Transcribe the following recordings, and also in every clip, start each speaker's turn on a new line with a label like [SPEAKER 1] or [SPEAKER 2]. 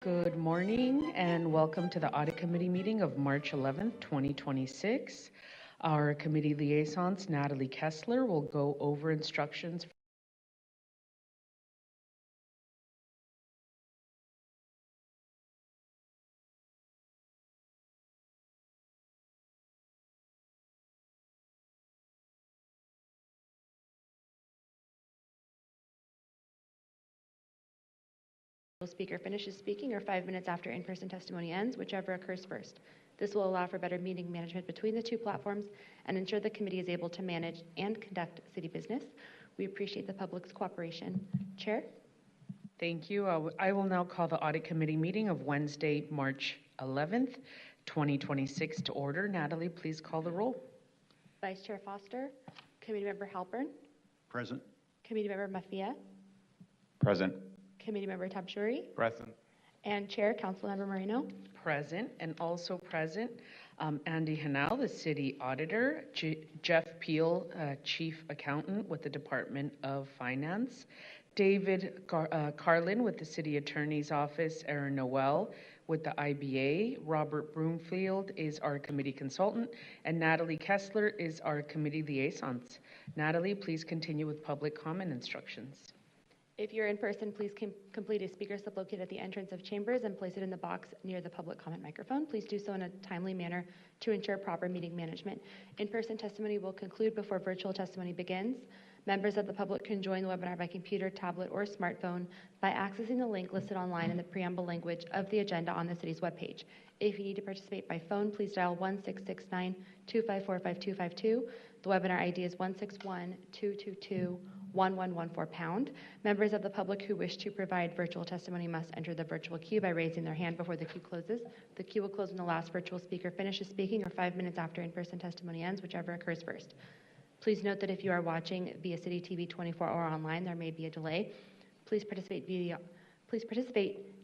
[SPEAKER 1] Good morning and welcome to the Audit Committee meeting of March 11th, 2026. Our committee liaisons, Natalie Kessler, will go over instructions.
[SPEAKER 2] Speaker finishes speaking or 5 minutes after in-person testimony ends, whichever occurs first. This will allow for better meeting management between the two platforms and ensure the committee is able to manage and conduct city business. We appreciate the public's cooperation. Chair?
[SPEAKER 1] Thank you. I will now call the Audit Committee meeting of Wednesday, March 11th, 2026 to order. Natalie, please call the roll.
[SPEAKER 2] Vice Chair Foster, Committee Member Halpern.
[SPEAKER 3] Present.
[SPEAKER 2] Committee Member Mafia.
[SPEAKER 3] Present.
[SPEAKER 2] Committee Member Tabshuri.
[SPEAKER 3] Present.
[SPEAKER 2] And Chair, Councilmember Moreno.
[SPEAKER 1] Present, and also present, Andy Hanal, the City Auditor, Jeff Peel, Chief Accountant with the Department of Finance, David Carlin with the City Attorney's Office, Aaron Noel with the IBA, Robert Broomfield is our committee consultant, and Natalie Kessler is our committee liaisons. Natalie, please continue with public comment instructions.
[SPEAKER 2] If you're in person, please complete a speaker slip located at the entrance of chambers and place it in the box near the public comment microphone. Please do so in a timely manner to ensure proper meeting management. In-person testimony will conclude before virtual testimony begins. Members of the public can join the webinar by computer, tablet, or smartphone by accessing the link listed online in the preamble language of the agenda on the city's webpage. If you need to participate by phone, please dial 1-669-254-5252. The webinar ID is 161-222-1114#. Members of the public who wish to provide virtual testimony must enter the virtual queue by raising their hand before the queue closes. The queue will close when the last virtual speaker finishes speaking or 5 minutes after in-person testimony ends, whichever occurs first. Please note that if you are watching via City TV 24 or online, there may be a delay. Please participate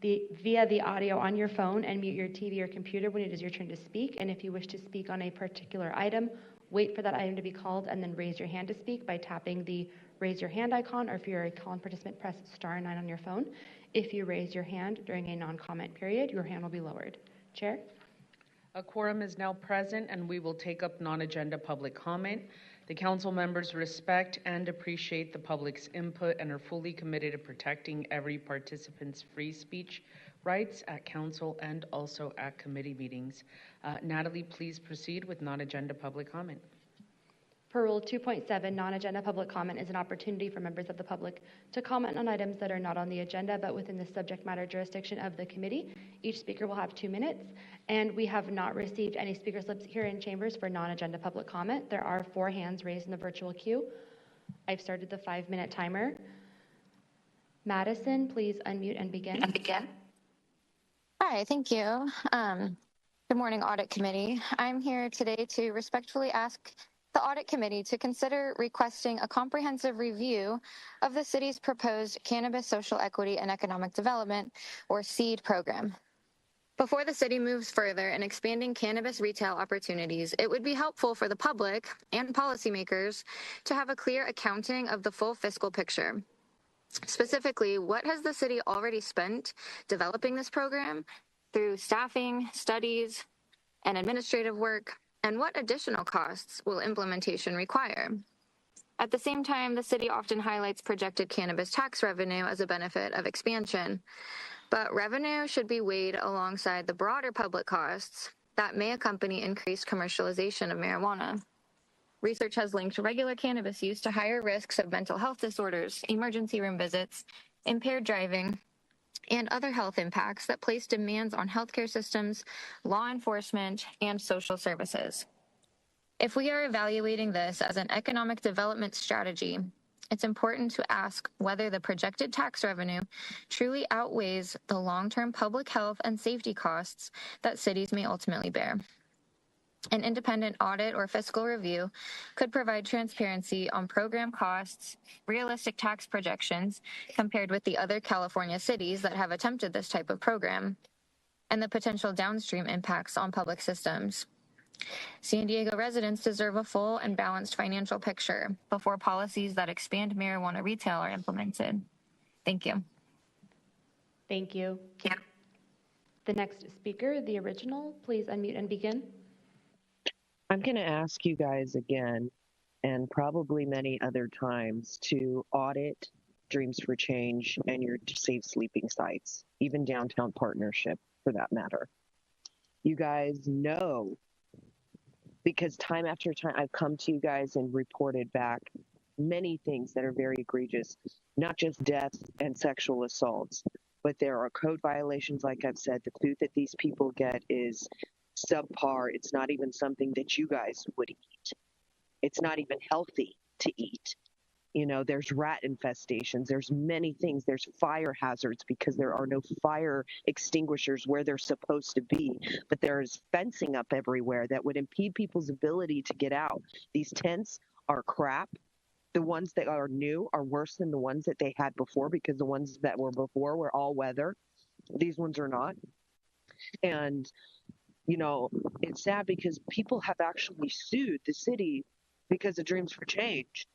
[SPEAKER 2] via the audio on your phone and mute your TV or computer when it is your turn to speak. And if you wish to speak on a particular item, wait for that item to be called and then raise your hand to speak by tapping the raise your hand icon, or if you're a call participant, press *9 on your phone. If you raise your hand during a non-comment period, your hand will be lowered. Chair?
[SPEAKER 1] A quorum is now present and we will take up non-agenda public comment. The council members respect and appreciate the public's input and are fully committed to protecting every participant's free speech rights at council and also at committee meetings. Natalie, please proceed with non-agenda public comment.
[SPEAKER 2] Per Rule 2.7, non-agenda public comment is an opportunity for members of the public to comment on items that are not on the agenda but within the subject matter jurisdiction of the committee. Each speaker will have 2 minutes, and we have not received any speaker slips here in chambers for non-agenda public comment. There are 4 hands raised in the virtual queue. I've started the 5-minute timer. Madison, please unmute and begin.
[SPEAKER 4] Hi, thank you. Good morning, Audit Committee. I'm here today to respectfully ask the Audit Committee to consider requesting a comprehensive review of the city's proposed Cannabis Social Equity and Economic Development, or SEED program. Before the city moves further in expanding cannabis retail opportunities, it would be helpful for the public and policymakers to have a clear accounting of the full fiscal picture. Specifically, what has the city already spent developing this program through staffing, studies, and administrative work, and what additional costs will implementation require? At the same time, the city often highlights projected cannabis tax revenue as a benefit of expansion, but revenue should be weighed alongside the broader public costs that may accompany increased commercialization of marijuana. Research has linked regular cannabis use to higher risks of mental health disorders, emergency room visits, impaired driving, and other health impacts that place demands on healthcare systems, law enforcement, and social services. If we are evaluating this as an economic development strategy, it's important to ask whether the projected tax revenue truly outweighs the long-term public health and safety costs that cities may ultimately bear. An independent audit or fiscal review could provide transparency on program costs, realistic tax projections compared with the other California cities that have attempted this type of program, and the potential downstream impacts on public systems. San Diego residents deserve a full and balanced financial picture before policies that expand marijuana retail are implemented. Thank you.
[SPEAKER 2] Thank you.
[SPEAKER 4] Yeah.
[SPEAKER 2] The next speaker, the original, please unmute and begin.
[SPEAKER 5] I'm going to ask you guys again, and probably many other times, to audit Dreams for Change and your safe sleeping sites, even Downtown Partnership for that matter. You guys know, because time after time I've come to you guys and reported back many things that are very egregious, not just deaths and sexual assaults, but there are code violations. Like I've said, the food that these people get is subpar. It's not even something that you guys would eat. It's not even healthy to eat. You know, there's rat infestations, there's many things, there's fire hazards because there are no fire extinguishers where they're supposed to be, but there's fencing up everywhere that would impede people's ability to get out. These tents are crap. The ones that are new are worse than the ones that they had before, because the ones that were before were all weather. These ones are not. And, you know, it's sad because people have actually sued the city because of Dreams for Change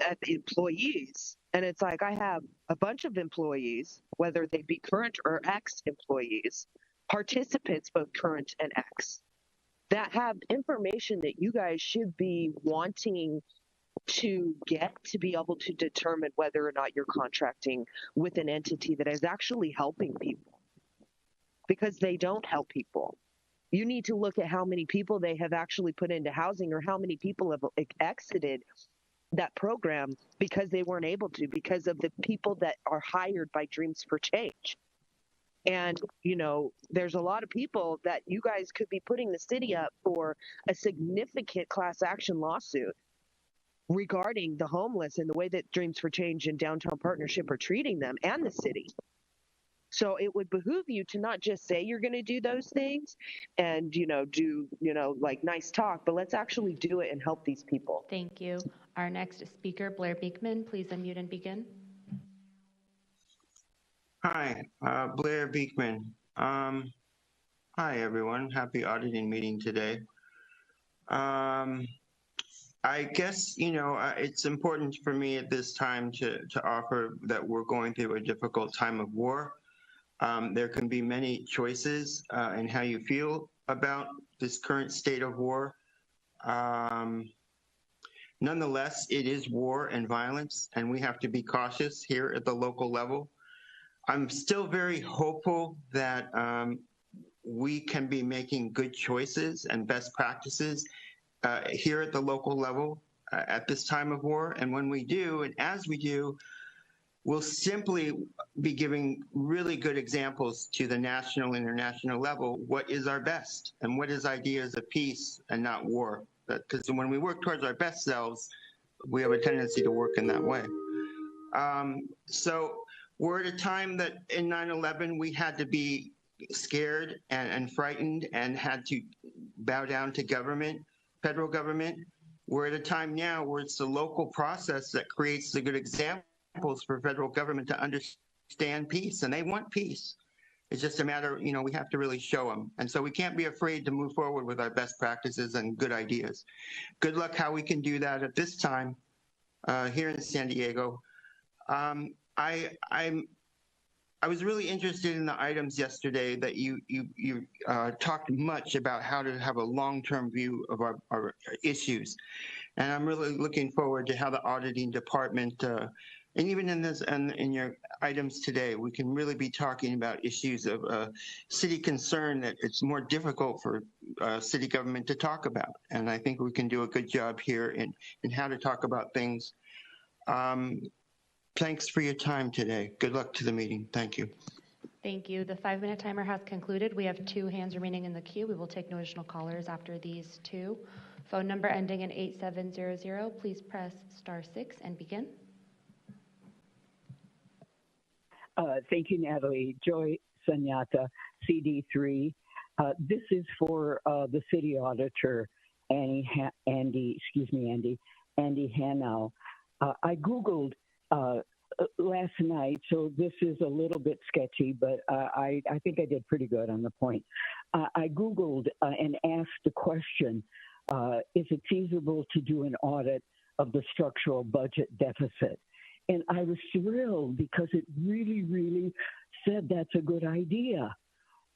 [SPEAKER 5] at the employees. And it's like, I have a bunch of employees, whether they be current or ex-employees, participants, both current and ex, that have information that you guys should be wanting to get to be able to determine whether or not you're contracting with an entity that is actually helping people, because they don't help people. You need to look at how many people they have actually put into housing, or how many people have exited that program because they weren't able to, because of the people that are hired by Dreams for Change. And, you know, there's a lot of people that you guys could be putting the city up for a significant class action lawsuit regarding the homeless and the way that Dreams for Change and Downtown Partnership are treating them, and the city. So it would behoove you to not just say you're going to do those things and, you know, do, you know, like nice talk, but let's actually do it and help these people.
[SPEAKER 2] Thank you. Our next speaker, Blair Beekman, please unmute and begin.
[SPEAKER 6] Hi, Blair Beekman. Hi, everyone. Happy auditing meeting today. I guess, you know, it's important for me at this time to offer that we're going through a difficult time of war. There can be many choices in how you feel about this current state of war. Nonetheless, it is war and violence, and we have to be cautious here at the local level. I'm still very hopeful that we can be making good choices and best practices here at the local level at this time of war. And when we do, and as we do, we'll simply be giving really good examples to the national and international level what is our best and what is ideas of peace and not war. Because when we work towards our best selves, we have a tendency to work in that way. So we're at a time that in 9/11 we had to be scared and frightened and had to bow down to government, federal government. We're at a time now where it's the local process that creates the good examples for federal government to understand peace, and they want peace. It's just a matter, you know, we have to really show them. And so we can't be afraid to move forward with our best practices and good ideas. Good luck how we can do that at this time here in San Diego. I was really interested in the items yesterday that you talked much about how to have a long-term view of our issues. And I'm really looking forward to how the auditing department, and even in this and in your items today, we can really be talking about issues of city concern that it's more difficult for city government to talk about. And I think we can do a good job here in how to talk about things. Thanks for your time today. Good luck to the meeting. Thank you.
[SPEAKER 2] Thank you. The 5-minute timer has concluded. We have 2 hands remaining in the queue. We will take no additional callers after these 2. Phone number ending in 8700, please press *6 and begin.
[SPEAKER 7] Thank you, Natalie. Joy Sunyata, CD3. This is for the city auditor, Andy Hanau. I Googled last night, so this is a little bit sketchy, but I think I did pretty good on the point. I Googled and asked the question, is it feasible to do an audit of the structural budget deficit? And I was thrilled because it really, really said that's a good idea.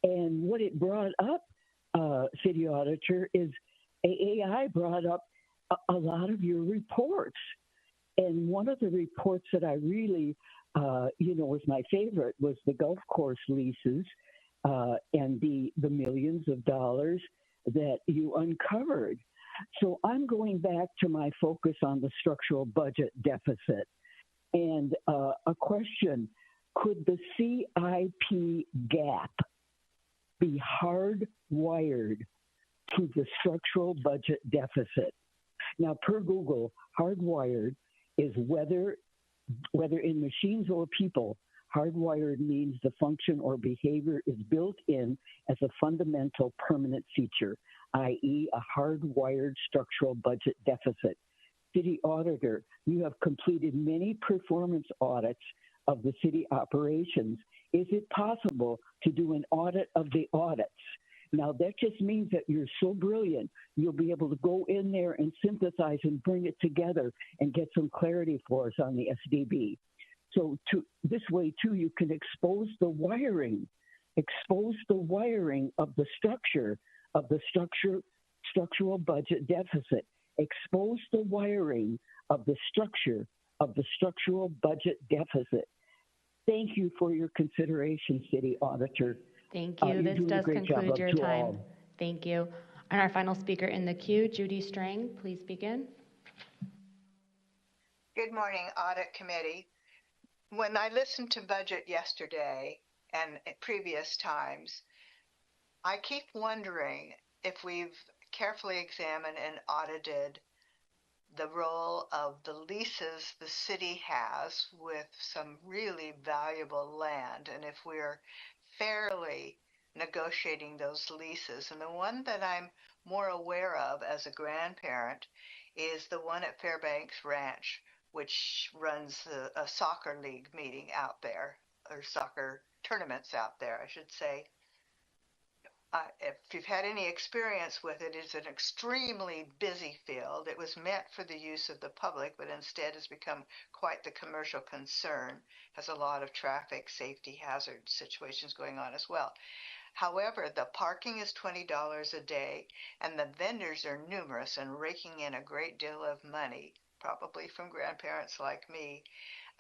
[SPEAKER 7] And what it brought up, City Auditor, is AI brought up a lot of your reports. And one of the reports that I really, was my favorite was the golf course leases and the millions of dollars that you uncovered. So I'm going back to my focus on the structural budget deficit. And a question, could the CIP gap be hardwired to the structural budget deficit? Now, per Google, hardwired is whether in machines or people, hardwired means the function or behavior is built in as a fundamental permanent feature, i.e. a hardwired structural budget deficit. City Auditor, you have completed many performance audits of the city operations. Is it possible to do an audit of the audits? Now, that just means that you're so brilliant, you'll be able to go in there and synthesize and bring it together and get some clarity for us on the SDB. So this way, too, you can expose the wiring of the structural budget deficit, expose the wiring of the structure of the structural budget deficit. Thank you for your consideration, City Auditor.
[SPEAKER 2] Thank you. This does conclude your time. Thank you. And our final speaker in the queue, Judy Strang, please begin.
[SPEAKER 8] Good morning, Audit Committee. When I listened to budget yesterday and at previous times, I keep wondering if we've carefully examined and audited the role of the leases the city has with some really valuable land, and if we're fairly negotiating those leases. And the one that I'm more aware of as a grandparent is the one at Fairbanks Ranch, which runs a soccer league meeting out there, or soccer tournaments out there, I should say. If you've had any experience with it, it's an extremely busy field. It was meant for the use of the public, but instead has become quite the commercial concern. Has a lot of traffic safety hazard situations going on as well. However, the parking is $20 a day, and the vendors are numerous and raking in a great deal of money, probably from grandparents like me.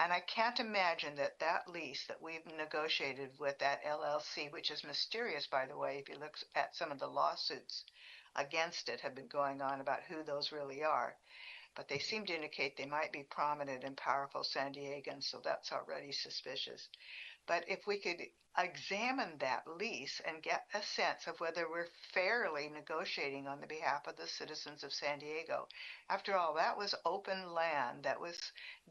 [SPEAKER 8] And I can't imagine that lease that we've negotiated with that LLC, which is mysterious, by the way, if you look at some of the lawsuits against it have been going on about who those really are. But they seem to indicate they might be prominent and powerful San Diegans, so that's already suspicious. But if we could examine that lease and get a sense of whether we're fairly negotiating on the behalf of the citizens of San Diego. After all, that was open land that was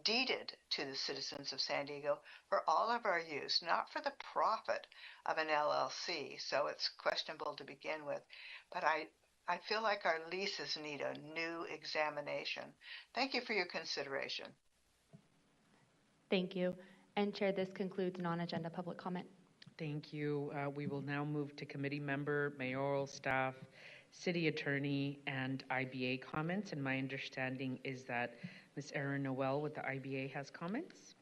[SPEAKER 8] deeded to the citizens of San Diego for all of our use, not for the profit of an LLC. So it's questionable to begin with. But I feel like our leases need a new examination. Thank you for your consideration.
[SPEAKER 2] Thank you. And Chair, this concludes non-agenda public comment.
[SPEAKER 1] Thank you. We will now move to committee member, mayoral staff, city attorney, and IBA comments. And my understanding is that Ms. Erin Noel with the IBA has comments.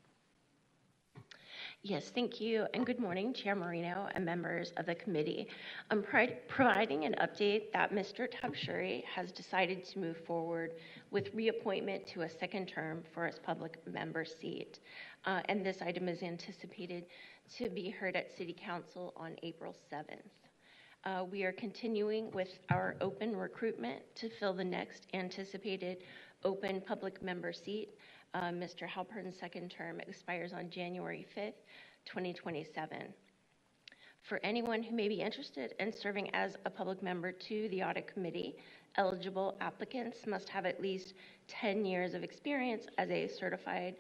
[SPEAKER 9] Yes, thank you, and good morning, Chair Marino and members of the committee. I'm providing an update that Mr. Tafshuri has decided to move forward with reappointment to a second term for his public member seat. And this item is anticipated to be heard at City Council on April 7th. We are continuing with our open recruitment to fill the next anticipated open public member seat. Mr. Halpern's second term expires on January 5th, 2027. For anyone who may be interested in serving as a public member to the Audit Committee, eligible applicants must have at least 10 years of experience as a certified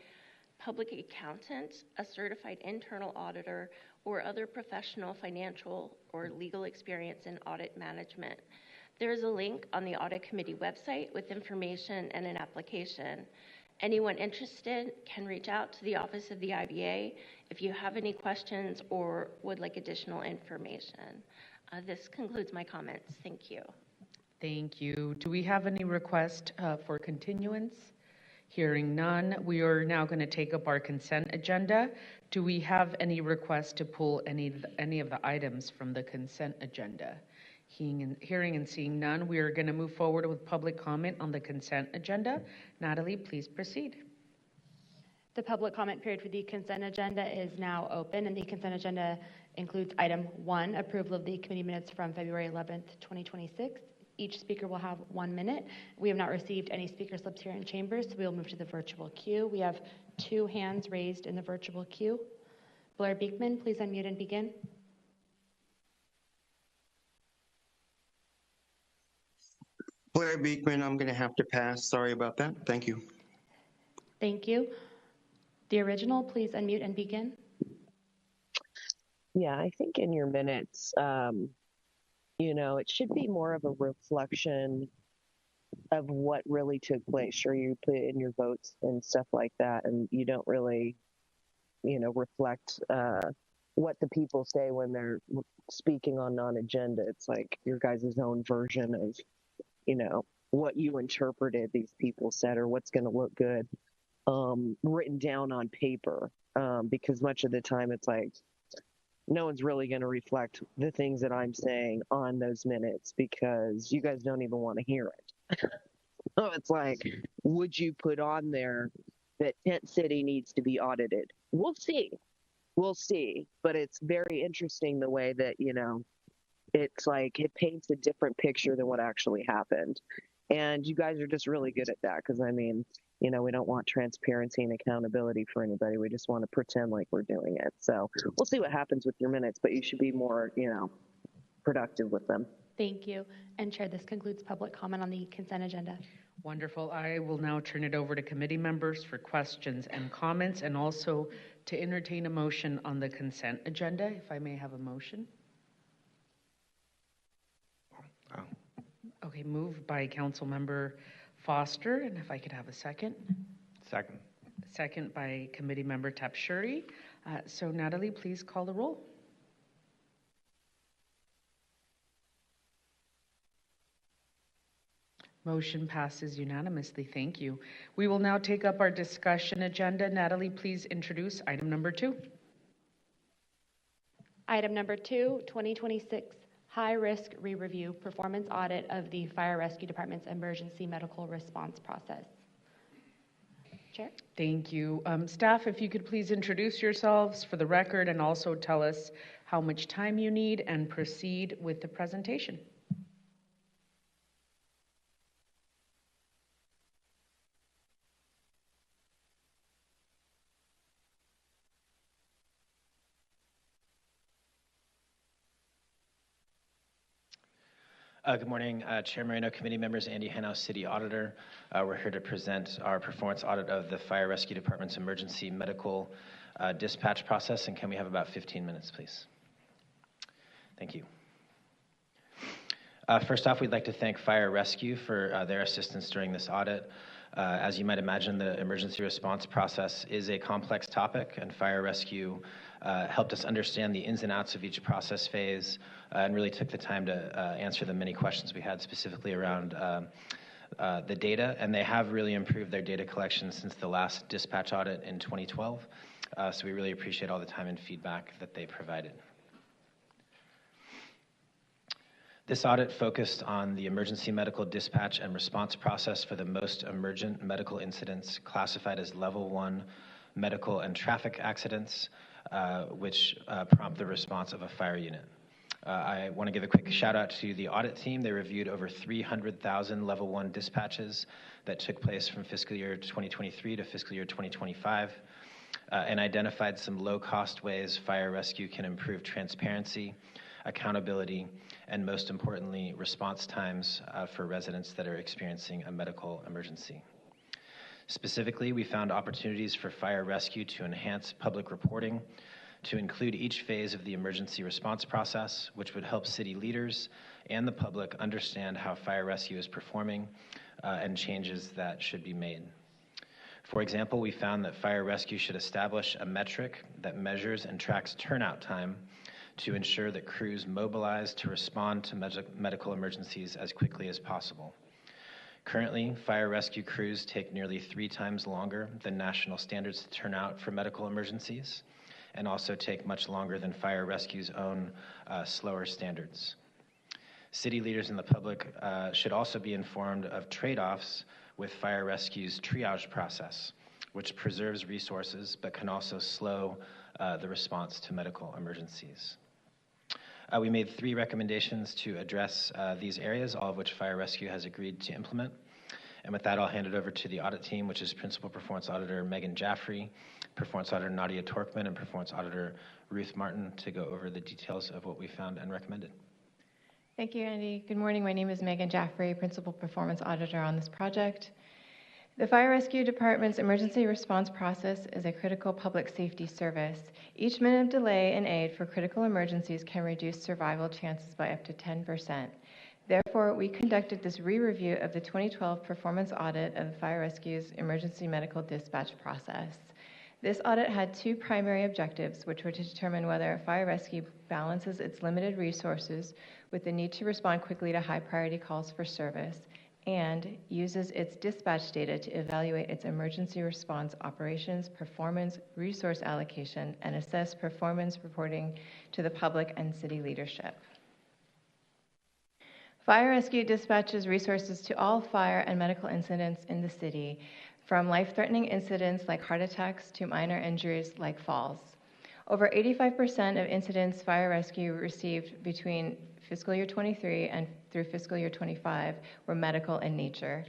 [SPEAKER 9] public accountant, a certified internal auditor, or other professional, financial, or legal experience in audit management. There is a link on the Audit Committee website with information and an application. Anyone interested can reach out to the Office of the IBA if you have any questions or would like additional information. This concludes my comments. Thank you.
[SPEAKER 1] Thank you. Do we have any request for continuance? Hearing none, we are now going to take up our consent agenda. Do we have any requests to pull any of the items from the consent agenda? Hearing and seeing none, we are going to move forward with public comment on the consent agenda. Natalie, please proceed.
[SPEAKER 2] The public comment period for the consent agenda is now open, and the consent agenda includes item 1, approval of the committee minutes from February 11th, 2026. Each speaker will have 1 minute. We have not received any speaker slips here in chambers, so we will move to the virtual queue. We have 2 hands raised in the virtual queue. Blair Beekman, please unmute and begin.
[SPEAKER 6] Blair Beekman, I'm going to have to pass. Sorry about that. Thank you.
[SPEAKER 2] Thank you. The original, please unmute and begin.
[SPEAKER 5] Yeah, I think in your minutes, it should be more of a reflection of what really took place. Sure, you put in your votes and stuff like that, and you don't really, reflect what the people say when they're speaking on non-agenda. It's like your guys' own version of, what you interpreted these people said or what's going to look good written down on paper, because much of the time it's like no one's really going to reflect the things that I'm saying on those minutes because you guys don't even want to hear it. So it's like, would you put on there that Tent City needs to be audited? We'll see. But it's very interesting the way that, it's like it paints a different picture than what actually happened. And you guys are just really good at that because, we don't want transparency and accountability for anybody. We just want to pretend like we're doing it. So we'll see what happens with your minutes, but you should be more, productive with them.
[SPEAKER 2] Thank you. And Chair, this concludes public comment on the consent agenda.
[SPEAKER 1] Wonderful. I will now turn it over to committee members for questions and comments and also to entertain a motion on the consent agenda, if I may have a motion. Okay, moved by Councilmember Foster, and if I could have a second.
[SPEAKER 3] Second.
[SPEAKER 1] Second by Committee Member Tapshuri. So Natalie, please call the roll. Motion passes unanimously. Thank you. We will now take up our discussion agenda. Natalie, please introduce item number 2.
[SPEAKER 2] Item number 2, 2026 high-risk re-review performance audit of the Fire Rescue Department's emergency medical response process. Chair?
[SPEAKER 1] Thank you. Staff, if you could please introduce yourselves for the record and also tell us how much time you need and proceed with the presentation.
[SPEAKER 10] Good morning, Chair Moreno, committee members, Andy Hanau, City Auditor. We're here to present our performance audit of the Fire Rescue Department's emergency medical dispatch process, and can we have about 15 minutes, please? Thank you. First off, we'd like to thank Fire Rescue for their assistance during this audit. As you might imagine, the emergency response process is a complex topic, and Fire Rescue helped us understand the ins and outs of each process phase and really took the time to answer the many questions we had specifically around the data. And they have really improved their data collection since the last dispatch audit in 2012. So we really appreciate all the time and feedback that they provided. This audit focused on the emergency medical dispatch and response process for the most emergent medical incidents classified as level 1 medical and traffic accidents, which prompt the response of a fire unit. I want to give a quick shout out to the audit team. They reviewed over 300,000 level 1 dispatches that took place from fiscal year 2023 to fiscal year 2025 and identified some low-cost ways Fire Rescue can improve transparency, accountability, and most importantly, response times for residents that are experiencing a medical emergency. Specifically, we found opportunities for Fire Rescue to enhance public reporting, to include each phase of the emergency response process, which would help city leaders and the public understand how Fire Rescue is performing and changes that should be made. For example, we found that Fire Rescue should establish a metric that measures and tracks turnout time to ensure that crews mobilize to respond to medical emergencies as quickly as possible. Currently, fire rescue crews take nearly 3 times longer than national standards to turn out for medical emergencies, and also take much longer than fire rescue's own slower standards. City leaders and the public should also be informed of trade-offs with fire rescue's triage process, which preserves resources but can also slow the response to medical emergencies. We made 3 recommendations to address these areas, all of which Fire Rescue has agreed to implement. And with that, I'll hand it over to the audit team, which is Principal Performance Auditor Megan Jaffrey, Performance Auditor Nadia Torkman, and Performance Auditor Ruth Martin to go over the details of what we found and recommended.
[SPEAKER 11] Thank you, Andy. Good morning. My name is Megan Jaffrey, Principal Performance Auditor on this project. The Fire Rescue Department's emergency response process is a critical public safety service. Each minute of delay in aid for critical emergencies can reduce survival chances by up to 10%. Therefore, we conducted this re-review of the 2012 performance audit of Fire Rescue's emergency medical dispatch process. This audit had 2 primary objectives, which were to determine whether Fire Rescue balances its limited resources with the need to respond quickly to high priority calls for service, and uses its dispatch data to evaluate its emergency response operations, performance, resource allocation, and assess performance reporting to the public and city leadership. Fire Rescue dispatches resources to all fire and medical incidents in the city, from life-threatening incidents like heart attacks to minor injuries like falls. Over 85% of incidents Fire Rescue received between fiscal year 23 and through fiscal year 25 were medical in nature.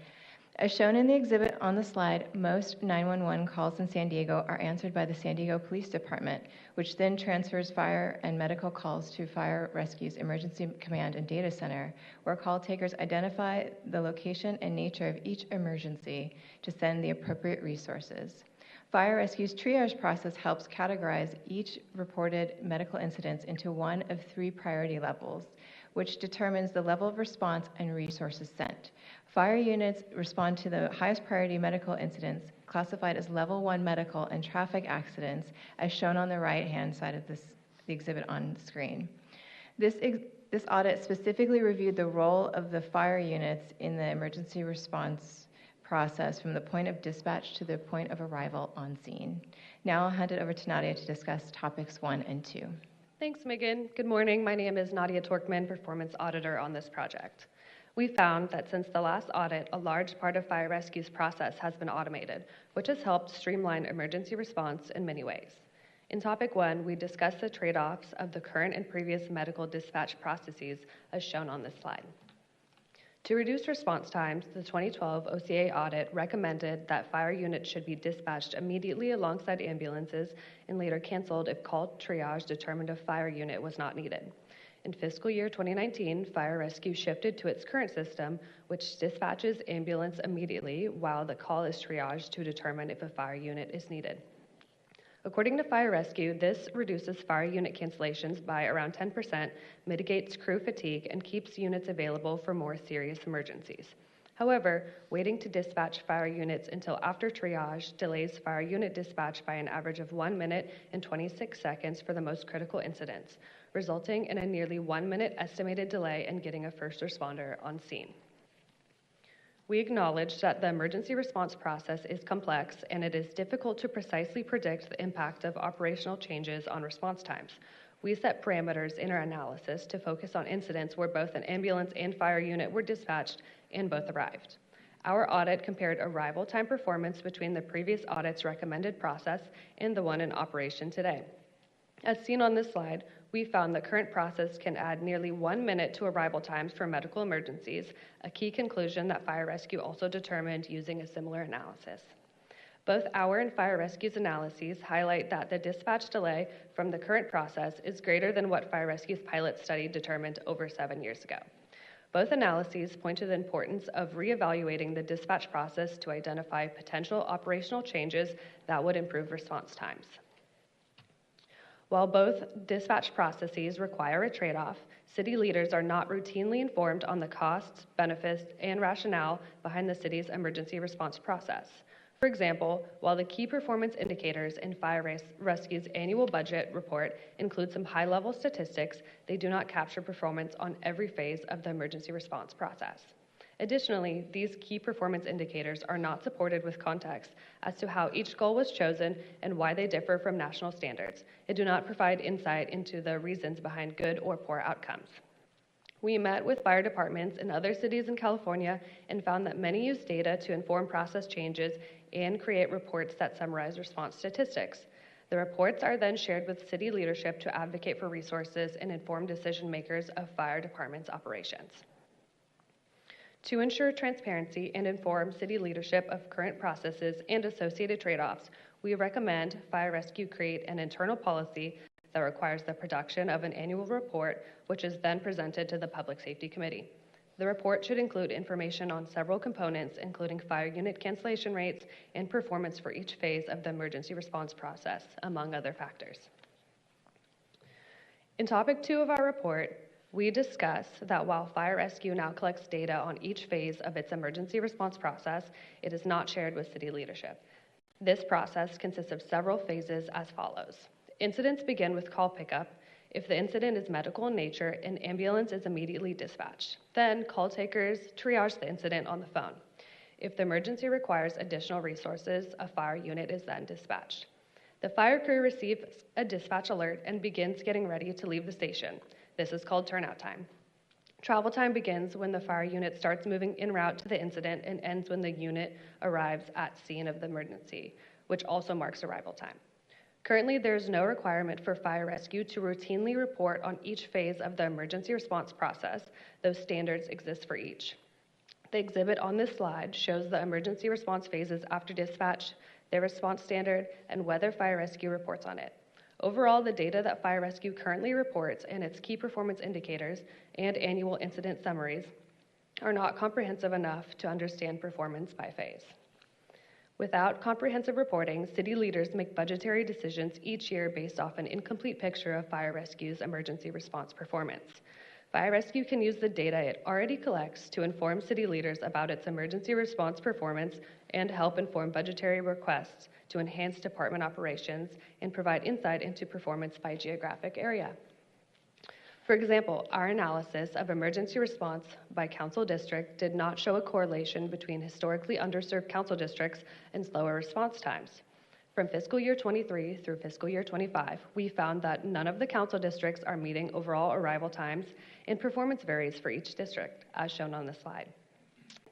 [SPEAKER 11] As shown in the exhibit on the slide, most 911 calls in San Diego are answered by the San Diego Police Department, which then transfers fire and medical calls to Fire Rescue's Emergency Command and Data Center, where call takers identify the location and nature of each emergency to send the appropriate resources. Fire Rescue's triage process helps categorize each reported medical incident into one of 3 priority levels, which determines the level of response and resources sent. Fire units respond to the highest priority medical incidents, classified as level 1 medical and traffic accidents, as shown on the right-hand side of the exhibit on the screen. This audit specifically reviewed the role of the fire units in the emergency response process from the point of dispatch to the point of arrival on scene. Now I'll hand it over to Nadia to discuss topics 1 and 2.
[SPEAKER 12] Thanks, Megan. Good morning. My name is Nadia Torkman, Performance Auditor on this project. We found that since the last audit, a large part of Fire Rescue's process has been automated, which has helped streamline emergency response in many ways. In topic 1, we discussed the trade-offs of the current and previous medical dispatch processes as shown on this slide. To reduce response times, the 2012 OCA audit recommended that fire units should be dispatched immediately alongside ambulances and later canceled if call triage determined a fire unit was not needed. In fiscal year 2019, Fire Rescue shifted to its current system, which dispatches ambulance immediately while the call is triaged to determine if a fire unit is needed. According to Fire Rescue, this reduces fire unit cancellations by around 10%, mitigates crew fatigue, and keeps units available for more serious emergencies. However, waiting to dispatch fire units until after triage delays fire unit dispatch by an average of 1 minute and 26 seconds for the most critical incidents, resulting in a nearly 1 minute estimated delay in getting a first responder on scene. We acknowledge that the emergency response process is complex and it is difficult to precisely predict the impact of operational changes on response times. We set parameters in our analysis to focus on incidents where both an ambulance and fire unit were dispatched and both arrived. Our audit compared arrival time performance between the previous audit's recommended process and the one in operation today. As seen on this slide, we found the current process can add nearly 1 minute to arrival times for medical emergencies, a key conclusion that Fire Rescue also determined using a similar analysis. Both our and Fire Rescue's analyses highlight that the dispatch delay from the current process is greater than what Fire Rescue's pilot study determined over 7 years ago. Both analyses point to the importance of reevaluating the dispatch process to identify potential operational changes that would improve response times. While both dispatch processes require a trade-off, city leaders are not routinely informed on the costs, benefits, and rationale behind the city's emergency response process. For example, while the key performance indicators in Fire Rescue's annual budget report include some high-level statistics, they do not capture performance on every phase of the emergency response process. Additionally, these key performance indicators are not supported with context as to how each goal was chosen and why they differ from national standards. It do not provide insight into the reasons behind good or poor outcomes. We met with fire departments in other cities in California and found that many use data to inform process changes and create reports that summarize response statistics. The reports are then shared with city leadership to advocate for resources and inform decision makers of fire departments' operations. To ensure transparency and inform city leadership of current processes and associated trade-offs, we recommend Fire Rescue create an internal policy that requires the production of an annual report, which is then presented to the Public Safety Committee. The report should include information on several components, including fire unit cancellation rates and performance for each phase of the emergency response process, among other factors. In topic 2 of our report, we discuss that while Fire Rescue now collects data on each phase of its emergency response process, it is not shared with city leadership. This process consists of several phases as follows. Incidents begin with call pickup. If the incident is medical in nature, an ambulance is immediately dispatched. Then, call takers triage the incident on the phone. If the emergency requires additional resources, a fire unit is then dispatched. The fire crew receives a dispatch alert and begins getting ready to leave the station. This is called turnout time. Travel time begins when the fire unit starts moving en route to the incident and ends when the unit arrives at scene of the emergency, which also marks arrival time. Currently, there is no requirement for Fire Rescue to routinely report on each phase of the emergency response process. Those standards exist for each. The exhibit on this slide shows the emergency response phases after dispatch, their response standard, and whether Fire Rescue reports on it. Overall, the data that Fire Rescue currently reports and its key performance indicators and annual incident summaries are not comprehensive enough to understand performance by phase. Without comprehensive reporting, city leaders make budgetary decisions each year based off an incomplete picture of Fire Rescue's emergency response performance. Fire Rescue can use the data it already collects to inform city leaders about its emergency response performance and help inform budgetary requests to enhance department operations and provide insight into performance by geographic area. For example, our analysis of emergency response by council district did not show a correlation between historically underserved council districts and slower response times. From fiscal year 23 through fiscal year 25, we found that none of the council districts are meeting overall arrival times, and performance varies for each district, as shown on the slide.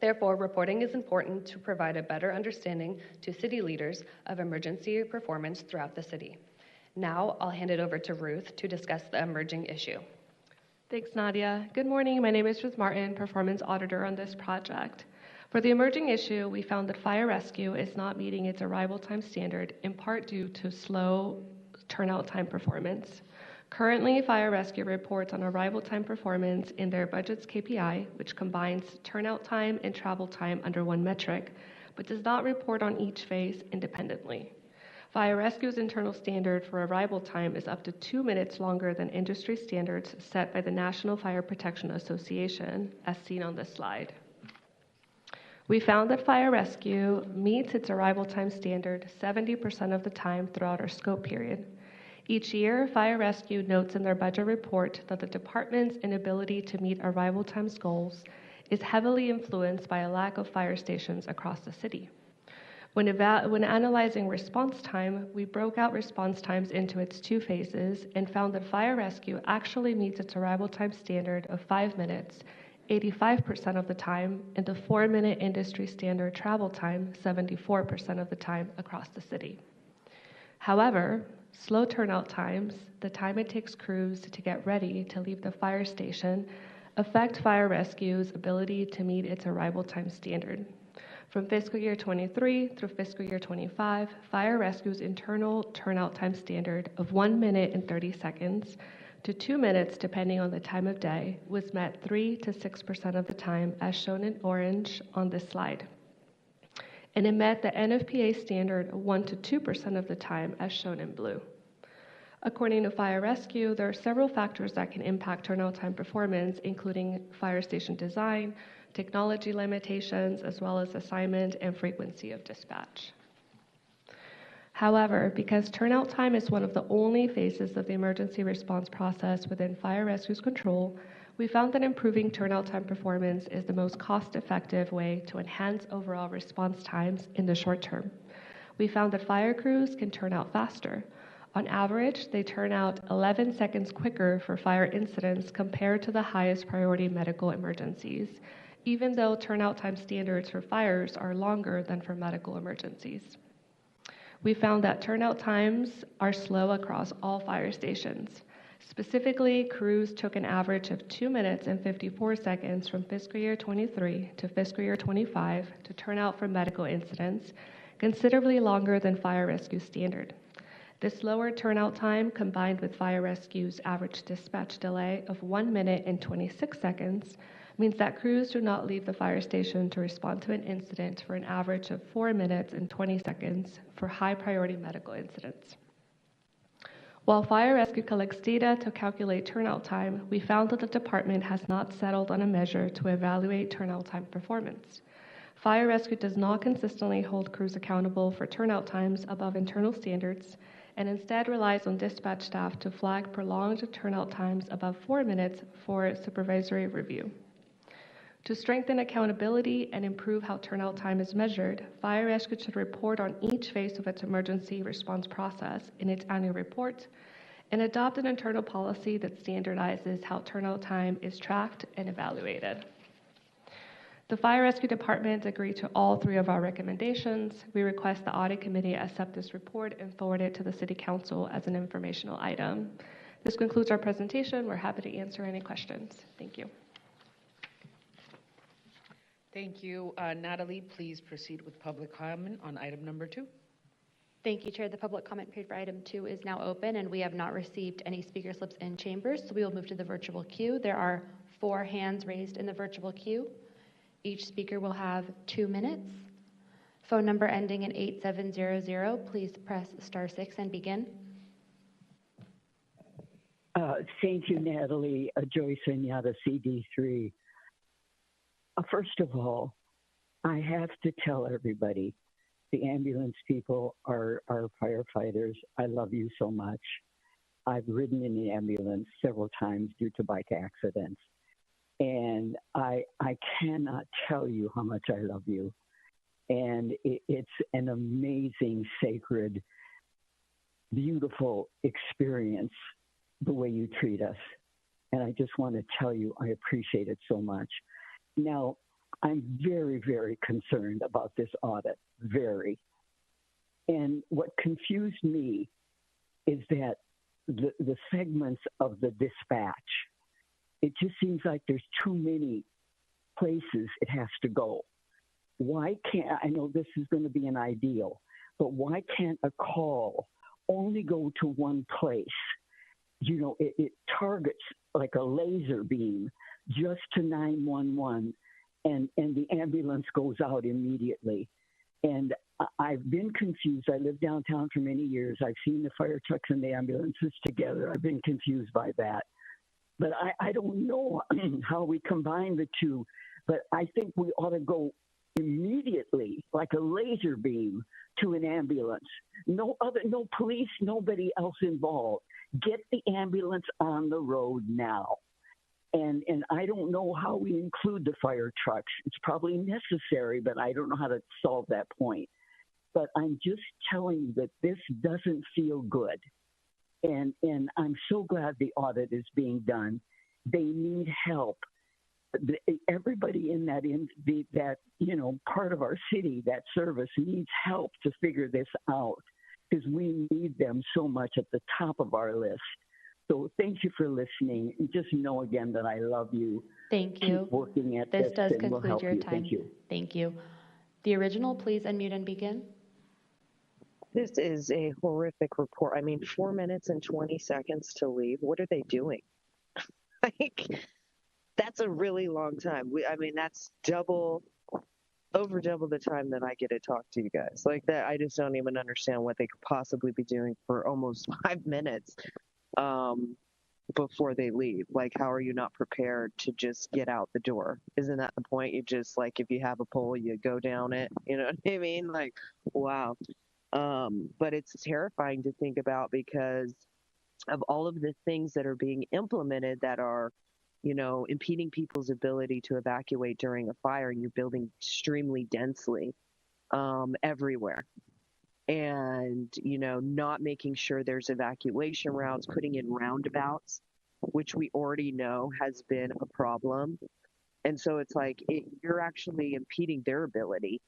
[SPEAKER 12] Therefore, reporting is important to provide a better understanding to city leaders of emergency performance throughout the city. Now, I'll hand it over to Ruth to discuss the emerging issue.
[SPEAKER 13] Thanks, Nadia. Good morning. My name is Ruth Martin, Performance Auditor on this project. For the emerging issue, we found that Fire Rescue is not meeting its arrival time standard, in part due to slow turnout time performance. Currently, Fire Rescue reports on arrival time performance in their budget's KPI, which combines turnout time and travel time under one metric, but does not report on each phase independently. Fire Rescue's internal standard for arrival time is up to 2 minutes longer than industry standards set by the National Fire Protection Association, as seen on this slide. We found that Fire Rescue meets its arrival time standard 70% of the time throughout our scope period. Each year, Fire Rescue notes in their budget report that the department's inability to meet arrival times goals is heavily influenced by a lack of fire stations across the city. When analyzing response time, we broke out response times into its 2 phases and found that Fire Rescue actually meets its arrival time standard of 5 minutes 85% of the time, and the 4-minute industry standard travel time 74% of the time across the city. However, slow turnout times, the time it takes crews to get ready to leave the fire station, affect Fire Rescue's ability to meet its arrival time standard. From fiscal year 23 through fiscal year 25, Fire Rescue's internal turnout time standard of 1 minute and 30 seconds to 2 minutes, depending on the time of day, was met 3 to 6% of the time, as shown in orange on this slide. And it met the NFPA standard 1 to 2% of the time, as shown in blue. According to Fire Rescue, there are several factors that can impact turnout time performance, including fire station design, technology limitations, as well as assignment and frequency of dispatch. However, because turnout time is one of the only phases of the emergency response process within Fire Rescue's control, We found that improving turnout time performance is the most cost-effective way to enhance overall response times in the short term. We found that fire crews can turn out faster. On average, they turn out 11 seconds quicker for fire incidents compared to the highest priority medical emergencies, even though turnout time standards for fires are longer than for medical emergencies. We found that turnout times are slow across all fire stations. Specifically, crews took an average of 2 minutes and 54 seconds from fiscal year 23 to fiscal year 25 to turn out for medical incidents, considerably longer than fire rescue standard. This lower turnout time, combined with fire rescue's average dispatch delay of 1 minute and 26 seconds, means that crews do not leave the fire station to respond to an incident for an average of 4 minutes and 20 seconds for high priority medical incidents. While fire rescue collects data to calculate turnout time, we found that the department has not settled on a measure to evaluate turnout time performance. Fire rescue does not consistently hold crews accountable for turnout times above internal standards, and instead relies on dispatch staff to flag prolonged turnout times above 4 minutes for supervisory review. To strengthen accountability and improve how turnout time is measured, fire rescue should report on each phase of its emergency response process in its annual report and adopt an internal policy that standardizes how turnout time is tracked and evaluated. The Fire Rescue Department agreed to all 3 of our recommendations. We request the Audit Committee accept this report and forward it to the City Council as an informational item. This concludes our presentation. We're happy to answer any questions. Thank you.
[SPEAKER 1] Thank you. Natalie, please proceed with public comment on item number 2.
[SPEAKER 2] Thank you, Chair. The public comment period for item 2 is now open, and we have not received any speaker slips in chambers, so we will move to the virtual queue. There are 4 hands raised in the virtual queue. Each speaker will have 2 minutes. Phone number ending in 8700, please press *6 and begin.
[SPEAKER 7] Thank you, Natalie. Joyce Enyata, CD3. First of all, I have to tell everybody, the ambulance people are firefighters. I love you so much. I've ridden in the ambulance several times due to bike accidents. And I cannot tell you how much I love you. And it's an amazing, sacred, beautiful experience, the way you treat us. And I just want to tell you, I appreciate it so much. Now, I'm very, very concerned about this audit, very. And what confused me is that the segments of the dispatch, it just seems like there's too many places it has to go. Why can't, I know this is going to be an ideal, but why can't a call only go to one place? You know, it targets like a laser beam just to 911, and the ambulance goes out immediately. And I've been confused. I lived downtown for many years. I've seen the fire trucks and the ambulances together. I've been confused by that. But I don't know how we combine the two, but I think we ought to go immediately, like a laser beam, to an ambulance. No police, nobody else involved. Get the ambulance on the road now. And I don't know how we include the fire trucks. It's probably necessary, but I don't know how to solve that point. But I'm just telling you that this doesn't feel good. And I'm so glad the audit is being done. They need help. Everybody in that part of our city, that service, needs help to figure this out, because we need them so much at the top of our list. So thank you for listening. And just know again that I love you.
[SPEAKER 2] Thank you.
[SPEAKER 7] Keep working at
[SPEAKER 2] this.
[SPEAKER 7] This
[SPEAKER 2] Does
[SPEAKER 7] and we'll
[SPEAKER 2] conclude
[SPEAKER 7] help
[SPEAKER 2] your
[SPEAKER 7] you.
[SPEAKER 2] time.
[SPEAKER 7] Thank you.
[SPEAKER 2] Thank you. The original, please unmute and begin.
[SPEAKER 5] This is a horrific report. I mean, 4 minutes and 20 seconds to leave. What are they doing? Like, that's a really long time. That's over double the time that I get to talk to you guys. Like that, I just don't even understand what they could possibly be doing for almost 5 minutes before they leave. Like, how are you not prepared to just get out the door? Isn't that the point? You just, like, if you have a pole, you go down it. You know what I mean? Like, wow. But it's terrifying to think about because of all of the things that are being implemented that are impeding people's ability to evacuate during a fire, and you're building extremely densely everywhere. And, not making sure there's evacuation routes, putting in roundabouts, which we already know has been a problem. And so it's like you're actually impeding their ability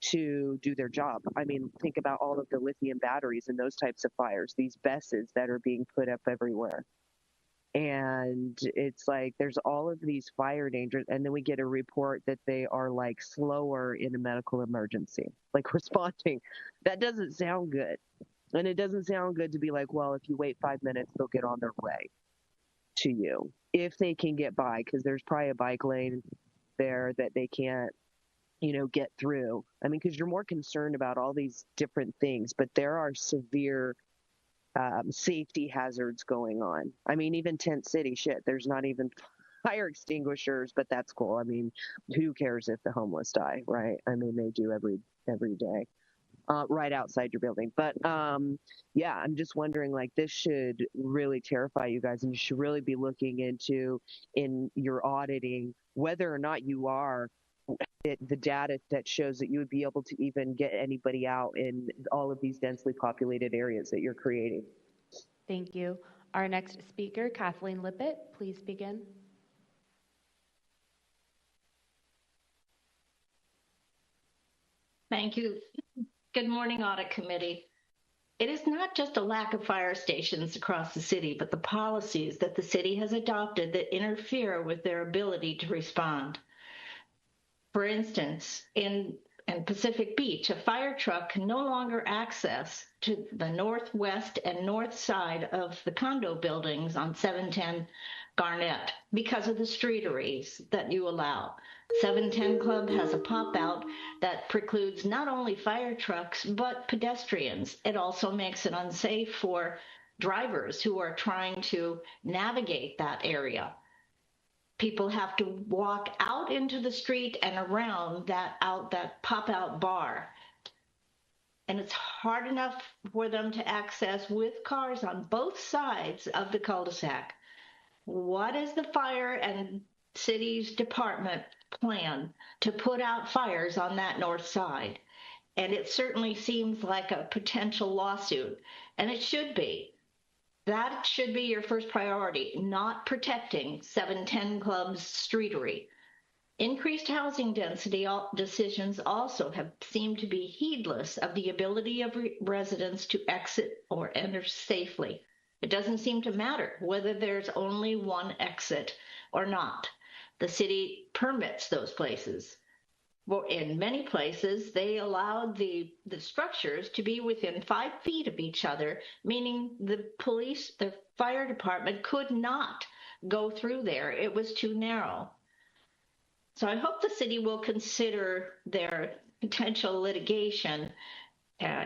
[SPEAKER 5] to do their job. I mean, think about all of the lithium batteries and those types of fires, these BESSes that are being put up everywhere. And it's like there's all of these fire dangers, and then we get a report that they are like slower in a medical emergency, like responding. That doesn't sound good. And it doesn't sound good to be like, well, if you wait 5 minutes, they'll get on their way to you if they can get by, because there's probably a bike lane there that they can't, get through. I mean, because you're more concerned about all these different things, but there are severe safety hazards going on. I mean, even Tent City, there's not even fire extinguishers, but that's cool. I mean, who cares if the homeless die, right? I mean, they do every day, right outside your building. But yeah, I'm just wondering, like, this should really terrify you guys, and you should really be looking into in your auditing whether or not you are the data that shows that you would be able to even get anybody out in all of these densely populated areas that you're creating.
[SPEAKER 2] Thank you. Our next speaker, Kathleen Lippett, please begin.
[SPEAKER 14] Thank you. Good morning, Audit Committee. It is not just a lack of fire stations across the city, but the policies that the city has adopted that interfere with their ability to respond. For instance, in Pacific Beach, a fire truck can no longer access to the northwest and north side of the condo buildings on 710 Garnett because of the streeteries that you allow. 710 Club has a pop-out that precludes not only fire trucks, but pedestrians. It also makes it unsafe for drivers who are trying to navigate that area. People have to walk out into the street and around that pop-out bar. And it's hard enough for them to access with cars on both sides of the cul-de-sac. What is the fire and city's department plan to put out fires on that north side? And it certainly seems like a potential lawsuit, and it should be. That should be your first priority, not protecting 710 Club's streetery. Increased housing density decisions also have seemed to be heedless of the ability of residents to exit or enter safely. It doesn't seem to matter whether there's only one exit or not. The city permits those places. Well, in many places, they allowed the structures to be within 5 feet of each other, meaning the fire department could not go through there. It was too narrow. So I hope the city will consider their potential litigation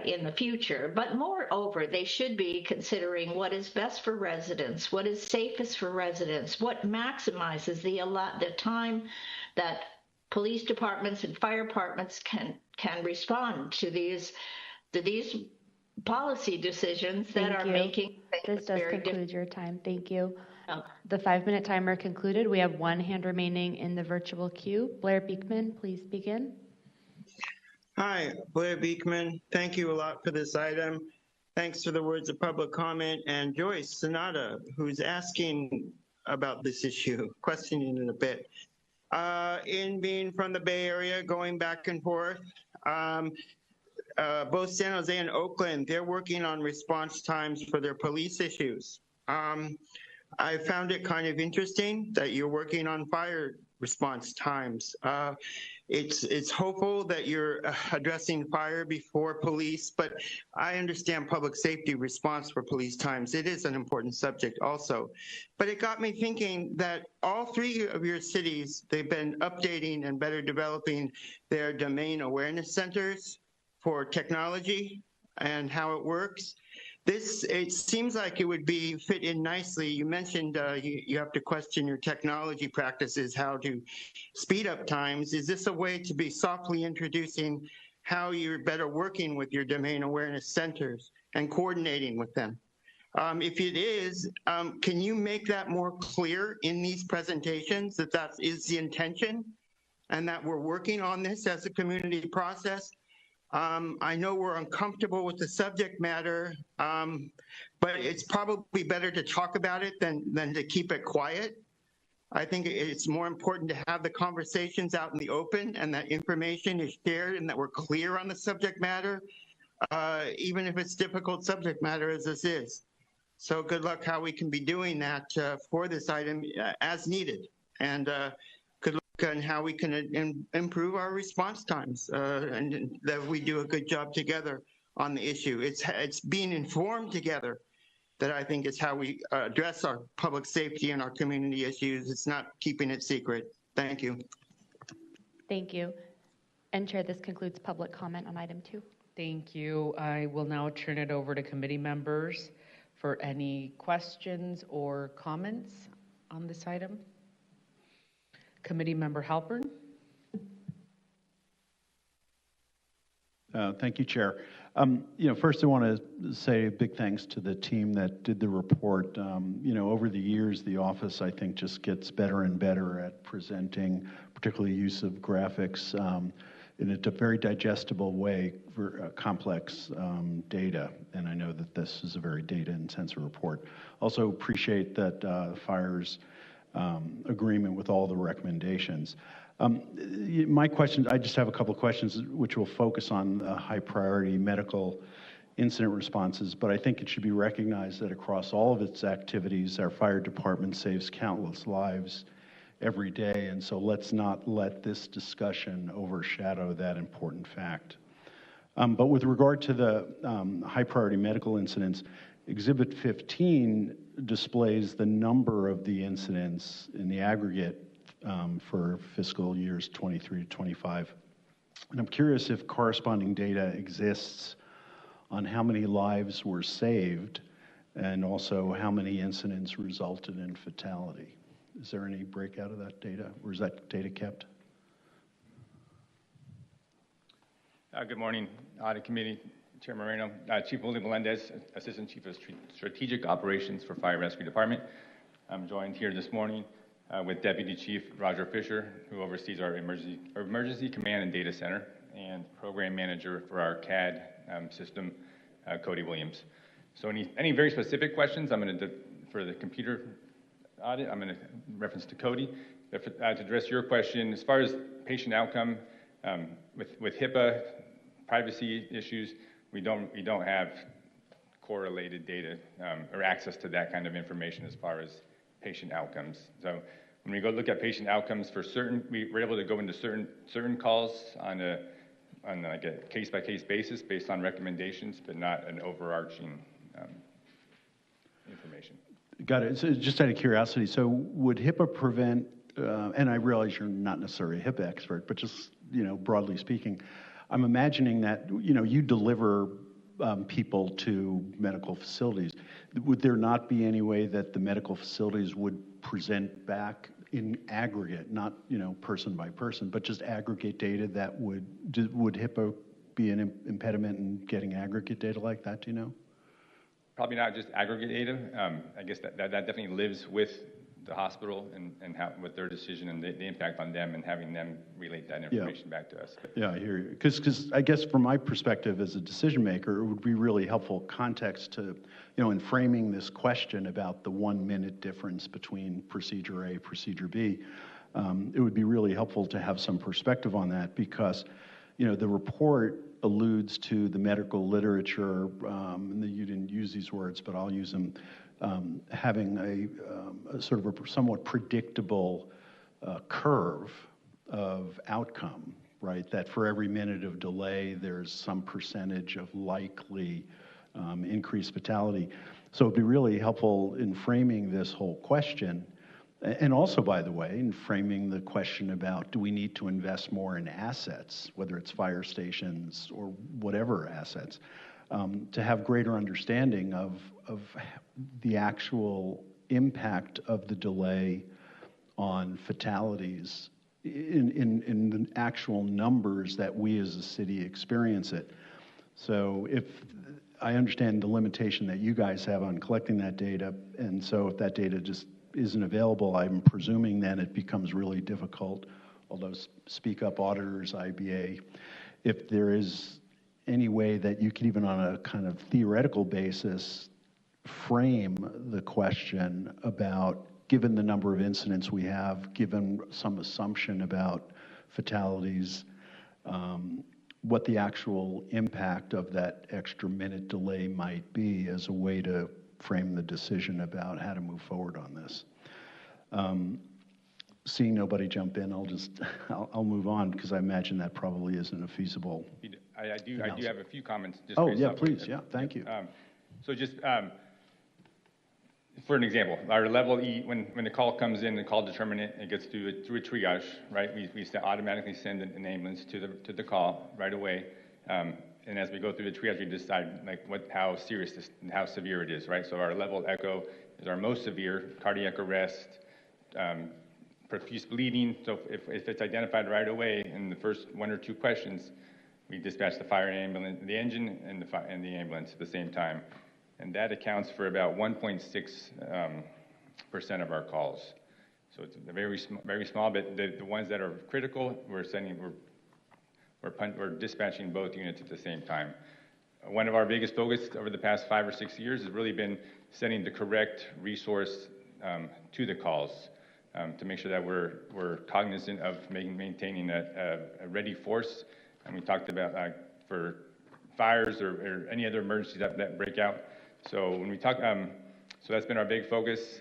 [SPEAKER 14] in the future. But moreover, they should be considering what is best for residents, what is safest for residents, what maximizes the time that police departments and fire departments can respond to these policy decisions that are making
[SPEAKER 2] things very difficult. This does conclude your time. Thank you. The 5-minute timer concluded. We have one hand remaining in the virtual queue. Blair Beekman, please begin.
[SPEAKER 6] Hi, Blair Beekman. Thank you a lot for this item. Thanks for the words of public comment. And Joyce Sonata, who's asking about this issue, questioning it a bit. In being from the Bay Area, going back and forth, both San Jose and Oakland, they're working on response times for their police issues. I found it kind of interesting that you're working on fire response times. It's hopeful that you're addressing fire before police, but I understand public safety response for police times. It is an important subject also. But it got me thinking that all 3 of your cities, they've been updating and better developing their domain awareness centers for technology and how it works. It seems like it would be fit in nicely. You mentioned you have to question your technology practices, how to speed up times. Is this a way to be softly introducing how you're better working with your domain awareness centers and coordinating with them? If it is, can you make that more clear in these presentations that that is the intention and that we're working on this as a community process? I know we're uncomfortable with the subject matter, but it's probably better to talk about it than to keep it quiet. I think it's more important to have the conversations out in the open and that information is shared and that we're clear on the subject matter, even if it's difficult subject matter as this is. So good luck how we can be doing that for this item as needed. And good luck on how we can improve our response times and that we do a good job together on the issue. It's being informed together that I think is how we address our public safety and our community issues. It's not keeping it secret. Thank you.
[SPEAKER 2] Thank you. And Chair, this concludes public comment on item 2.
[SPEAKER 1] Thank you. I will now turn it over to committee members for any questions or comments on this item. Committee Member Halpern.
[SPEAKER 3] Thank you, Chair. First I want to say a big thanks to the team that did the report. Over the years, the office, I think, just gets better and better at presenting, particularly use of graphics in a very digestible way for complex data. And I know that this is a very data-intensive report. Also appreciate that Fire's agreement with all the recommendations. My question, I just have a couple of questions which will focus on high priority medical incident responses, but I think it should be recognized that across all of its activities, our fire department saves countless lives every day, and so let's not let this discussion overshadow that important fact. But with regard to the high priority medical incidents, Exhibit 15 displays the number of the incidents in the aggregate for fiscal years 23 to 25. And I'm curious if corresponding data exists on how many lives were saved and also how many incidents resulted in fatality. Is there any breakout of that data, or is that data kept?
[SPEAKER 15] Good morning, Audit Committee, Chair Moreno. Chief Willie Melendez, Assistant Chief of Strategic Operations for Fire Rescue Department. I'm joined here this morning with Deputy Chief Roger Fisher, who oversees our emergency command and data center, and Program Manager for our CAD system, Cody Williams. So any very specific questions, I'm going to, for the computer audit, I'm going to reference to Cody. To address your question, as far as patient outcome, with HIPAA privacy issues, we don't have correlated data or access to that kind of information as far as patient outcomes. So when we go look at patient outcomes for certain, we're able to go into certain calls on like a case-by-case basis based on recommendations, but not an overarching information.
[SPEAKER 3] Got it. So just out of curiosity, so would HIPAA prevent, and I realize you're not necessarily a HIPAA expert, but just, broadly speaking, I'm imagining that, you deliver people to medical facilities. Would there not be any way that the medical facilities would present back in aggregate, not, person by person, but just aggregate data that would HIPAA be an impediment in getting aggregate data like that, do you know?
[SPEAKER 15] Probably not just aggregate data. I guess that definitely lives with the hospital and how, with their decision and the impact on them and having them relate that information back to us.
[SPEAKER 3] Yeah, I hear you. Because I guess from my perspective as a decision maker, it would be really helpful context to, in framing this question about the 1 minute difference between procedure A, procedure B. It would be really helpful to have some perspective on that because, the report alludes to the medical literature, and you didn't use these words, but I'll use them, having a sort of a somewhat predictable curve of outcome, right? That for every minute of delay, there's some percentage of likely increased fatality. So it'd be really helpful in framing this whole question. And also, by the way, in framing the question about do we need to invest more in assets, whether it's fire stations or whatever assets, to have greater understanding of the actual impact of the delay on fatalities in the actual numbers that we as a city experience it. So if I understand the limitation that you guys have on collecting that data, and so if that data just isn't available, I'm presuming then it becomes really difficult, although Speak Up Auditors, IBA, if there is any way that you can even on a kind of theoretical basis frame the question about, given the number of incidents we have, given some assumption about fatalities, what the actual impact of that extra minute delay might be as a way to frame the decision about how to move forward on this. Seeing nobody jump in, I'll move on because I imagine that probably isn't a feasible.
[SPEAKER 15] I do have a few comments. Just
[SPEAKER 3] Oh,
[SPEAKER 15] based
[SPEAKER 3] yeah,
[SPEAKER 15] off
[SPEAKER 3] please, yeah, thank you.
[SPEAKER 15] So just for an example, our level E, when the call comes in, the call determinant, it gets through a triage, right? We automatically send an ambulance to the call right away. And as we go through the triage, we decide like how serious and how severe it is, right? So our level echo is our most severe, cardiac arrest, profuse bleeding. So if it's identified right away in the first 1 or 2 questions, we dispatch the fire ambulance, the engine, and the ambulance at the same time. And that accounts for about 1.6% of our calls. So it's very small, but the ones that are critical, we're dispatching both units at the same time. One of our biggest focus over the past 5 or 6 years has really been sending the correct resource to the calls to make sure that we're cognizant of maintaining a ready force. And we talked about for fires or any other emergencies that break out. So when we talk, so that's been our big focus.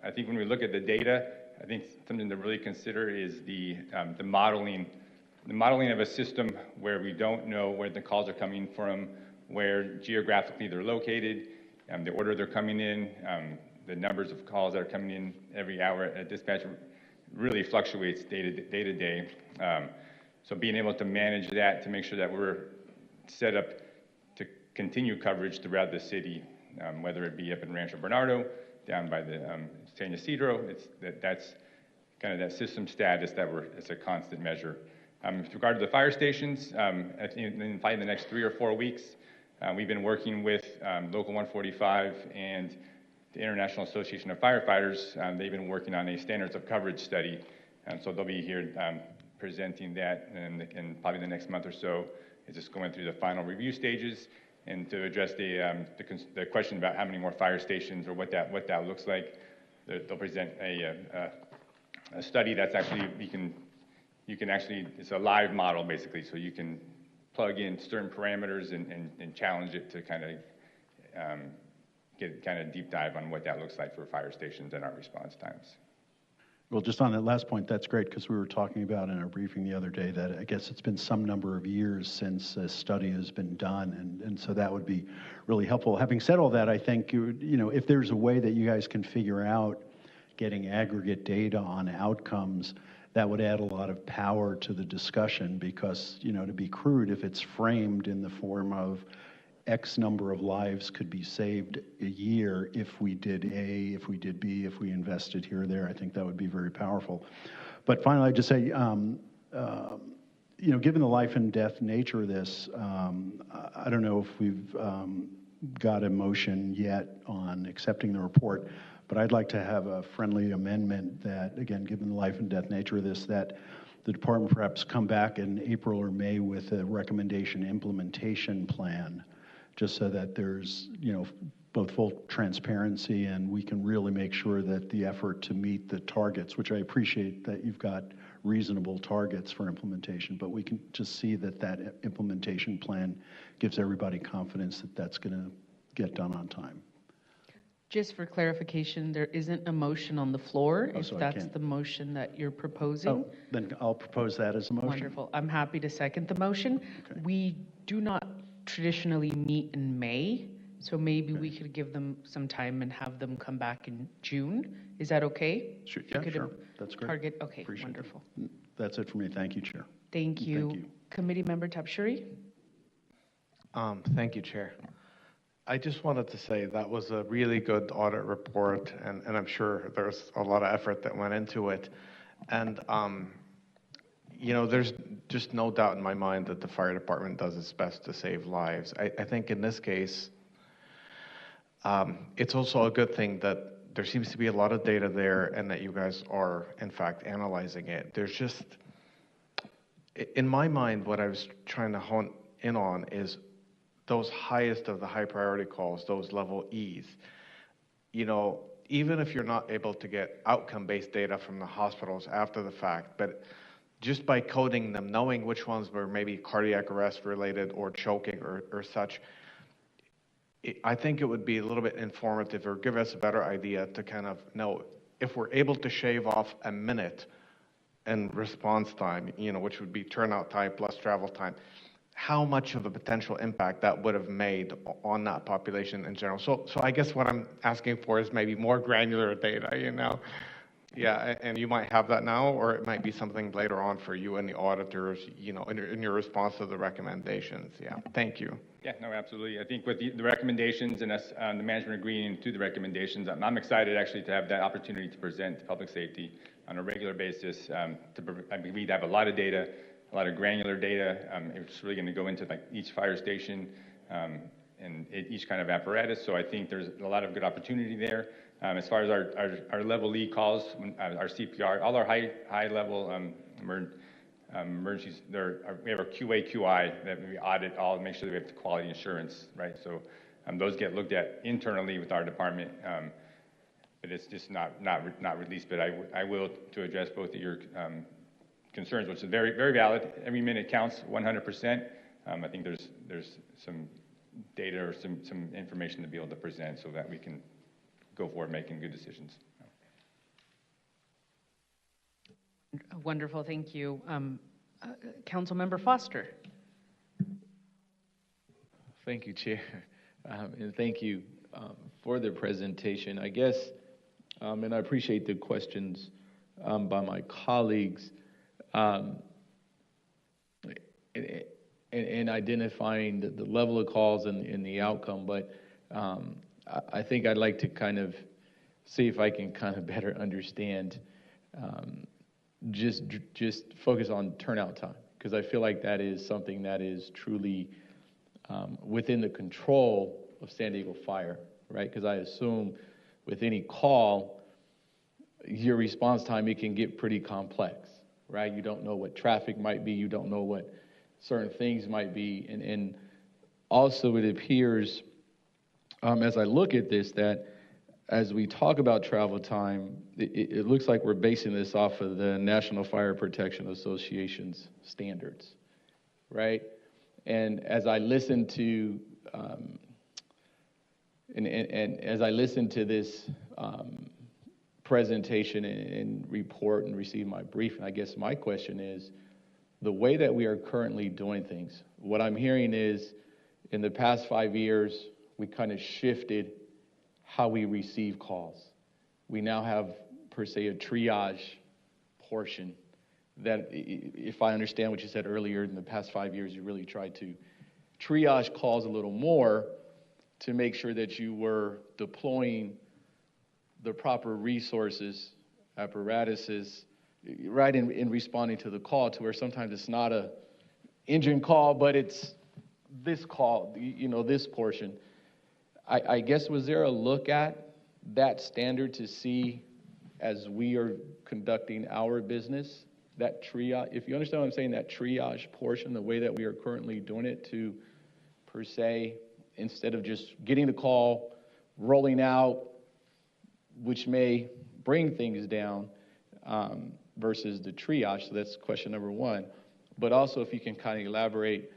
[SPEAKER 15] I think when we look at the data, I think something to really consider is the modeling of a system where we don't know where the calls are coming from, where geographically they're located, the order they're coming in, the numbers of calls that are coming in every hour at dispatch really fluctuates day to day. So being able to manage that to make sure that we're set up to continue coverage throughout the city, whether it be up in Rancho Bernardo, down by the San Ysidro, that's kind of that system status that it's a constant measure. With regard to the fire stations, in probably the next 3 or 4 weeks, we've been working with Local 145 and the International Association of Firefighters. They've been working on a standards of coverage study, so they'll be here presenting that in probably the next month or so. It's just going through the final review stages, and to address the question about how many more fire stations or what that looks like, they'll present a study that's actually you can actually, it's a live model basically, so you can plug in certain parameters and challenge it to kind of get kind of deep dive on what that looks like for fire stations and our response times.
[SPEAKER 3] Well, just on that last point, that's great because we were talking about in our briefing the other day that I guess it's been some number of years since a study has been done, and so that would be really helpful. Having said all that, I think, if there's a way that you guys can figure out getting aggregate data on outcomes, that would add a lot of power to the discussion because, to be crude, if it's framed in the form of X number of lives could be saved a year if we did A, if we did B, if we invested here or there, I think that would be very powerful. But finally, I'd just say, given the life and death nature of this, I don't know if we've got a motion yet on accepting the report, but I'd like to have a friendly amendment that, again, given the life and death nature of this, that the department perhaps come back in April or May with a recommendation implementation plan, just so that there's, both full transparency and we can really make sure that the effort to meet the targets, which I appreciate that you've got reasonable targets for implementation, but we can just see that implementation plan gives everybody confidence that that's going to get done on time.
[SPEAKER 1] Just for clarification, there isn't a motion on the floor, if
[SPEAKER 3] so
[SPEAKER 1] that's the motion that you're proposing.
[SPEAKER 3] Oh, then I'll propose that as a motion.
[SPEAKER 1] Wonderful. I'm happy to second the motion.
[SPEAKER 3] Okay.
[SPEAKER 1] We do not traditionally meet in May, so maybe we could give them some time and have them come back in June. Is that okay?
[SPEAKER 3] Sure. Yeah, sure. That's great.
[SPEAKER 1] Target. Okay,
[SPEAKER 3] Appreciate
[SPEAKER 1] wonderful.
[SPEAKER 3] it. That's it for me. Thank you, Chair.
[SPEAKER 1] Thank you.
[SPEAKER 3] Thank you.
[SPEAKER 1] Committee Member Tapshuri?
[SPEAKER 16] Thank you, Chair. I just wanted to say that was a really good audit report, and I'm sure there's a lot of effort that went into it. And, there's just no doubt in my mind that the fire department does its best to save lives. I think in this case, it's also a good thing that there seems to be a lot of data there and that you guys are, in fact, analyzing it. There's just, in my mind, what I was trying to hone in on is those highest of the high priority calls, those level E's. You know, even if you're not able to get outcome-based data from the hospitals after the fact, but just by coding them, knowing which ones were maybe cardiac arrest related or choking or such, I think it would be a little bit informative or give us a better idea to kind of know if we're able to shave off a minute in response time, you know, which would be turnout time plus travel time, how much of a potential impact that would have made on that population in general. So I guess what I'm asking for is maybe more granular data, you know? Yeah, and you might have that now, or it might be something later on for you and the auditors, you know, in your response to the recommendations. Yeah, thank you.
[SPEAKER 15] Yeah, no, absolutely. I think with the recommendations and us, the management agreeing to the recommendations, I'm excited actually to have that opportunity to present to public safety on a regular basis. I mean, we have a lot of data, a lot of granular data. It's really going to go into like each fire station and each kind of apparatus. So I think there's a lot of good opportunity there. As far as our level E calls, our CPR, all our high level emergencies, we have our QA, QI that we audit all, make sure that we have the quality assurance, right? So those get looked at internally with our department, but it's just not released. But I will to address both of your concerns, which is very, very valid. Every minute counts 100%. I think there's some data or some information to be able to present so that we can go forward making good decisions.
[SPEAKER 1] Wonderful, thank you. Councilmember Foster.
[SPEAKER 17] Thank you, Chair, and thank you for the presentation. I guess, and I appreciate the questions by my colleagues in identifying the level of calls and the outcome, but I think I'd like to kind of see if I can kind of better understand just focus on turnout time, because I feel like that is something that is truly within the control of San Diego Fire, right? Because I assume with any call, your response time, it can get pretty complex, right? You don't know what traffic might be, you don't know what certain things might be, and also it appears, as I look at this, that as we talk about travel time, it looks like we're basing this off of the National Fire Protection Association's standards, right? And as I listen to, as I listen to this presentation and report and receive my brief, I guess my question is, the way that we are currently doing things, what I'm hearing is, in the past 5 years, we kind of shifted how we receive calls. We now have, per se, a triage portion that, if I understand what you said earlier, in the past 5 years, you really tried to triage calls a little more to make sure that you were deploying the proper resources, apparatuses, right in responding to the call, to where sometimes it's not a engine call, but it's this call, you know, this portion. I guess, was there a look at that standard to see, as we are conducting our business, that triage, if you understand what I'm saying, that triage portion, the way that we are currently doing it, to, per se, instead of just getting the call, rolling out, which may bring things down, versus the triage? So that's question number one. But also, if you can kind of elaborate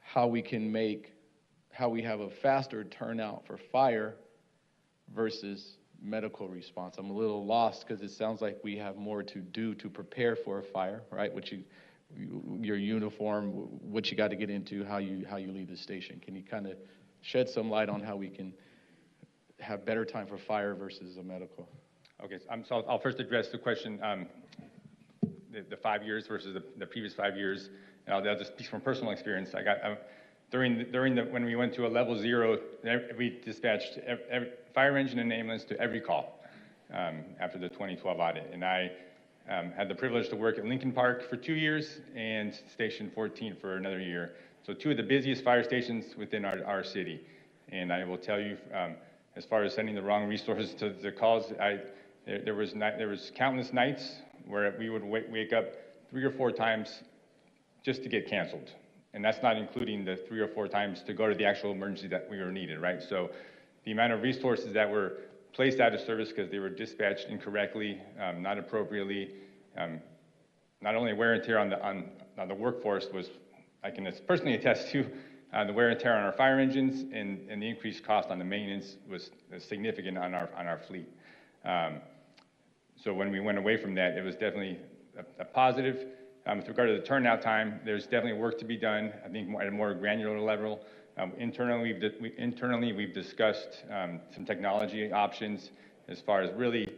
[SPEAKER 17] how we can how we have a faster turnout for fire versus medical response. I'm a little lost because it sounds like we have more to do to prepare for a fire, right? Your uniform, what you got to get into, how you leave the station. Can you kind of shed some light on how we can have better time for fire versus a medical?
[SPEAKER 15] Okay, so I'll first address the question, the 5 years versus the previous 5 years. And I'll just speak from personal experience. I got when we went to a level 0, we dispatched every fire engine and ambulance to every call after the 2012 audit. And I had the privilege to work at Lincoln Park for 2 years and Station 14 for another year. So 2 of the busiest fire stations within our city. And I will tell you, as far as sending the wrong resources to the calls. There was countless nights where we would wake up 3 or 4 times just to get canceled. And that's not including the 3 or 4 times to go to the actual emergency that we were needed, right? So the amount of resources that were placed out of service because they were dispatched incorrectly, not appropriately, not only wear and tear on the workforce was, I can personally attest to, the wear and tear on our fire engines and the increased cost on the maintenance was significant on our fleet. So when we went away from that, it was definitely a positive. With regard to the turnout time, there's definitely work to be done, I think at a more granular level. Internally, we've discussed some technology options as far as really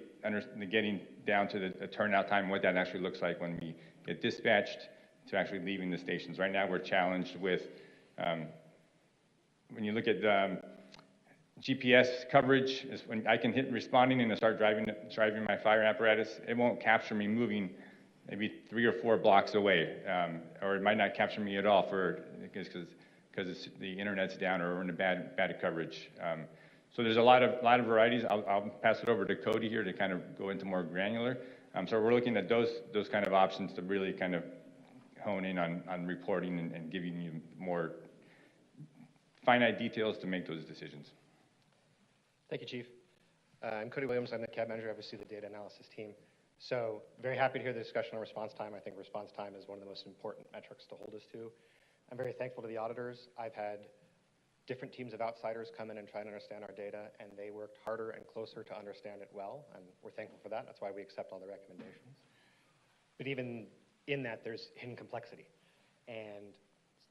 [SPEAKER 15] getting down to the turnout time, what that actually looks like when we get dispatched to actually leaving the stations. Right now, we're challenged with, when you look at GPS coverage, is when I can hit responding and I start driving my fire apparatus, it won't capture me moving maybe 3 or 4 blocks away, or it might not capture me at all because the internet's down or we're in a bad coverage. So there's a lot of varieties. I'll pass it over to Cody here to kind of go into more granular. So we're looking at those kind of options to really kind of hone in on reporting and giving you more finite details to make those decisions.
[SPEAKER 18] Thank you, Chief. I'm Cody Williams. I'm the CAB manager, obviously the data analysis team. So very happy to hear the discussion on response time. I think response time is one of the most important metrics to hold us to. I'm very thankful to the auditors. I've had different teams of outsiders come in and try and understand our data, and they worked harder and closer to understand it well, and we're thankful for that. That's why we accept all the recommendations. But even in that, there's hidden complexity, and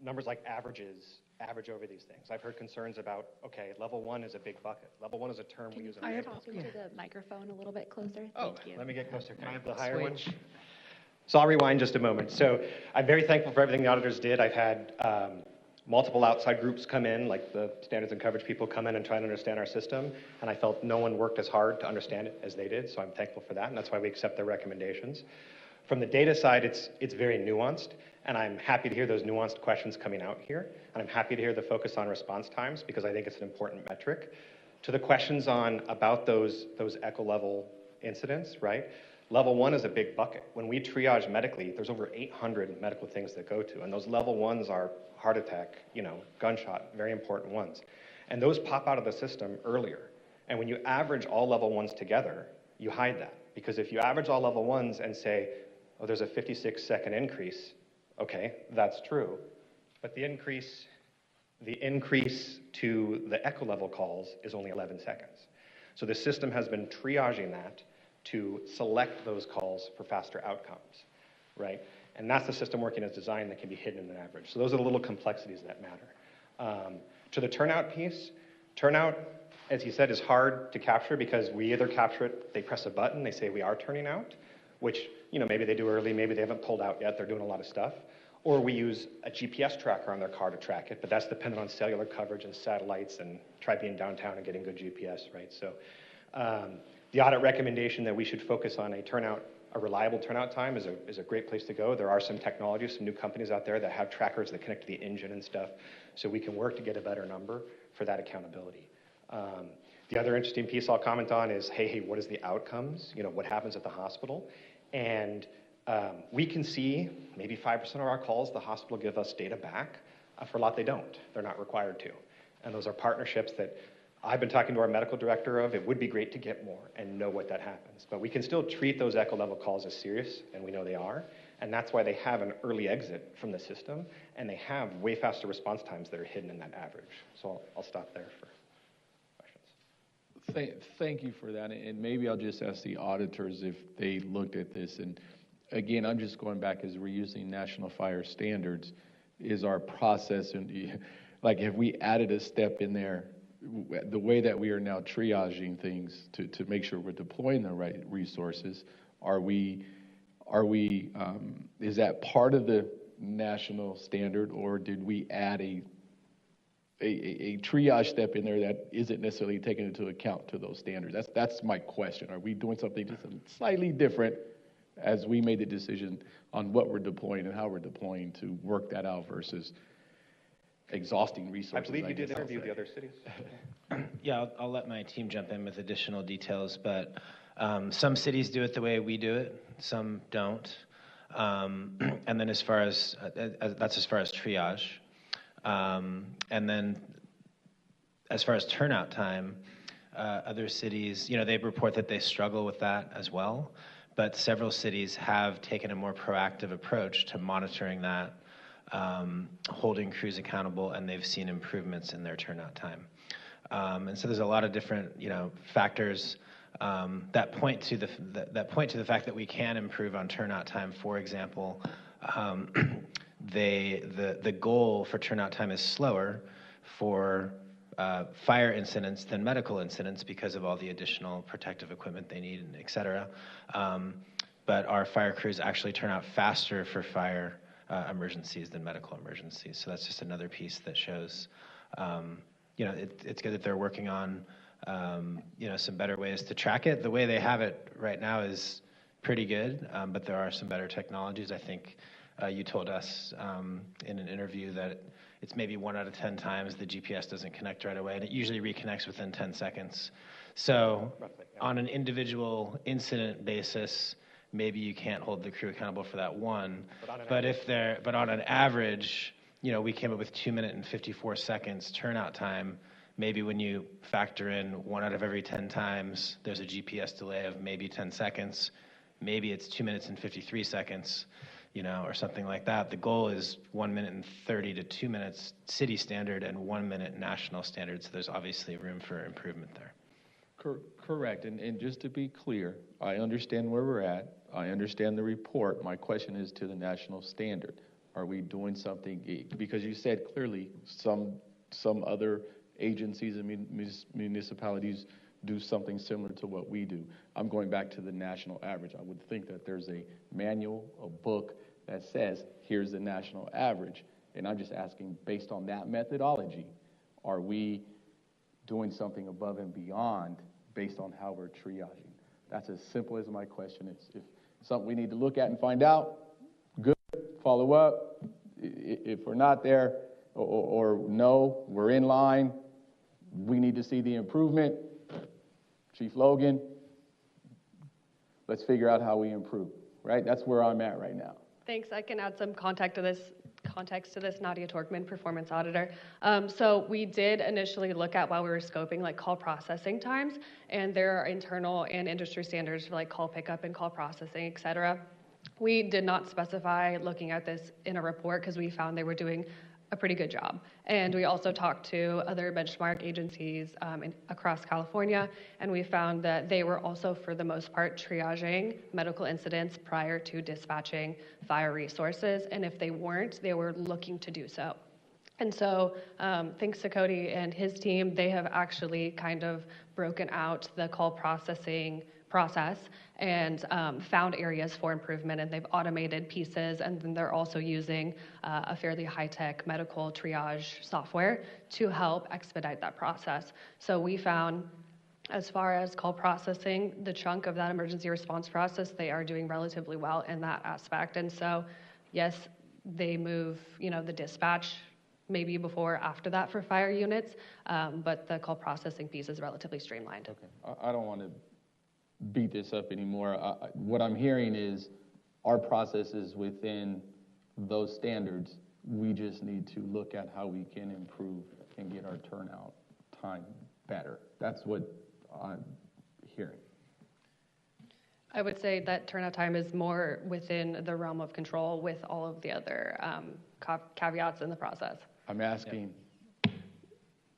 [SPEAKER 18] numbers like averages average over these things. I've heard concerns about, okay, level 1 is a big bucket. Level 1 is a term we use in
[SPEAKER 2] Can you talk into the microphone a little bit closer?
[SPEAKER 18] Oh,
[SPEAKER 2] Thank you.
[SPEAKER 18] let me get closer. Can I have the higher one? So I'll rewind just a moment. So I'm very thankful for everything the auditors did. I've had multiple outside groups come in, like the standards and coverage people come in and try to understand our system, and I felt no one worked as hard to understand it as they did, so I'm thankful for that, and that's why we accept their recommendations. From the data side, it's very nuanced, and I'm happy to hear those nuanced questions coming out here, and I'm happy to hear the focus on response times because I think it's an important metric. To the questions about those echo level incidents, right? Level 1 is a big bucket. When we triage medically, there's over 800 medical things that go to, and those level 1s are heart attack, gunshot, very important ones. And those pop out of the system earlier. And when you average all level 1s together, you hide that. Because if you average all level 1s and say, oh, there's a 56-second increase, okay, that's true. But the increase to the echo level calls is only 11 seconds. So the system has been triaging that to select those calls for faster outcomes, right? And that's the system working as designed that can be hidden in an average. So those are the little complexities that matter. To the turnout piece, turnout, as he said, is hard to capture because we either capture it, they press a button, they say we are turning out, which, maybe they do early, maybe they haven't pulled out yet, they're doing a lot of stuff. Or we use a GPS tracker on their car to track it, but that's dependent on cellular coverage and satellites and try being downtown and getting good GPS, right? So the audit recommendation that we should focus on a reliable turnout time is a great place to go. There are some technologies, some new companies out there that have trackers that connect to the engine and stuff, so we can work to get a better number for that accountability. The other interesting piece I'll comment on is, hey, what is the outcomes? What happens at the hospital? And we can see maybe 5% of our calls, the hospital give us data back. For a lot, they don't. They're not required to. And those are partnerships that I've been talking to our medical director of. It would be great to get more and know what that happens. But we can still treat those echo level calls as serious, and we know they are. And that's why they have an early exit from the system, and they have way faster response times that are hidden in that average. So I'll stop there for questions.
[SPEAKER 17] Thank you for that. And maybe I'll just ask the auditors if they looked at this. And again, I'm just going back as we're using National Fire Standards, is our process, and like have we added a step in there? The way that we are now triaging things to make sure we're deploying the right resources, is that part of the national standard, or did we add a triage step in there that isn't necessarily taken into account to those standards? That's my question. Are we doing something just slightly different as we made the decision on what we're deploying and how we're deploying to work that out versus exhausting
[SPEAKER 18] I
[SPEAKER 17] resources.
[SPEAKER 18] believe you did
[SPEAKER 17] guess I'll
[SPEAKER 18] interview
[SPEAKER 17] say.
[SPEAKER 18] the other cities.
[SPEAKER 10] Yeah, I'll let my team jump in with additional details, but some cities do it the way we do it, some don't. And then as far as triage. And then as far as turnout time, other cities, they report that they struggle with that as well, but several cities have taken a more proactive approach to monitoring that, holding crews accountable, and they've seen improvements in their turnout time. And so there's a lot of different, factors that point to the fact that we can improve on turnout time. For example, the goal for turnout time is slower for fire incidents than medical incidents because of all the additional protective equipment they need, et cetera. But our fire crews actually turn out faster for fire emergencies than medical emergencies. So that's just another piece that shows, it's good that they're working on, some better ways to track it. The way they have it right now is pretty good, but there are some better technologies. I think you told us in an interview that it's maybe 1 out of 10 times the GPS doesn't connect right away, and it usually reconnects within 10 seconds. So on an individual incident basis, maybe you can't hold the crew accountable for that one. But on an average, we came up with 2 minutes and 54 seconds turnout time. Maybe when you factor in 1 out of every 10 times, there's a GPS delay of maybe 10 seconds. Maybe it's 2 minutes and 53 seconds, or something like that. The goal is 1 minute and 30 to 2 minutes city standard and 1 minute national standard. So there's obviously room for improvement there.
[SPEAKER 17] Correct. And just to be clear, I understand where we're at. I understand the report. My question is to the national standard. Are we doing something? Because you said clearly some other agencies and municipalities do something similar to what we do. I'm going back to the national average. I would think that there's a manual, a book that says, here's the national average. And I'm just asking, based on that methodology, are we doing something above and beyond based on how we're triaging? That's as simple as my question. It's if something we need to look at and find out, good, follow up. If we're not there, or no, we're in line, we need to see the improvement. Chief Logan, let's figure out how we improve, right? That's where I'm at right now.
[SPEAKER 12] Thanks. I can add some context to this. Nadia Torkman, performance auditor. So we did initially look at, while we were scoping, call processing times, and there are internal and industry standards for call pickup and call processing, et cetera. We did not specify looking at this in a report because we found they were doing a pretty good job. And we also talked to other benchmark agencies across California, and we found that they were also, for the most part, triaging medical incidents prior to dispatching fire resources. And if they weren't, they were looking to do so. And so thanks to Cody and his team, they have actually kind of broken out the call processing process and found areas for improvement, and they've automated pieces, and then they're also using a fairly high-tech medical triage software to help expedite that process. So we found, as far as call processing, the chunk of that emergency response process, they are doing relatively well in that aspect. And so, yes, they move, the dispatch maybe before or after that for fire units, but the call processing piece is relatively streamlined.
[SPEAKER 17] Okay, I don't want to beat this up anymore. What I'm hearing is our process is within those standards. We just need to look at how we can improve and get our turnout time better. That's what I'm hearing.
[SPEAKER 12] I would say that turnout time is more within the realm of control with all of the other caveats in the process.
[SPEAKER 17] I'm asking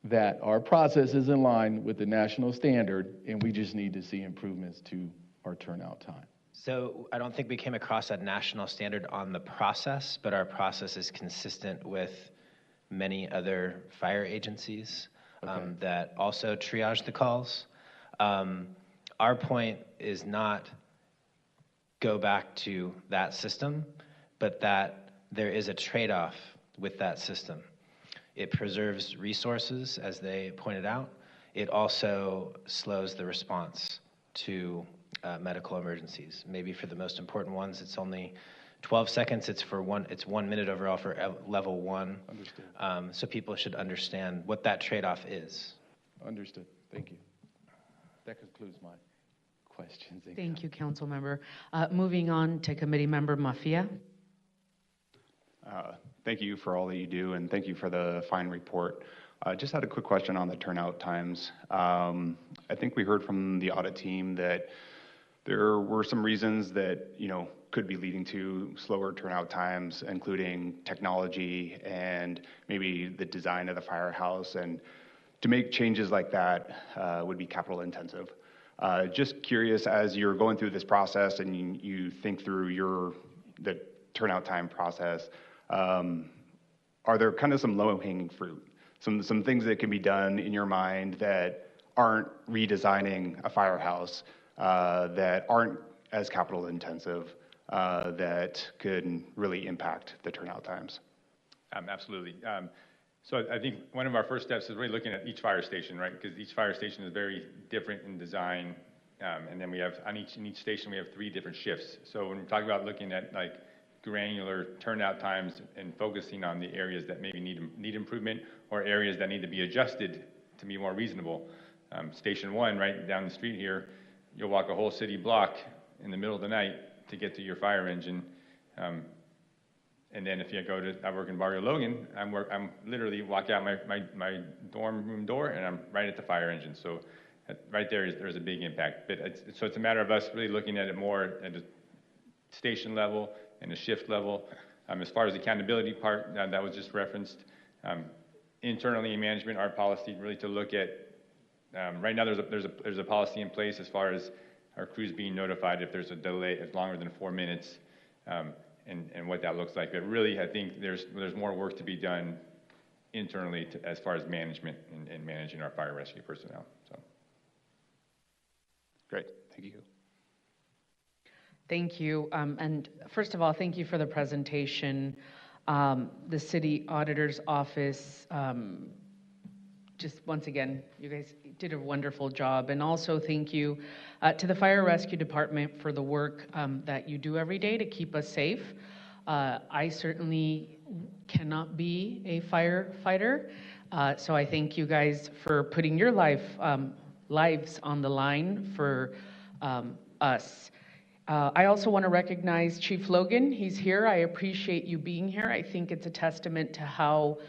[SPEAKER 17] that our process is in line with the national standard, and we just need to see improvements to our turnout time.
[SPEAKER 10] So I don't think we came across a national standard on the process, but our process is consistent with many other fire agencies that also triage the calls. Our point is not go back to that system, but that there is a trade-off with that system. It preserves resources, as they pointed out. It also slows the response to medical emergencies. Maybe for the most important ones, it's only 12 seconds, it's 1 minute overall for level 1.
[SPEAKER 17] Understood.
[SPEAKER 10] So people should understand what that trade-off is.
[SPEAKER 17] Understood. Thank you. That concludes my questions.
[SPEAKER 1] Thank you, Council Member. Moving on to Committee Member Mafia.
[SPEAKER 19] Thank you for all that you do, and thank you for the fine report. Just had a quick question on the turnout times. I think we heard from the audit team that there were some reasons that, could be leading to slower turnout times, including technology and maybe the design of the firehouse. And to make changes like that would be capital intensive. Just curious, as you're going through this process and you think through the turnout time process, are there kind of some low-hanging fruit? Some things that can be done in your mind that aren't redesigning a firehouse, that aren't as capital intensive, that could really impact the turnout times?
[SPEAKER 15] Absolutely. So I think one of our first steps is really looking at each fire station, right? Because each fire station is very different in design. And then we have, in each station, we have 3 different shifts. So when we talk about looking at granular turnout times and focusing on the areas that maybe need improvement or areas that need to be adjusted to be more reasonable. Station 1, right down the street here, you'll walk a whole city block in the middle of the night to get to your fire engine. And then if you I work in Barrio Logan, I'm literally walk out my dorm room door and I'm right at the fire engine. So right there's a big impact. But so it's a matter of us really looking at it more at a station level and a shift level. As far as the accountability part, that was just referenced. Internally in management, our policy really to look at, right now there's a policy in place as far as our crews being notified if there's a delay of longer than 4 minutes, and what that looks like. But really, I think there's more work to be done internally as far as management and managing our fire rescue personnel. So,
[SPEAKER 19] great, thank you.
[SPEAKER 1] Thank you. And first of all, thank you for the presentation. The City Auditor's Office, just once again, you guys did a wonderful job. And also thank you to the Fire Rescue Department for the work that you do every day to keep us safe. I certainly cannot be a firefighter, so I thank you guys for putting your lives on the line for us. I also want to recognize Chief Logan. He's here. I appreciate you being here. I think it's a testament to how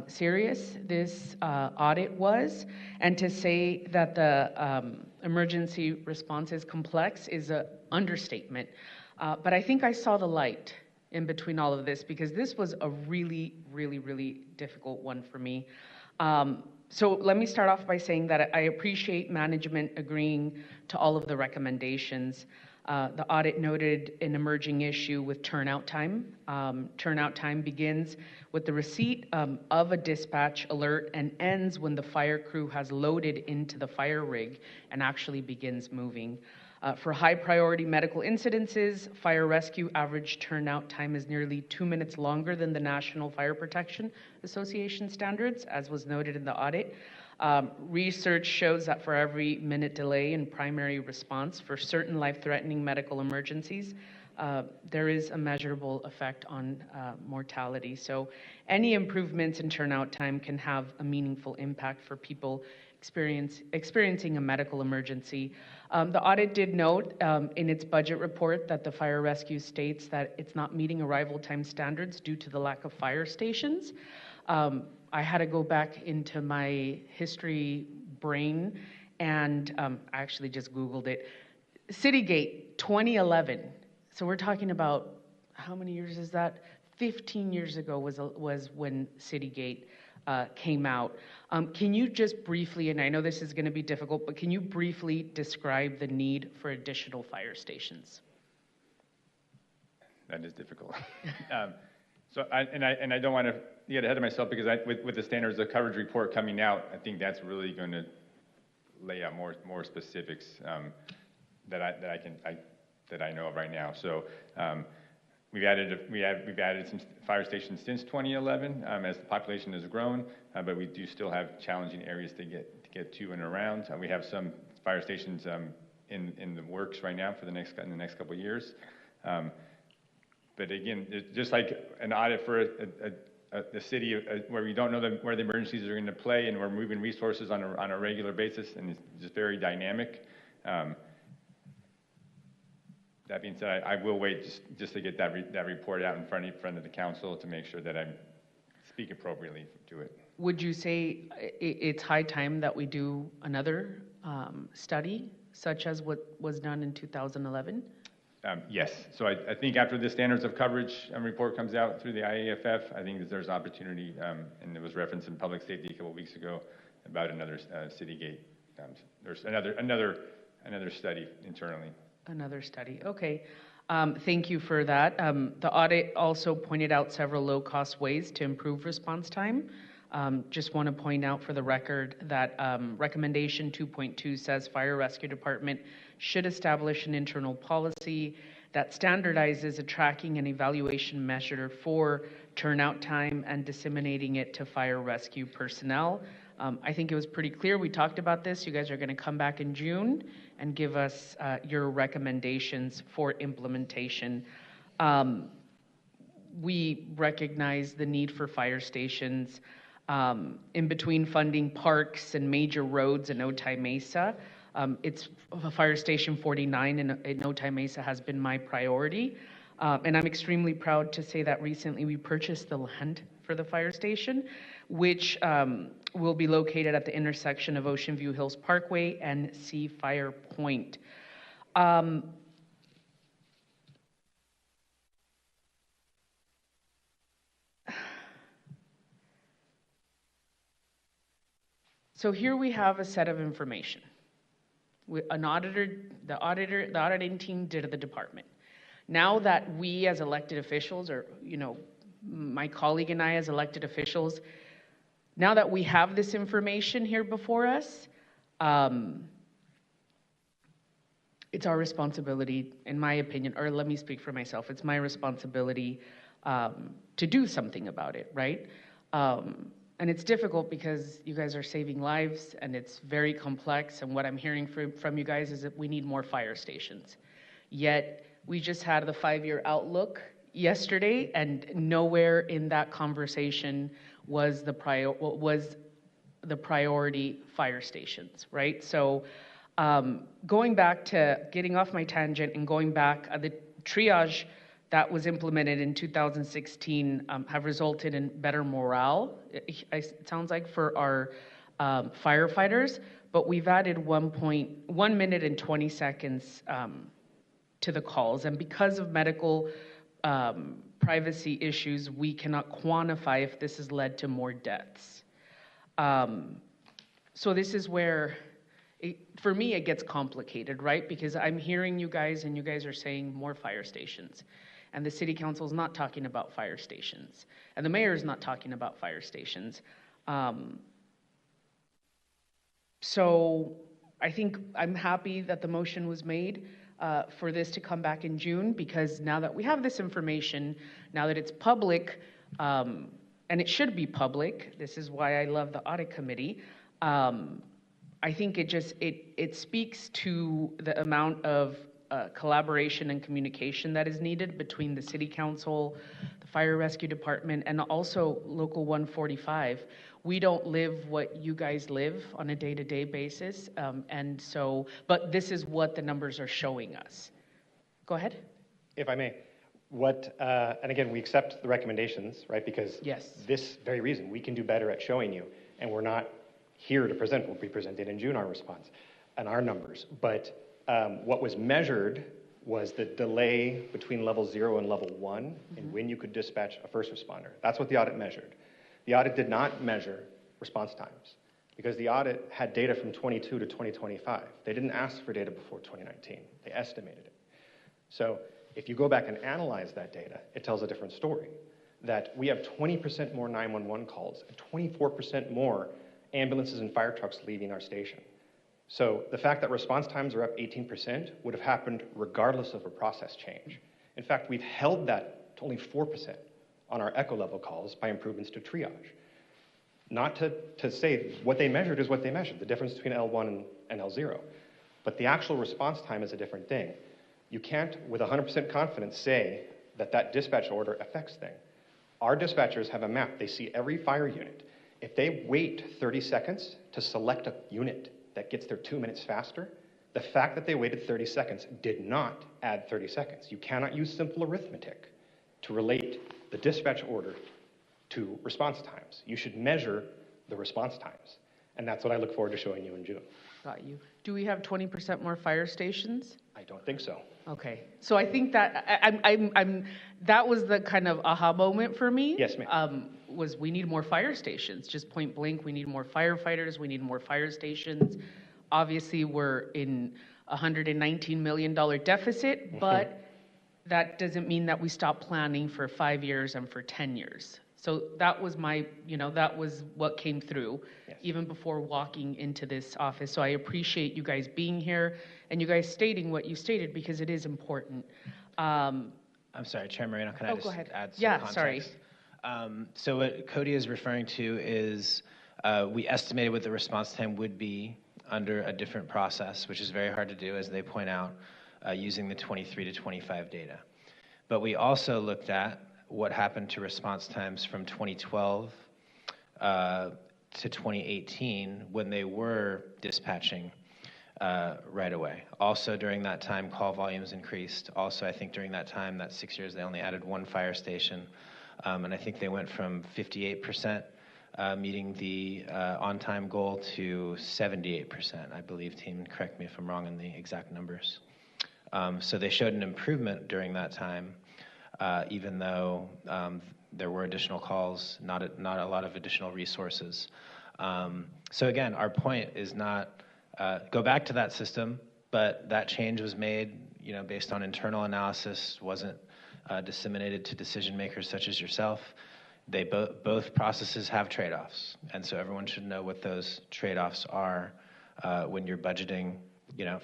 [SPEAKER 1] serious this audit was. And to say that the emergency response is complex is an understatement. But I think I saw the light in between all of this, because this was a really, really, really difficult one for me. So let me start off by saying that I appreciate management agreeing to all of the recommendations. The audit noted an emerging issue with turnout time. Turnout time begins with the receipt of a dispatch alert and ends when the fire crew has loaded into the fire rig and actually begins moving. For high priority medical incidences, fire rescue average turnout time is nearly 2 minutes longer than the National Fire Protection Association standards, as was noted in the audit. Research shows that for every minute delay in primary response for certain life-threatening medical emergencies, there is a measurable effect on mortality. So any improvements in turnout time can have a meaningful impact for people experiencing a medical emergency. The audit did note in its budget report that the fire rescue states that it's not meeting arrival time standards due to the lack of fire stations. I had to go back into my history brain, and I actually just Googled it. Citygate 2011. So we're talking about, how many years is that? 15 years ago was when Citygate came out. Can you just briefly, and I know this is going to be difficult, but can you briefly describe the need for additional fire stations?
[SPEAKER 15] That is difficult. So I don't want to get ahead of myself, because with the standards of coverage report coming out, I think that's really going to lay out more specifics that I know of right now. So we've added some fire stations since 2011 as the population has grown, but we do still have challenging areas to get to and around. We have some fire stations in the works right now for in the next couple of years. But again, it's just like an audit for the city where we don't know where the emergencies are going to play, and we're moving resources on a regular basis, and it's just very dynamic. That being said, I will wait just to get that report out in front of the council to make sure that I speak appropriately to it.
[SPEAKER 1] Would you say it's high time that we do another study, such as what was done in 2011?
[SPEAKER 15] Yes. So I think after the standards of coverage report comes out through the IAFF, I think that there's opportunity, and it was referenced in public safety a couple of weeks ago about another city gate. There's another study internally.
[SPEAKER 1] Another study. Okay. Thank you for that. The audit also pointed out several low-cost ways to improve response time. Just want to point out for the record that recommendation 2.2 says Fire Rescue Department should establish an internal policy that standardizes a tracking and evaluation measure for turnout time and disseminating it to fire rescue personnel. I think it was pretty clear. We talked about this. You guys are going to come back in June and give us your recommendations for implementation. We recognize the need for fire stations in between funding parks and major roads in Otay Mesa. It's Fire Station 49 in Otay Mesa has been my priority. And I'm extremely proud to say that recently we purchased the land for the fire station, which will be located at the intersection of Ocean View Hills Parkway and Sea Fire Point. So here we have a set of information. An auditor, the auditing team did at the department. Now that we as elected officials, or my colleague and I as elected officials, now that we have this information here before us, it's our responsibility, in my opinion, or let me speak for myself, it's my responsibility to do something about it, right? And it's difficult because you guys are saving lives and it's very complex, and what I'm hearing from you guys is that we need more fire stations. Yet, we just had the 5-year outlook yesterday, and nowhere in that conversation was the priority fire stations, right? So going back to getting off my tangent and going back, the triage that was implemented in 2016 have resulted in better morale, it sounds like, for our firefighters, but we've added 1 minute and 20 seconds to the calls, and because of medical privacy issues, we cannot quantify if this has led to more deaths. So this is where, for me, it gets complicated, right? Because I'm hearing you guys, and you guys are saying more fire stations. And the city council is not talking about fire stations. And the mayor is not talking about fire stations. So I think I'm happy that the motion was made for this to come back in June, because now that we have this information, now that it's public, and it should be public, this is why I love the audit committee, I think it speaks to the amount of collaboration and communication that is needed between the city council, the fire rescue department, and also local 145. We don't live what you guys live on a day-to-day basis, and so, but this is what the numbers are showing us. Go ahead.
[SPEAKER 18] If I may, and again, we accept the recommendations, right? Because this very reason, we can do better at showing you, and we're not here to present. We'll be presented in June, our response and our numbers. But what was measured was the delay between level 0 and level 1 and when you could dispatch a first responder. That's what the audit measured. The audit did not measure response times because the audit had data from 22 to 2025. They didn't ask for data before 2019. They estimated it. So if you go back and analyze that data, it tells a different story, that we have 20% more 911 calls and 24% more ambulances and fire trucks leaving our station. So the fact that response times are up 18% would have happened regardless of a process change. In fact, we've held that to only 4% on our echo level calls by improvements to triage. Not to say what they measured is what they measured, the difference between L1 and L0. But the actual response time is a different thing. You can't, with 100% confidence, say that dispatch order affects things. Our dispatchers have a map. They see every fire unit. If they wait 30 seconds to select a unit that gets there 2 minutes faster, the fact that they waited 30 seconds did not add 30 seconds. You cannot use simple arithmetic to relate the dispatch order to response times. You should measure the response times. And that's what I look forward to showing you in June.
[SPEAKER 1] Got you. Do we have 20% more fire stations?
[SPEAKER 18] I don't think so.
[SPEAKER 1] Okay, so I think that that was the kind of aha moment for me.
[SPEAKER 18] Yes, ma'am.
[SPEAKER 1] Was we need more fire stations, just point blank. We need more firefighters. We need more fire stations. Obviously, we're in a $119 million deficit, but that doesn't mean that we stop planning for 5 years and for 10 years. So that was that was what came through even before walking into this office. So I appreciate you guys being here and you guys stating what you stated because it is important.
[SPEAKER 10] I'm sorry, Chair Moreno, can I just add some context?
[SPEAKER 1] Sorry.
[SPEAKER 10] So what Cody is referring to is we estimated what the response time would be under a different process, which is very hard to do, as they point out, using the 23 to 25 data. But we also looked at what happened to response times from 2012 to 2018 when they were dispatching right away. Also during that time, call volumes increased. Also, I think during that time, that 6 years, they only added one fire station. And I think they went from 58% meeting the on-time goal to 78%, I believe. Team, correct me if I'm wrong on the exact numbers. So they showed an improvement during that time. Even though there were additional calls, not a lot of additional resources. So again, our point is not go back to that system, but that change was made, based on internal analysis, wasn't disseminated to decision makers such as yourself. They both processes have trade-offs, and so everyone should know what those trade-offs are when you're budgeting.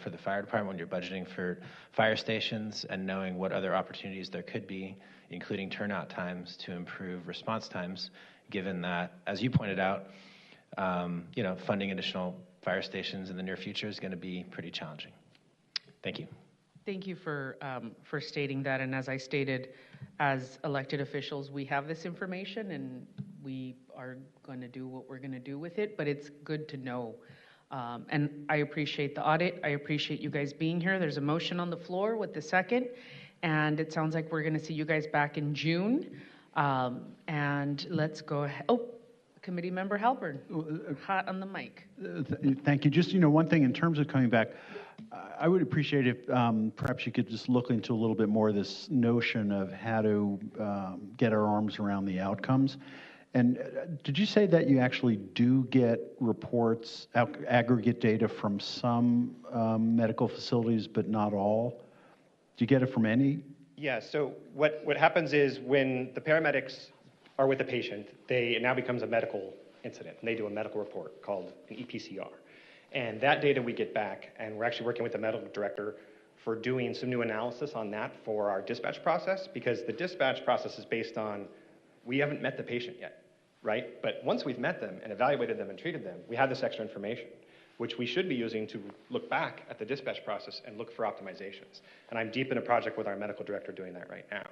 [SPEAKER 10] For the fire department, when you're budgeting for fire stations and knowing what other opportunities there could be, including turnout times to improve response times, given that, as you pointed out, funding additional fire stations in the near future is going to be pretty challenging. Thank you.
[SPEAKER 1] Thank you for stating that. And as I stated, as elected officials, we have this information and we are going to do what we're going to do with it, but it's good to know. And I appreciate the audit. I appreciate you guys being here. There's a motion on the floor with the second, and it sounds like we're going to see you guys back in June. And let's go ahead. Oh, Committee Member Halpern, hot on the mic.
[SPEAKER 3] Thank you. Just, one thing in terms of coming back, I would appreciate if perhaps you could just look into a little bit more of this notion of how to get our arms around the outcomes. And did you say that you actually do get reports, aggregate data from some medical facilities, but not all? Do you get it from any?
[SPEAKER 18] Yeah, so what happens is when the paramedics are with the patient, it now becomes a medical incident, and they do a medical report called an EPCR. And that data we get back, and we're actually working with the medical director for doing some new analysis on that for our dispatch process, because the dispatch process is based on, we haven't met the patient yet. Right? But once we've met them and evaluated them and treated them, we have this extra information, which we should be using to look back at the dispatch process and look for optimizations. And I'm deep in a project with our medical director doing that right now.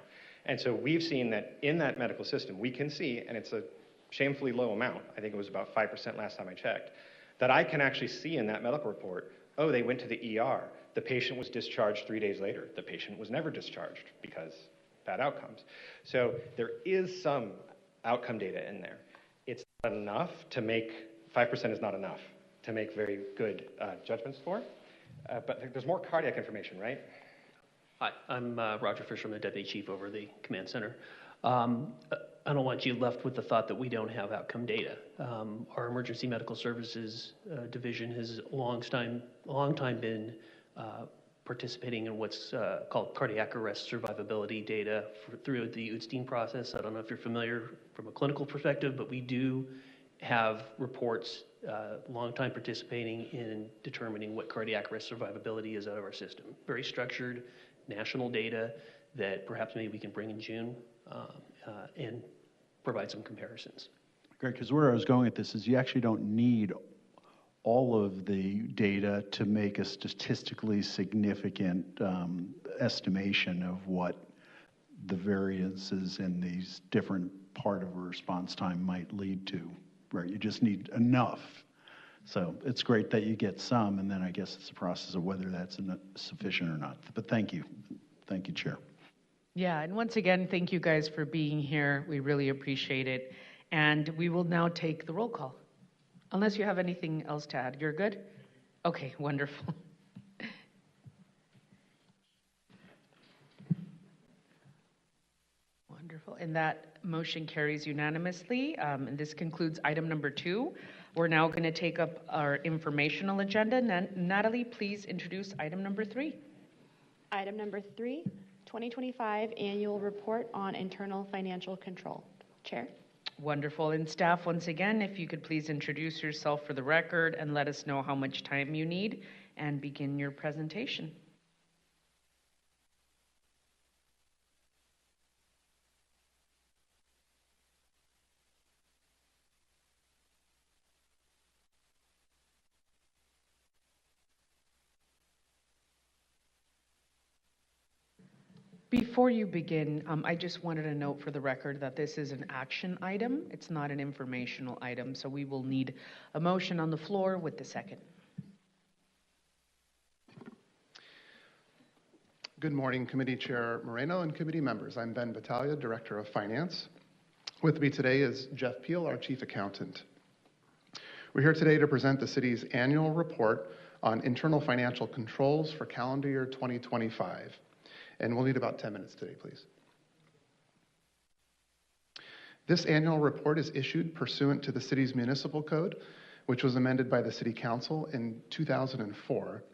[SPEAKER 18] And so we've seen that in that medical system, we can see, and it's a shamefully low amount, I think it was about 5% last time I checked, that I can actually see in that medical report, oh, they went to the ER. The patient was discharged 3 days later. The patient was never discharged because bad outcomes. So there is some outcome data in there. It's not enough to make, 5% is not enough to make very good judgments for, but there's more cardiac information, right?
[SPEAKER 20] Hi, I'm Roger Fisher, I'm the Deputy Chief over the Command Center. I don't want you left with the thought that we don't have outcome data. Our Emergency Medical Services Division has a long time been participating in what's called cardiac arrest survivability data through the Utstein process. I don't know if you're familiar from a clinical perspective, but we do have reports, long time participating in determining what cardiac arrest survivability is out of our system. Very structured national data that perhaps maybe we can bring in June and provide some comparisons.
[SPEAKER 3] Great, because where I was going with this is you actually don't need all of the data to make a statistically significant estimation of what the variances in these different part of a response time might lead to, right? You just need enough. So it's great that you get some, and then I guess it's a process of whether that's sufficient or not. But thank you. Thank you, Chair.
[SPEAKER 1] Yeah, and once again, thank you guys for being here. We really appreciate it. And we will now take the roll call. Unless you have anything else to add. You're good? Okay, wonderful. Wonderful. And that motion carries unanimously. And this concludes item number 2. We're now going to take up our informational agenda. Natalie, please introduce item number 3.
[SPEAKER 2] Item number 3, 2025 Annual Report on Internal Financial Control. Chair.
[SPEAKER 1] Wonderful. And staff, once again, if you could please introduce yourself for the record and let us know how much time you need and begin your presentation. Before you begin, I just wanted to note for the record that this is an action item. It's not an informational item, so we will need a motion on the floor with the second.
[SPEAKER 21] Good morning, Committee Chair Moreno and committee members. I'm Ben Battaglia, Director of Finance. With me today is Jeff Peel, our Chief Accountant. We're here today to present the city's annual report on internal financial controls for calendar year 2025. And we'll need about 10 minutes today, please. This annual report is issued pursuant to the city's municipal code, which was amended by the City Council in 2004,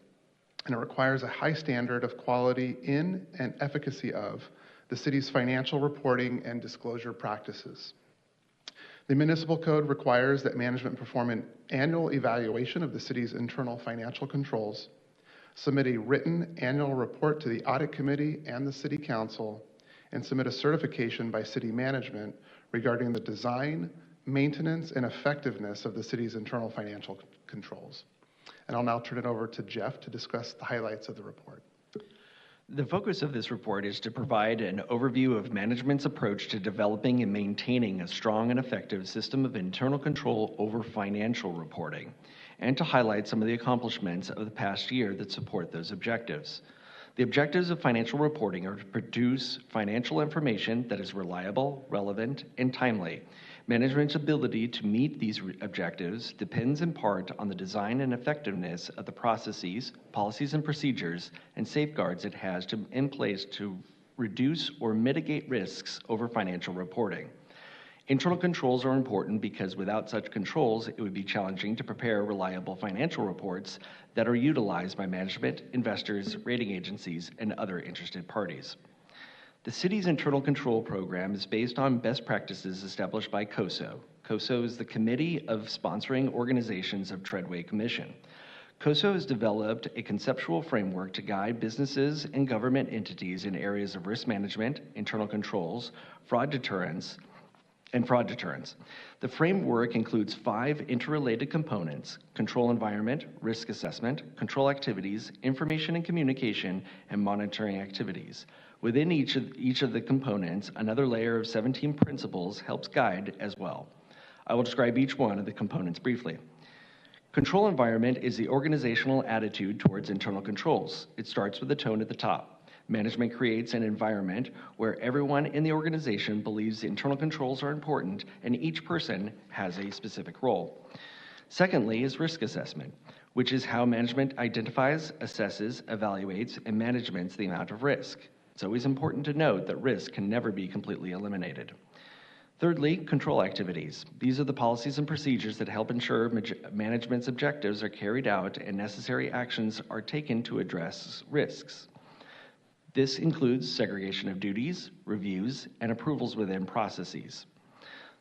[SPEAKER 21] and it requires a high standard of quality in and efficacy of the city's financial reporting and disclosure practices. The municipal code requires that management perform an annual evaluation of the city's internal financial controls, submit a written annual report to the Audit Committee and the City Council, and submit a certification by city management regarding the design, maintenance, and effectiveness of the city's internal financial controls. And I'll now turn it over to Jeff to discuss the highlights of the report.
[SPEAKER 22] The focus of this report is to provide an overview of management's approach to developing and maintaining a strong and effective system of internal control over financial reporting, and to highlight some of the accomplishments of the past year that support those objectives. The objectives of financial reporting are to produce financial information that is reliable, relevant, and timely. Management's ability to meet these objectives depends in part on the design and effectiveness of the processes, policies, and procedures and safeguards it has in place to reduce or mitigate risks over financial reporting. Internal controls are important because without such controls, it would be challenging to prepare reliable financial reports that are utilized by management, investors, rating agencies, and other interested parties. The city's internal control program is based on best practices established by COSO. COSO is the Committee of Sponsoring Organizations of Treadway Commission. COSO has developed a conceptual framework to guide businesses and government entities in areas of risk management, internal controls, fraud deterrence. The framework includes 5 interrelated components: control environment, risk assessment, control activities, information and communication, and monitoring activities. Within each of the components, another layer of 17 principles helps guide as well. I will describe each one of the components briefly. Control environment is the organizational attitude towards internal controls. It starts with the tone at the top. Management creates an environment where everyone in the organization believes the internal controls are important and each person has a specific role. Secondly is risk assessment, which is how management identifies, assesses, evaluates, and manages the amount of risk. It's always important to note that risk can never be completely eliminated. Thirdly, control activities. These are the policies and procedures that help ensure management's objectives are carried out and necessary actions are taken to address risks. This includes segregation of duties, reviews, and approvals within processes.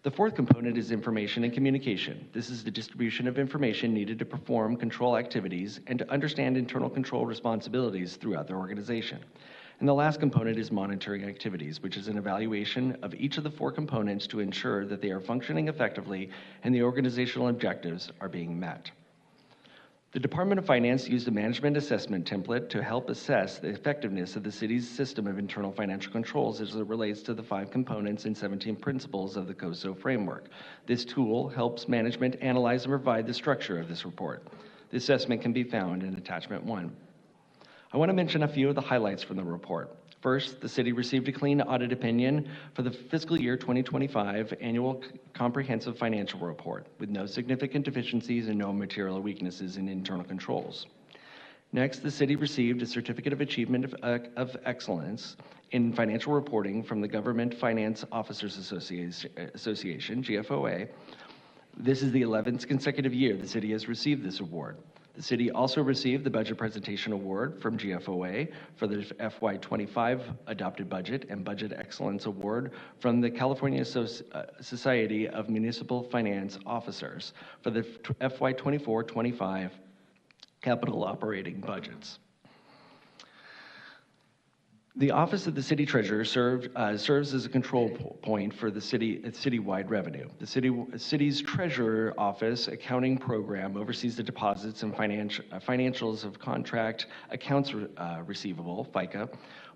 [SPEAKER 22] The fourth component is information and communication. This is the distribution of information needed to perform control activities and to understand internal control responsibilities throughout the organization. And the last component is monitoring activities, which is an evaluation of each of the 4 components to ensure that they are functioning effectively and the organizational objectives are being met. The Department of Finance used a management assessment template to help assess the effectiveness of the city's system of internal financial controls as it relates to the 5 components and 17 principles of the COSO framework. This tool helps management analyze and provide the structure of this report. The assessment can be found in Attachment 1. I want to mention a few of the highlights from the report. First, the city received a clean audit opinion for the fiscal year 2025 annual comprehensive financial report with no significant deficiencies and no material weaknesses in internal controls. Next, the city received a Certificate of Achievement of Excellence in Financial Reporting from the Government Finance Officers Association, GFOA. This is the 11th consecutive year the city has received this award. The city also received the Budget Presentation Award from GFOA for the FY25 adopted budget and Budget Excellence Award from the California Society of Municipal Finance Officers for the FY24-25 capital operating budgets. The Office of the City Treasurer serves as a control point for the citywide revenue. The city's Treasurer Office accounting program oversees the deposits and financials of contract accounts receivable, FICA,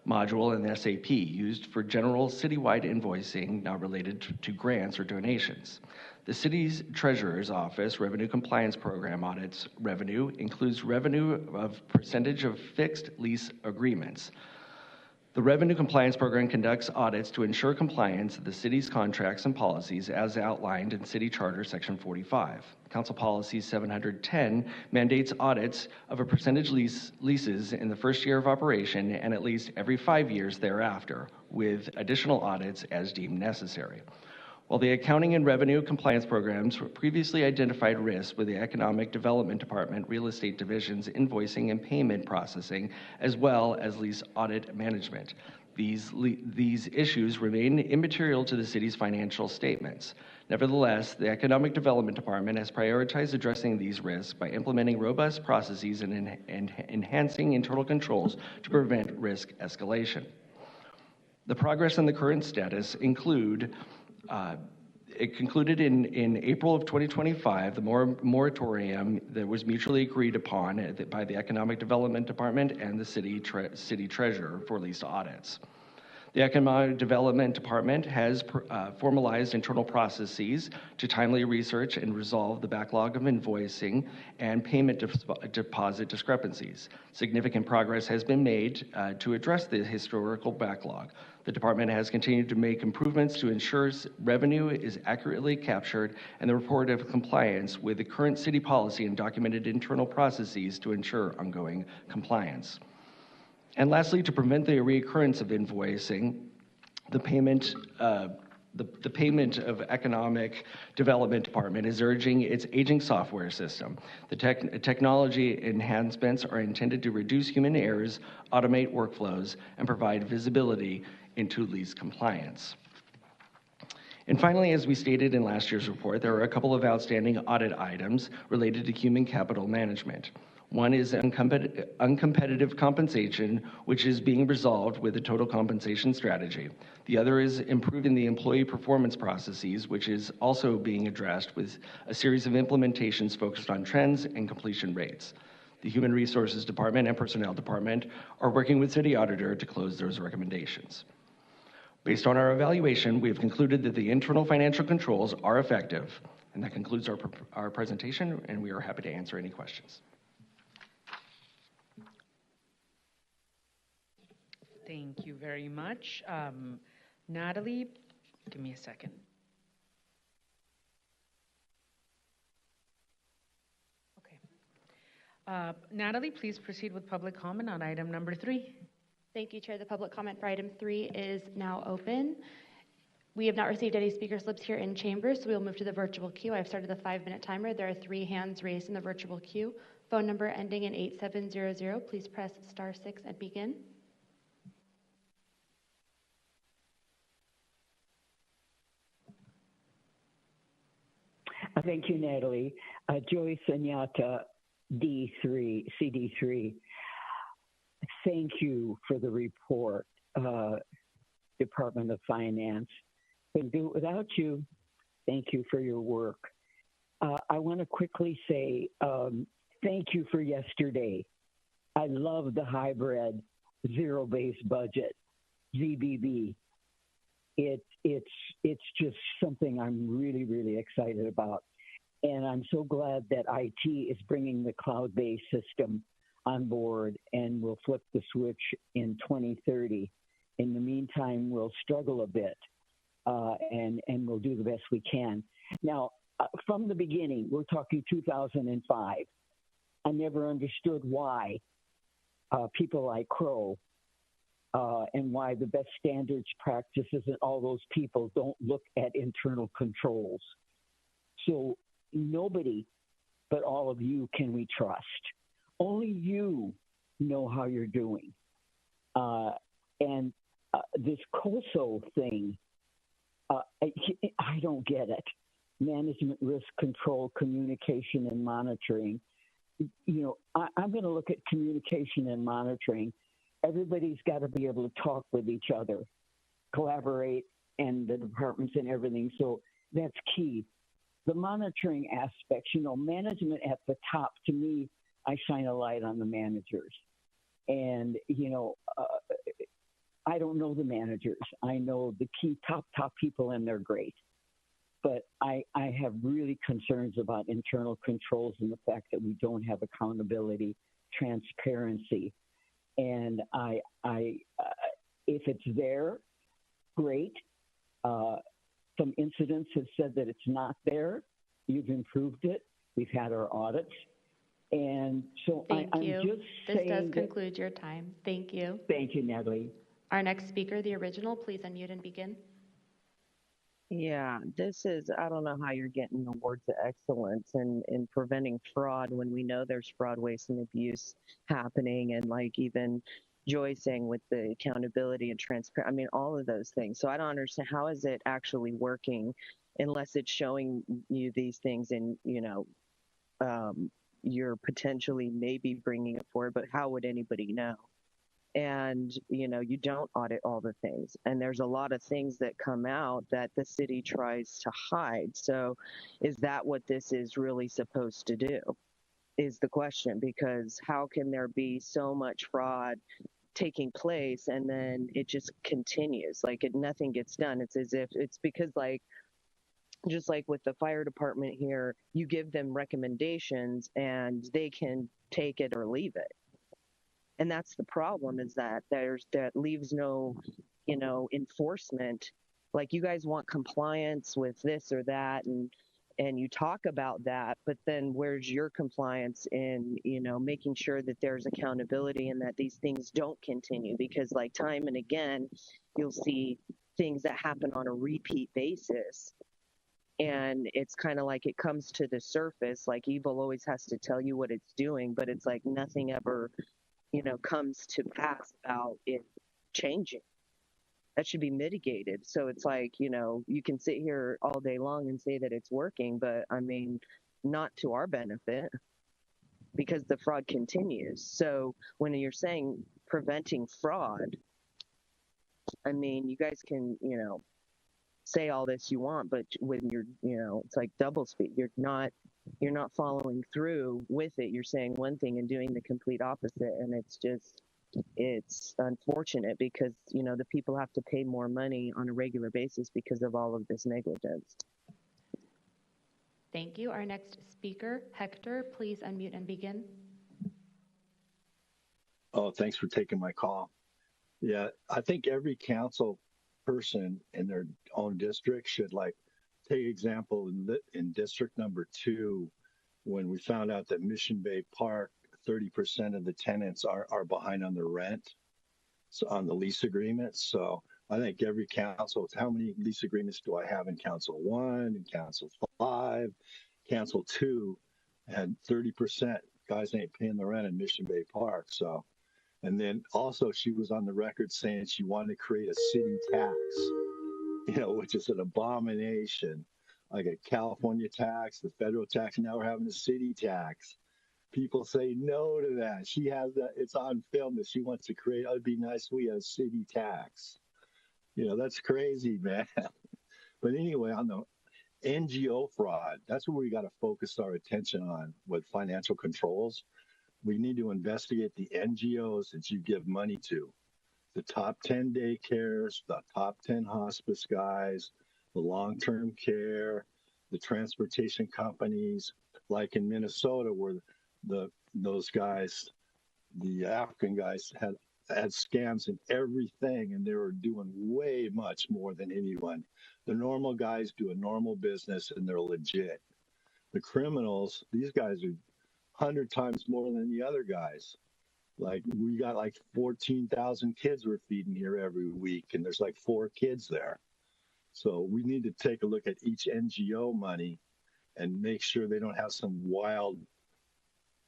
[SPEAKER 22] module and SAP used for general citywide invoicing not related to grants or donations. The city's Treasurer's Office Revenue Compliance Program audits revenue, includes revenue of percentage of fixed lease agreements. The Revenue Compliance Program conducts audits to ensure compliance of the city's contracts and policies as outlined in City Charter Section 45. Council Policy 710 mandates audits of a percentage leases in the first year of operation and at least every 5 years thereafter, with additional audits as deemed necessary. While the Accounting and Revenue Compliance Programs previously identified risks with the Economic Development Department, Real Estate Division's invoicing and payment processing, as well as lease audit management. These issues remain immaterial to the city's financial statements. Nevertheless, the Economic Development Department has prioritized addressing these risks by implementing robust processes and enhancing internal controls to prevent risk escalation. The progress on the current status it concluded in April of 2025, the moratorium that was mutually agreed upon by the Economic Development Department and the city treasurer for lease audits. The Economic Development Department has formalized internal processes to timely research and resolve the backlog of invoicing and payment deposit discrepancies. Significant progress has been made to address the historical backlog. The department has continued to make improvements to ensure revenue is accurately captured and the report of compliance with the current city policy and documented internal processes to ensure ongoing compliance. And lastly, to prevent the reoccurrence of invoicing, the payment of Economic Development Department is urging its aging software system. The technology enhancements are intended to reduce human errors, automate workflows, and provide visibility into lease compliance. And finally, as we stated in last year's report, there are a couple of outstanding audit items related to human capital management. One is uncompetitive compensation, which is being resolved with a total compensation strategy. The other is improving the employee performance processes, which is also being addressed with a series of implementations focused on trends and completion rates. The Human Resources Department and Personnel Department are working with City Auditor to close those recommendations. Based on our evaluation, we have concluded that the internal financial controls are effective. And that concludes our presentation, and we are happy to answer any questions.
[SPEAKER 1] Thank you very much. Natalie, give me a second. Okay. Natalie, please proceed with public comment on item number 3.
[SPEAKER 2] Thank you, Chair. The public comment for item 3 is now open. We have not received any speaker slips here in chambers, so we'll move to the virtual queue. I've started the 5-minute timer. There are 3 hands raised in the virtual queue. Phone number ending in 8700. Please press *6 and begin.
[SPEAKER 7] Thank you, Natalie. Joyce Anyata, D3, CD3. Thank you for the report, Department of Finance. Couldn't do it without you. Thank you for your work. I want to quickly say thank you for yesterday. I love the hybrid zero-based budget, ZBB. It's just something I'm really, really excited about. And I'm so glad that IT is bringing the cloud-based system on board, and we'll flip the switch in 2030. In the meantime, we'll struggle a bit, and we'll do the best we can. Now, from the beginning, we're talking 2005. I never understood why people like Crow and why the best standards practices and all those people don't look at internal controls. So nobody but all of you can we trust. Only you know how you're doing. And this COSO thing, I don't get it. Management, risk control, communication, and monitoring. You know, I'm going to look at communication and monitoring. Everybody's got to be able to talk with each other, collaborate, and the departments and everything. So that's key. The monitoring aspects, you know, management at the top, to me, I shine a light on the managers. And, you know, I don't know the managers. I know the key top people, and they're great. But I have really concerns about internal controls and the fact that we don't have accountability, transparency. And if it's there, great. Some incidents have said that it's not there. You've improved it. We've had our audits. And so I'm just saying.
[SPEAKER 2] This does conclude your time. Thank you.
[SPEAKER 7] Thank you, Natalie.
[SPEAKER 2] Our next speaker, the original, please unmute and begin.
[SPEAKER 5] Yeah, this is, I don't know how you're getting awards of excellence in preventing fraud when we know there's fraud, waste, and abuse happening. And like even Joy saying with the accountability and transparency, I mean, all of those things. So I don't understand, how is it actually working unless it's showing you these things and, you know, you're potentially maybe bringing it forward, but how would anybody know? And, you know, you don't audit all the things. And there's a lot of things that come out that the city tries to hide. So is that what this is really supposed to do, is the question? Because how can there be so much fraud taking place and then it just continues? Like nothing gets done. It's as if it's because, like, just like with the fire department here, you give them recommendations and they can take it or leave it. And that's the problem, is that that leaves no, you know, enforcement. Like, you guys want compliance with this or that, and you talk about that, but then where's your compliance in, you know, making sure that there's accountability and that these things don't continue? Because like time and again, you'll see things that happen on a repeat basis. And it's kind of like it comes to the surface, like evil always has to tell you what it's doing, but it's like nothing ever, you know, comes to pass about it changing. That should be mitigated. So it's like, you know, you can sit here all day long and say that it's working, but I mean, not to our benefit, because the fraud continues. So when you're saying preventing fraud, I mean, you guys can, you know, say all this you want, but when you're, you know, it's like double speak. You're not following through with it. You're saying one thing and doing the complete opposite. And it's unfortunate because, you know, the people have to pay more money on a regular basis because of all of this negligence.
[SPEAKER 2] Thank you. Our next speaker, Hector, please unmute and begin.
[SPEAKER 4] Oh, thanks for taking my call. Yeah, I think every council person in their own district should, like, take example in district number 2, when we found out that Mission Bay Park, 30% of the tenants are behind on their rent, so on the lease agreements. So I think every council, how many lease agreements do I have in Council 1, in Council 5, Council 2, and 30% guys ain't paying the rent in Mission Bay Park. So, and then also she was on the record saying she wanted to create a city tax, you know, which is an abomination, like a California tax, the federal tax. Now we're having a city tax. People say no to that. She has that. It's on film that she wants to create. It'd be nice if we had a city tax. You know, that's crazy, man. But anyway, NGO fraud. That's what we got to focus our attention on with financial controls. We need to investigate the NGOs that you give money to. The top 10 daycares, the top 10 hospice guys, the long-term care, the transportation companies, like in Minnesota where those guys, the African guys had scams in everything, and they were doing way much more than anyone. The normal guys do a normal business and they're legit. The criminals, these guys are 100 times more than the other guys. Like we got like 14,000 kids we're feeding here every week, and there's like 4 kids there. So we need to take a look at each NGO money and make sure they don't have some wild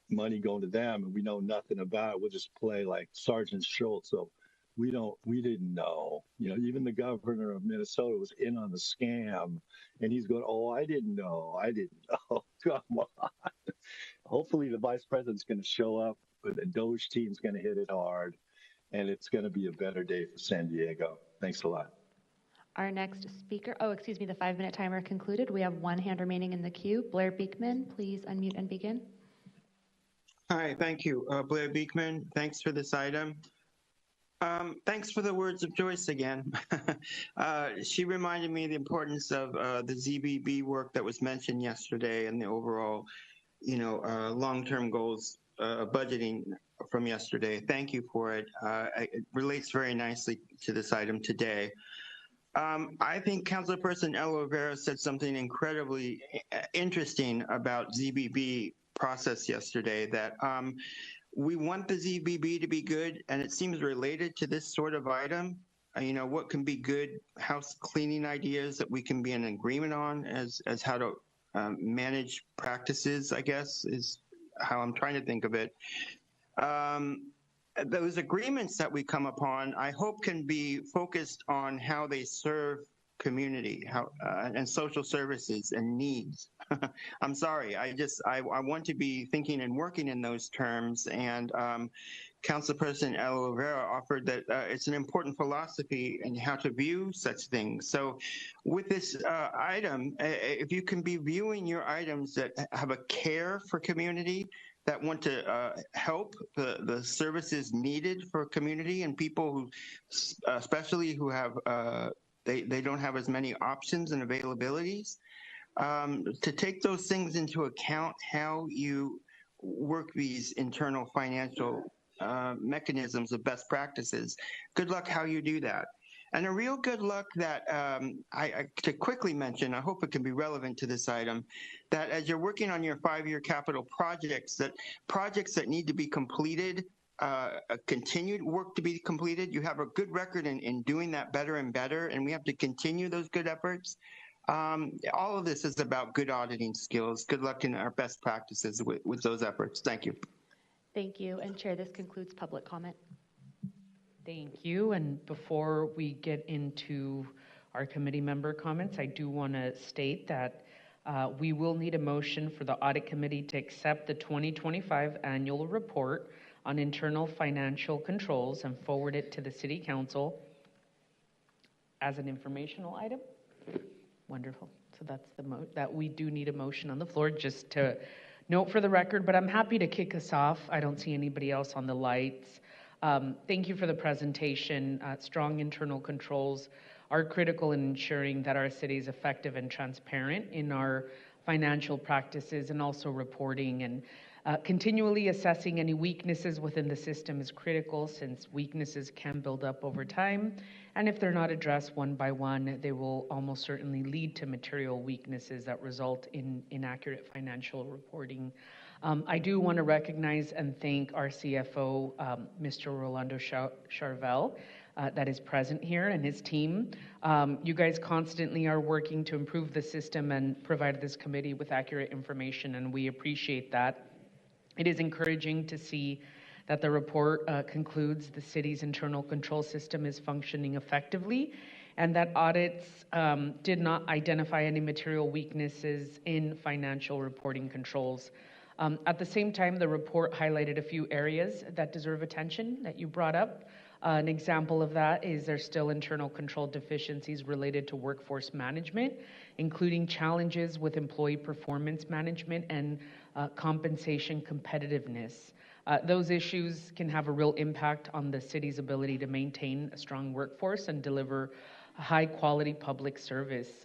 [SPEAKER 4] money going to them and we know nothing about it. We'll just play like Sergeant Schultz. So we didn't know. You know, even the governor of Minnesota was in on the scam, and he's going, "Oh, I didn't know. Come on." Hopefully the vice president's going to show up, but the Doge team's going to hit it hard, and it's going to be a better day for San Diego. Thanks a lot.
[SPEAKER 2] Our next speaker, the 5-minute timer concluded. We have one hand remaining in the queue. Blair Beekman, please unmute and begin.
[SPEAKER 6] Hi, thank you. Blair Beekman, thanks for this item. Thanks for the words of Joyce again. She reminded me of the importance of the ZBB work that was mentioned yesterday and the overall, long-term goals budgeting from yesterday. Thank you for it. It relates very nicely to this item today. I think Councilperson El Rivera said something incredibly interesting about ZBB process yesterday, that we want the ZBB to be good, and it seems related to this sort of item. What can be good house cleaning ideas that we can be in agreement on as how to manage practices, I guess, is how I'm trying to think of it. Those agreements that we come upon, I hope, can be focused on how they serve community, and social services and needs. I'm sorry, I want to be thinking and working in those terms, and Councilperson El Rivera offered that it's an important philosophy in how to view such things. So with this item, if you can be viewing your items that have a care for community, that want to help the services needed for community and people who, especially who have, they don't have as many options and availabilities, to take those things into account, how you work these internal financial mechanisms of best practices. Good luck how you do that. And a real good luck that to quickly mention, I hope it can be relevant to this item, that as you're working on your 5-year capital projects that need to be completed, continued work to be completed, you have a good record in doing that better and better, and we have to continue those good efforts. All of this is about good auditing skills. Good luck in our best practices with those efforts. Thank you.
[SPEAKER 2] Thank you. And Chair, this concludes public comment.
[SPEAKER 1] Thank you. And before we get into our committee member comments, I do want to state that we will need a motion for the Audit Committee to accept the 2025 annual report on internal financial controls and forward it to the City Council as an informational item. Wonderful. So that's that we do need a motion on the floor, just to note for the record, but I'm happy to kick us off. I don't see anybody else on the lights. Thank you for the presentation. Strong internal controls are critical in ensuring that our city is effective and transparent in our financial practices and also reporting, and continually assessing any weaknesses within the system is critical, since weaknesses can build up over time, and if they're not addressed one by one, they will almost certainly lead to material weaknesses that result in inaccurate financial reporting. I do want to recognize and thank our CFO, Mr. Rolando Charvel, that is present here, and his team. You guys constantly are working to improve the system and provide this committee with accurate information, and we appreciate that. It is encouraging to see that the report concludes the city's internal control system is functioning effectively, and that audits did not identify any material weaknesses in financial reporting controls. At the same time, the report highlighted a few areas that deserve attention that you brought up. An example of that is there's still internal control deficiencies related to workforce management, including challenges with employee performance management and compensation competitiveness. Those issues can have a real impact on the city's ability to maintain a strong workforce and deliver high quality public service.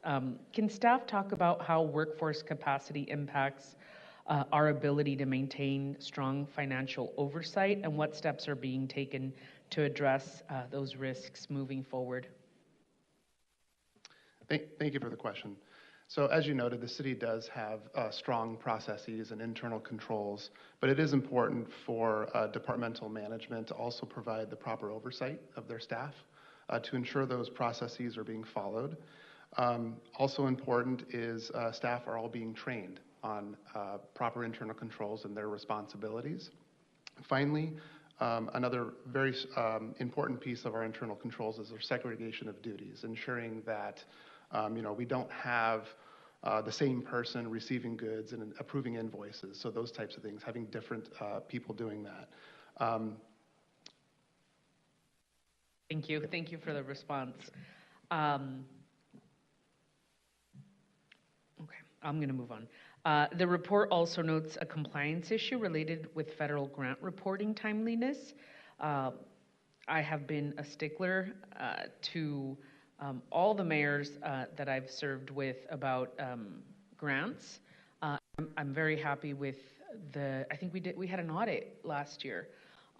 [SPEAKER 1] Can staff talk about how workforce capacity impacts our ability to maintain strong financial oversight and what steps are being taken to address those risks moving forward?
[SPEAKER 21] Thank you for the question. So as you noted, the city does have strong processes and internal controls, but it is important for departmental management to also provide the proper oversight of their staff to ensure those processes are being followed. Also important is staff are all being trained on proper internal controls and their responsibilities. Finally, another very important piece of our internal controls is our segregation of duties, ensuring that we don't have the same person receiving goods and approving invoices. So those types of things, having different people doing that.
[SPEAKER 1] Thank you. Thank you for the response. Okay, I'm going to move on. The report also notes a compliance issue related with federal grant reporting timeliness. I have been a stickler to all the mayors that I've served with about grants. I'm very happy with I think we had an audit last year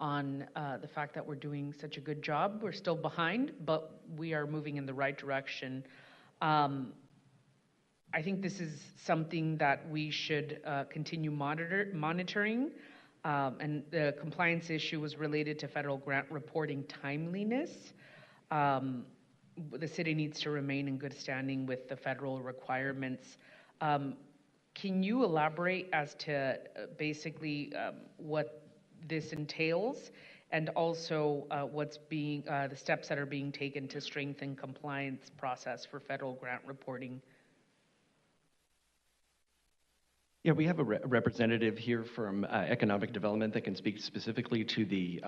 [SPEAKER 1] on the fact that we're doing such a good job. We're still behind, but we are moving in the right direction. I think this is something that we should continue monitoring. And the compliance issue was related to federal grant reporting timeliness. The city needs to remain in good standing with the federal requirements. Can you elaborate as to basically what this entails and also what's being the steps that are being taken to strengthen compliance process for federal grant reporting?
[SPEAKER 22] Yeah, we have a representative here from Economic Development that can speak specifically to the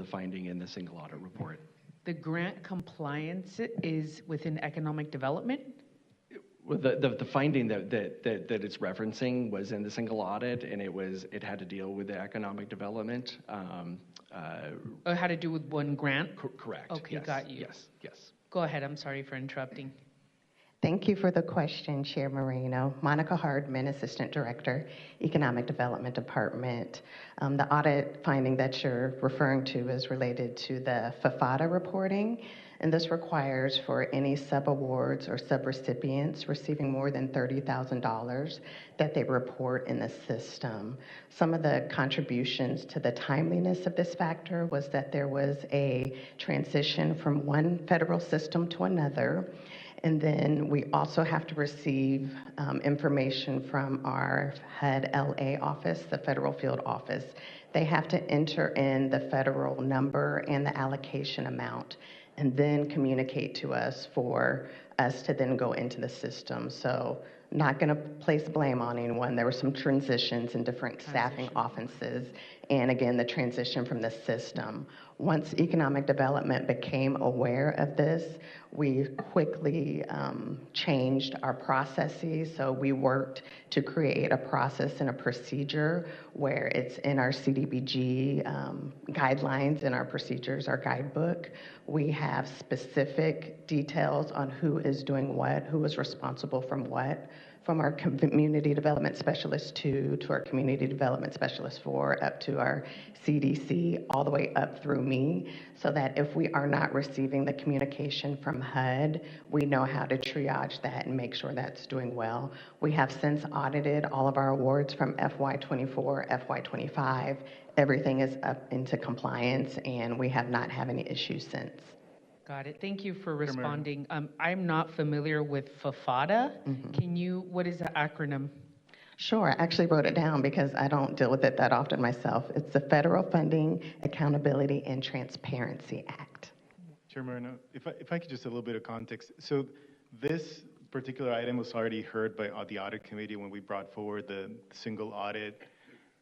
[SPEAKER 22] finding in the single audit report.
[SPEAKER 1] The grant compliance is within economic development?
[SPEAKER 22] Well, the finding that it's referencing was in the single audit, and it had to deal with the economic development.
[SPEAKER 1] It had to do with one grant?
[SPEAKER 22] Correct.
[SPEAKER 1] Okay,
[SPEAKER 22] yes,
[SPEAKER 1] got you.
[SPEAKER 22] Yes.
[SPEAKER 1] Go ahead. I'm sorry for interrupting.
[SPEAKER 8] Thank you for the question, Chair Moreno. Monica Hardman, Assistant Director, Economic Development Department. The audit finding that you're referring to is related to the FFATA reporting, and this requires for any subawards or subrecipients receiving more than $30,000 that they report in the system. Some of the contributions to the timeliness of this factor was that there was a transition from one federal system to another. And then we also have to receive information from our HUD LA office, the federal field office. They have to enter in the federal number and the allocation amount and then communicate to us for us to then go into the system. So not going to place blame on anyone. There were some transitions in different staffing offices. And again, the transition from the system. Once economic development became aware of this, we quickly changed our processes. So we worked to create a process and a procedure where it's in our CDBG guidelines, in our procedures, our guidebook. We have specific details on who is doing what, who is responsible from what, from our community development specialist 2 to our community development specialist 4 up to our CDC all the way up through me, so that if we are not receiving the communication from HUD, we know how to triage that and make sure that's doing well. We have since audited all of our awards from FY24, FY25. Everything is up into compliance, and we have not had any issues since.
[SPEAKER 1] Got it. Thank you for responding. I'm not familiar with FFATA. What is the acronym?
[SPEAKER 8] Sure. I actually wrote it down because I don't deal with it that often myself. It's the Federal Funding, Accountability, and Transparency Act.
[SPEAKER 9] Chair Moreno, if I could just a little bit of context. So this particular item was already heard by the audit committee when we brought forward the single audit.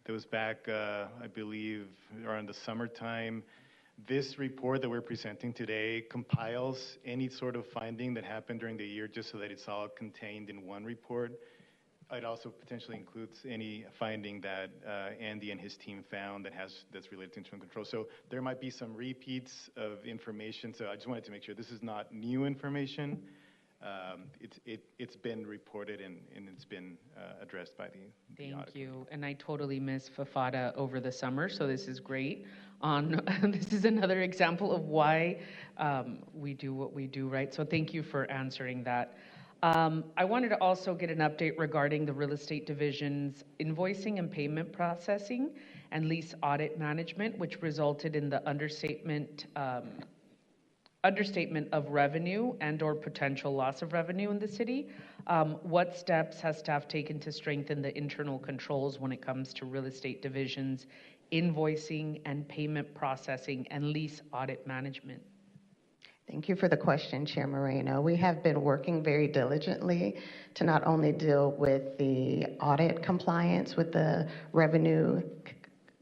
[SPEAKER 9] That was back, I believe, around the summertime. This report that we're presenting today compiles any sort of finding that happened during the year just so that it's all contained in one report. It also potentially includes any finding that Andy and his team found that's related to internal control. So there might be some repeats of information. So I just wanted to make sure this is not new information. It's been reported and it's been addressed by the audit.
[SPEAKER 1] Thank you. And I totally missed FAFATA over the summer, so this is great. This is another example of why we do what we do, right? So thank you for answering that. I wanted to also get an update regarding the real estate division's invoicing and payment processing and lease audit management, which resulted in the understatement of revenue and/or potential loss of revenue in the city. What steps has staff taken to strengthen the internal controls when it comes to real estate divisions, invoicing and payment processing, and lease audit management?
[SPEAKER 8] Thank you for the question, Chair Moreno. We have been working very diligently to not only deal with the audit compliance with the revenue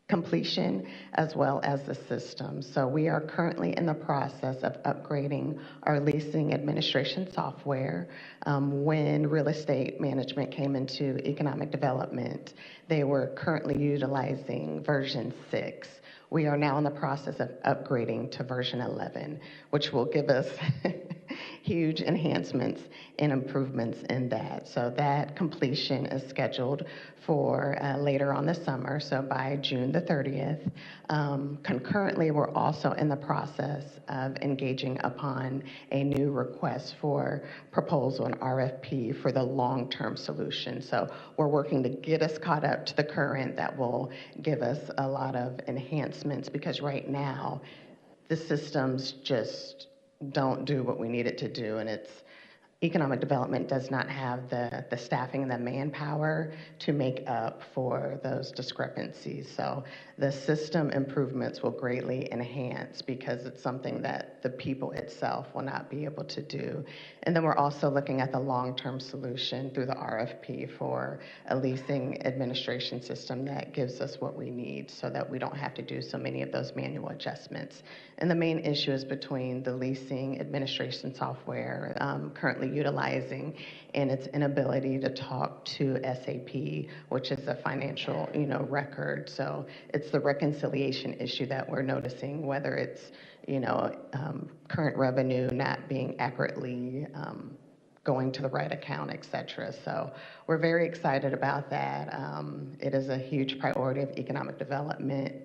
[SPEAKER 8] completion as well as the system. So we are currently in the process of upgrading our leasing administration software. When real estate management came into economic development, they were currently utilizing version 6. We are now in the process of upgrading to version 11, which will give us huge enhancements and improvements in that. So that completion is scheduled for later on this summer, so by June the 30th. Concurrently, we're also in the process of engaging upon a new request for proposal, an RFP for the long-term solution. So we're working to get us caught up to the current that will give us a lot of enhancements, because right now the systems just don't do what we need it to do, and economic development does not have the staffing and the manpower to make up for those discrepancies. So the system improvements will greatly enhance, because it's something that the people itself will not be able to do. And then we're also looking at the long-term solution through the RFP for a leasing administration system that gives us what we need so that we don't have to do so many of those manual adjustments. And the main issue is between the leasing administration software currently utilizing and its inability to talk to SAP, which is a financial, record. So it's the reconciliation issue that we're noticing, whether it's, current revenue not being accurately going to the right account, et cetera. So we're very excited about that. It is a huge priority of economic development.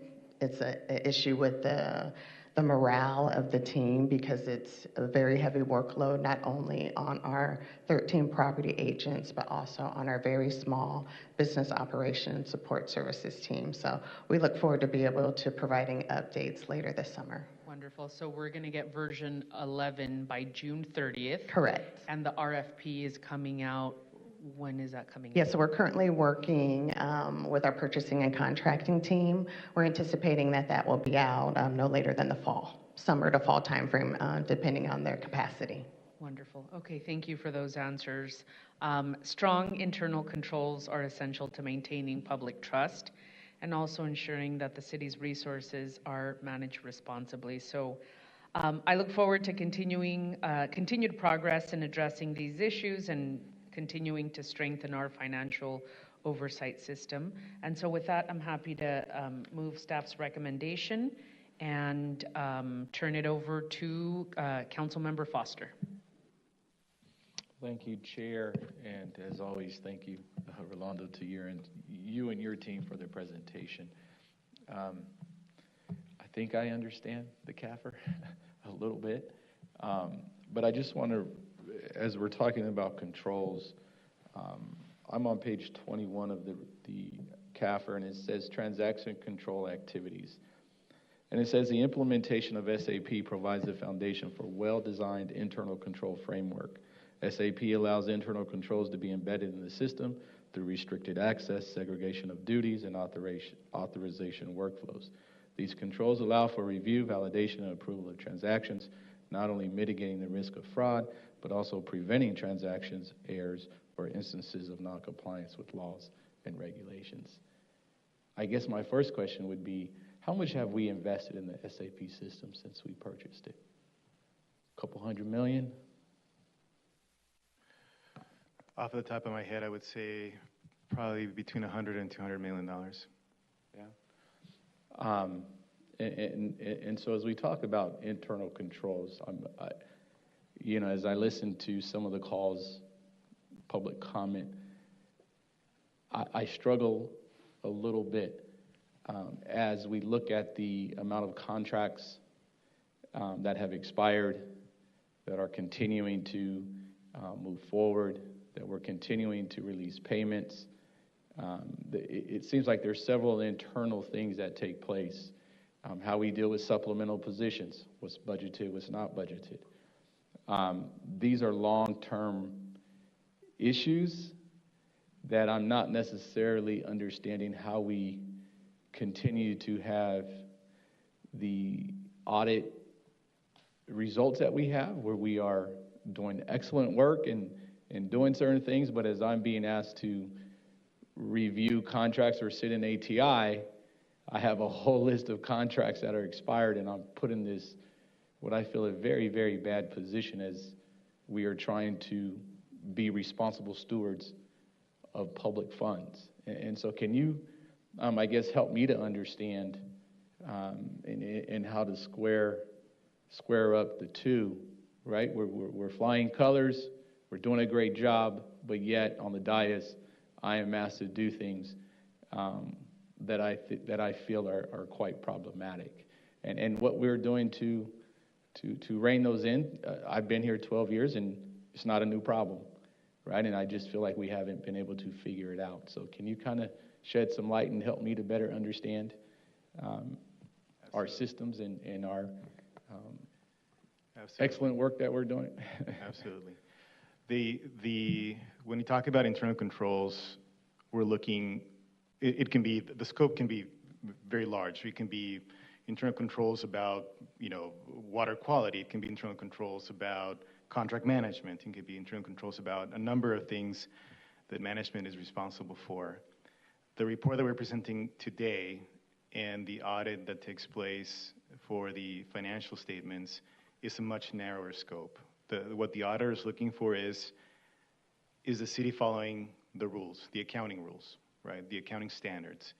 [SPEAKER 8] It's an issue with the morale of the team, because it's a very heavy workload, not only on our 13 property agents, but also on our very small business operations support services team. So we look forward to be able to providing updates later this summer.
[SPEAKER 1] Wonderful. So we're going to get version 11 by June 30th.
[SPEAKER 8] Correct.
[SPEAKER 1] And the RFP is coming out. When is that coming out?
[SPEAKER 8] Yes, so we're currently working with our purchasing and contracting team. We're anticipating that will be out no later than the summer to fall timeframe, depending on their capacity.
[SPEAKER 1] Wonderful. Okay, thank you for those answers. Strong internal controls are essential to maintaining public trust and also ensuring that the city's resources are managed responsibly. So I look forward to continued progress in addressing these issues and continuing to strengthen our financial oversight system. And so with that, I'm happy to move staff's recommendation and turn it over to Councilmember Foster.
[SPEAKER 17] Thank you, Chair, and as always, thank you, Rolando, to you and your team for the presentation. I think I understand the CAFR a little bit, but I just want to, as we're talking about controls, I'm on page 21 of the CAFR, and it says transaction control activities. And it says the implementation of SAP provides the foundation for well-designed internal control framework. SAP allows internal controls to be embedded in the system through restricted access, segregation of duties, and authorization workflows. These controls allow for review, validation, and approval of transactions, not only mitigating the risk of fraud, but also preventing transactions, errors, or instances of noncompliance with laws and regulations. I guess my first question would be, How much have we invested in the SAP system since we purchased it? A couple $100 million?
[SPEAKER 9] Off the top of my head, I would say probably between $100 and $200 million.
[SPEAKER 17] Yeah. And so as we talk about internal controls, as I listen to some of the calls, public comment, I struggle a little bit as we look at the amount of contracts that have expired, that are continuing to move forward, that we're continuing to release payments. It seems like there's several internal things that take place. How we deal with supplemental positions, what's budgeted, what's not budgeted. These are long-term issues that I'm not necessarily understanding how we continue to have the audit results that we have, where we are doing excellent work and doing certain things, but as I'm being asked to review contracts or sit in ATI, I have a whole list of contracts that are expired, and I'm put in this, what I feel, a very, very bad position as we are trying to be responsible stewards of public funds. And so can you, I guess, help me to understand and how to square up the two, right? We're flying colors, we're doing a great job, but yet on the dais, I am asked to do things that I feel are quite problematic. And what we're doing to rein those in, I've been here 12 years and it's not a new problem, right? And I just feel like we haven't been able to figure it out. So can you kind of shed some light and help me to better understand our systems and our excellent work that we're doing?
[SPEAKER 9] Absolutely. When you talk about internal controls, we're looking, it can be, the scope can be very large. It can be internal controls about, water quality. It can be internal controls about contract management. It can be internal controls about a number of things that management is responsible for. The report that we're presenting today and the audit that takes place for the financial statements is a much narrower scope. What the auditor is looking for is the city following the rules, the accounting rules, right? The accounting standards.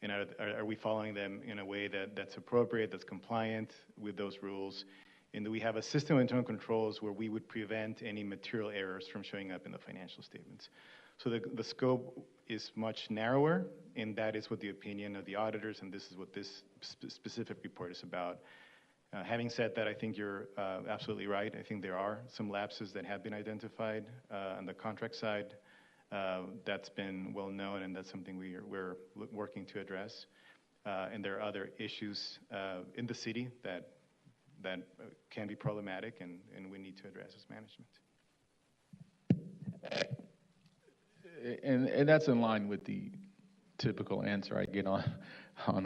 [SPEAKER 9] And are we following them in a way that's appropriate, that's compliant with those rules? And do we have a system of internal controls where we would prevent any material errors from showing up in the financial statements? So the scope is much narrower, and that is what the opinion of the auditors, and this is what this specific report is about. Having said that, I think you're absolutely right. I think there are some lapses that have been identified on the contract side. That's been well known, and that's something we're working to address. And there are other issues in the city that can be problematic, and we need to address as management.
[SPEAKER 17] And that's in line with the typical answer I get on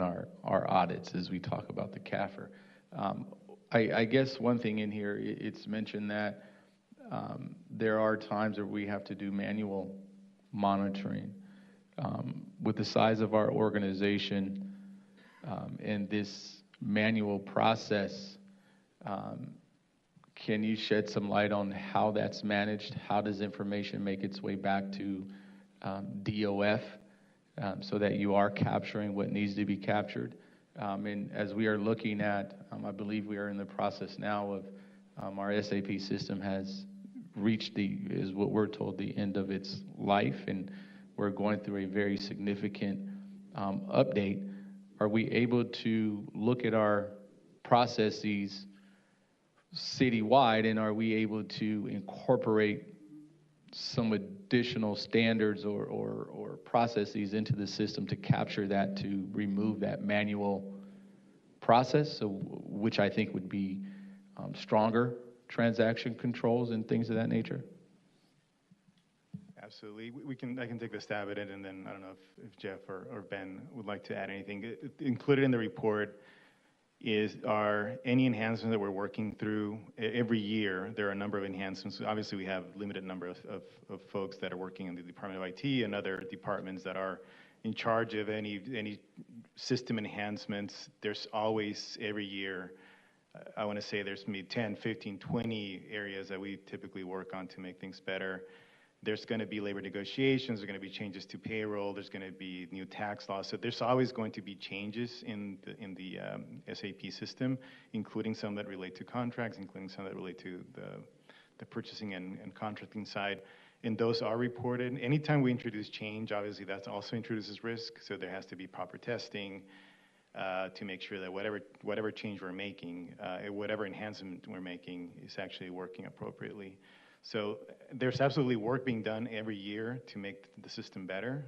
[SPEAKER 17] our audits as we talk about the CAFR. I guess one thing in here, it's mentioned that there are times where we have to do manual monitoring. With the size of our organization and this manual process, can you shed some light on how that's managed? How does information make its way back to DOF so that you are capturing what needs to be captured? And as we are looking at, I believe we are in the process now of our SAP system has reached is what we're told, the end of its life, and we're going through a very significant update. Are we able to look at our processes citywide, and are we able to incorporate some additional standards or processes into the system to capture that, to remove that manual process, so, which I think would be stronger transaction controls and things of that nature?
[SPEAKER 9] Absolutely. I can take a stab at it, and then I don't know if Jeff or Ben would like to add anything. Included in the report are any enhancements that we're working through. Every year, there are a number of enhancements. Obviously, we have a limited number of folks that are working in the Department of IT and other departments that are in charge of any system enhancements. There's always, every year, I want to say there's maybe 10, 15, 20 areas that we typically work on to make things better. There's going to be labor negotiations, there's going to be changes to payroll, there's going to be new tax laws. So there's always going to be changes in the SAP system, including some that relate to contracts, including some that relate to the purchasing and contracting side. And those are reported. Anytime we introduce change, obviously that also introduces risk. So there has to be proper testing to make sure that whatever change we're making, whatever enhancement we're making is actually working appropriately. So there's absolutely work being done every year to make the system better.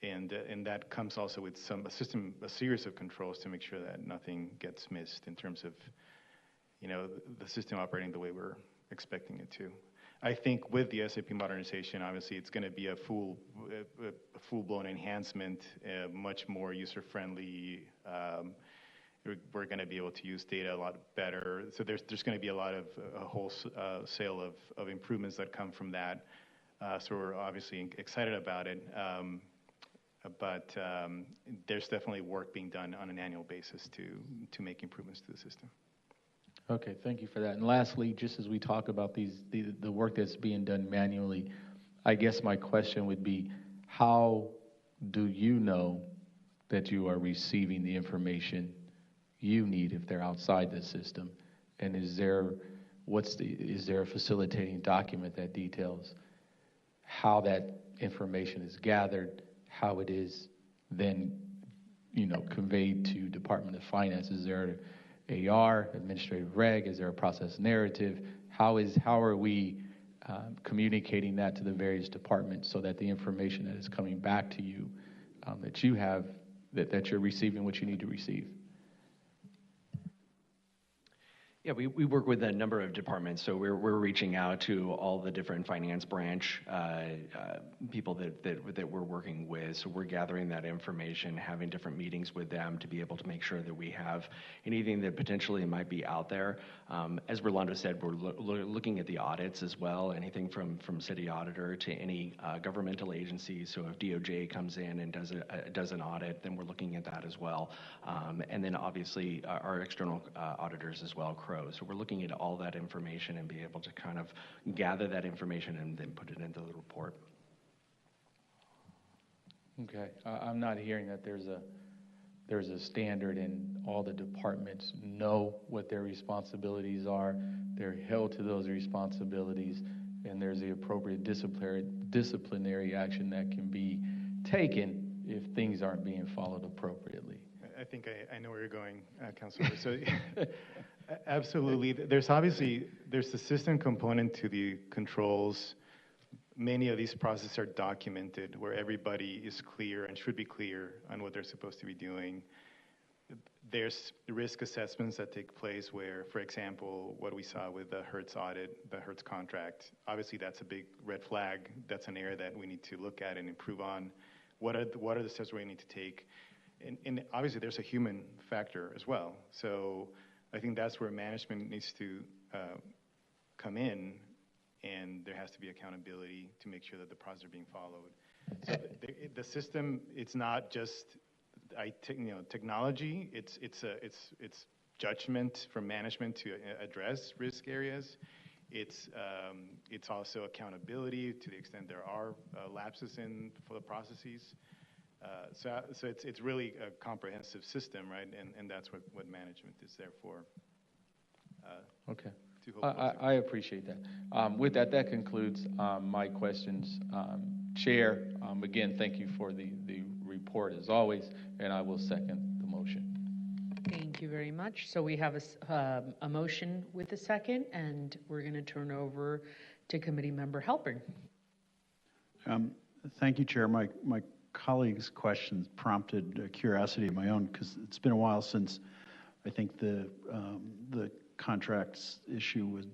[SPEAKER 9] And that comes also with a series of controls to make sure that nothing gets missed in terms of, the system operating the way we're expecting it to. I think with the SAP modernization, obviously it's going to be a full-blown enhancement, much more user-friendly. We're going to be able to use data a lot better. So there's going to be a wholesale of improvements that come from that. So we're obviously excited about it. But there's definitely work being done on an annual basis to make improvements to the system.
[SPEAKER 17] Okay, thank you for that. And lastly, just as we talk about the work that's being done manually, I guess my question would be, how do you know that you are receiving the information you need if they're outside the system? And is there a facilitating document that details how that information is gathered, how it is then, conveyed to Department of Finance? Is there AR, administrative reg? Is there a process narrative? How are we communicating that to the various departments so that the information that is coming back to you, that you have, that you're receiving what you need to receive?
[SPEAKER 22] Yeah, we work with a number of departments, so we're reaching out to all the different finance branch people that we're working with. So we're gathering that information, having different meetings with them to be able to make sure that we have anything that potentially might be out there. As Rolando said, we're looking at the audits as well, anything from city auditor to any governmental agency. So if DOJ comes in and does an audit, then we're looking at that as well. And then obviously our external auditors as well, So we're looking at all that information and be able to kind of gather that information and then put it into the report.
[SPEAKER 17] Okay, I'm not hearing that there's a standard and all the departments know what their responsibilities are. They're held to those responsibilities, and there's the appropriate disciplinary action that can be taken if things aren't being followed appropriately.
[SPEAKER 9] I think I know where you're going, Councilor. So. Absolutely. There's the system component to the controls. Many of these processes are documented where everybody is clear and should be clear on what they're supposed to be doing. There's risk assessments that take place where, for example, what we saw with the Hertz audit, the Hertz contract, obviously that's a big red flag. That's an area that we need to look at and improve on. What are the steps we need to take? And obviously there's a human factor as well. So I think that's where management needs to come in, and there has to be accountability to make sure that the processes are being followed. So the system, it's not just technology. It's judgment from management to address risk areas. It's also accountability to the extent there are lapses for the processes. So it's really a comprehensive system, right? And that's what management is there for.
[SPEAKER 17] Okay. I appreciate that. With that concludes my questions. Chair, again, thank you for the report as always, and I will second the motion.
[SPEAKER 1] Thank you very much. So we have a motion with a second, and we're going to turn over to Committee Member Halpern.
[SPEAKER 3] Thank you, Chair. My colleagues' questions prompted a curiosity of my own, because it's been a while since I think the contracts issue has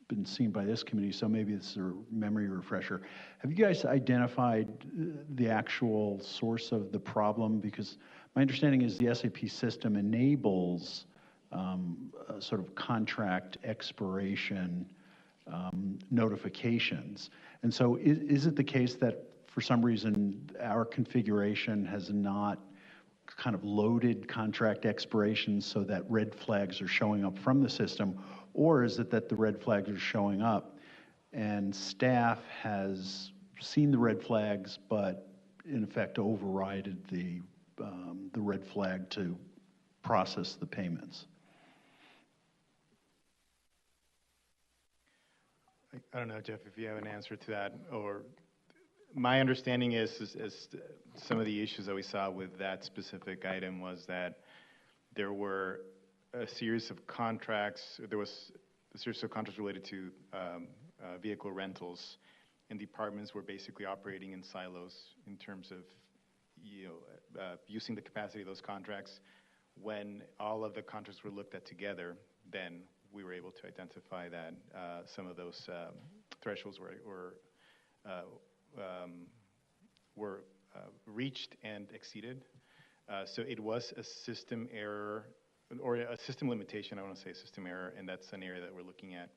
[SPEAKER 3] been seen by this committee, so maybe it's a memory refresher. Have you guys identified the actual source of the problem? Because my understanding is the SAP system enables sort of contract expiration notifications. And so is it the case that for some reason our configuration has not kind of loaded contract expirations so that red flags are showing up from the system? Or is it that the red flags are showing up and staff has seen the red flags, but in effect overrided the red flag to process the payments?
[SPEAKER 9] I don't know, Jeff, if you have an answer to that, or my understanding is some of the issues that we saw with that specific item was that there were a series of contracts, there was a series of contracts related to vehicle rentals, and departments were basically operating in silos in terms of using the capacity of those contracts. When all of the contracts were looked at together, then we were able to identify that some of those thresholds were reached and exceeded. So it was a system error, or a system limitation, I want to say system error, and that's an area that we're looking at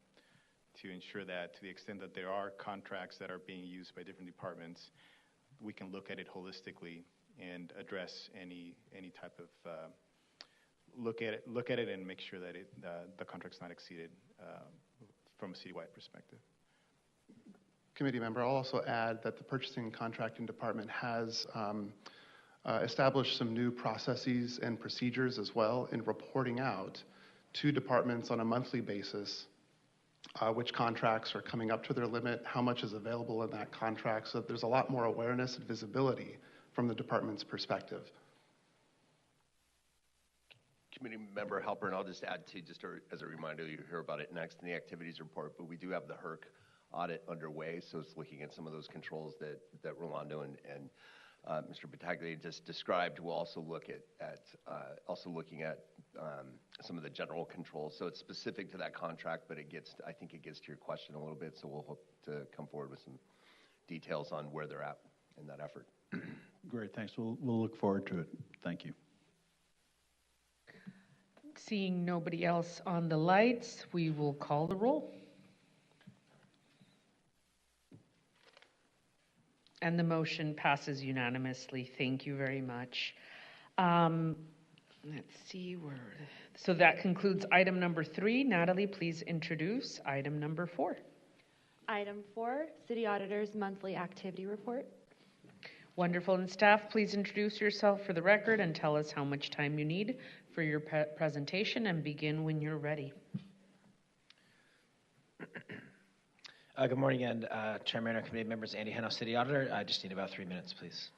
[SPEAKER 9] to ensure that to the extent that there are contracts that are being used by different departments, we can look at it holistically and address any type of look at it and make sure that the contract's not exceeded from a citywide perspective.
[SPEAKER 21] Committee member, I'll also add that the Purchasing and Contracting Department has established some new processes and procedures as well in reporting out to departments on a monthly basis which contracts are coming up to their limit, how much is available in that contract, so that there's a lot more awareness and visibility from the department's perspective.
[SPEAKER 11] Committee member Halpern, I'll just add to, as a reminder, you'll hear about it next in the activities report, but we do have the HERC audit underway, so it's looking at some of those controls that Rolando and Mr. Battaglia just described. We'll also look at looking at some of the general controls. So it's specific to that contract, but I think it gets to your question a little bit. So we'll hope to come forward with some details on where they're at in that effort.
[SPEAKER 3] Great, thanks. We'll look forward to it. Thank you.
[SPEAKER 1] Seeing nobody else on the lights, we will call the roll. And the motion passes unanimously. Thank you very much. Let's see so that concludes item number 3. Natalie, please introduce item number 4.
[SPEAKER 2] Item 4, City Auditor's Monthly Activity Report.
[SPEAKER 1] Wonderful. And staff, please introduce yourself for the record and tell us how much time you need for your presentation, and begin when you're ready.
[SPEAKER 10] Good morning, and Chairman and committee members, Andy Henao, City Auditor. I just need about 3 minutes, please.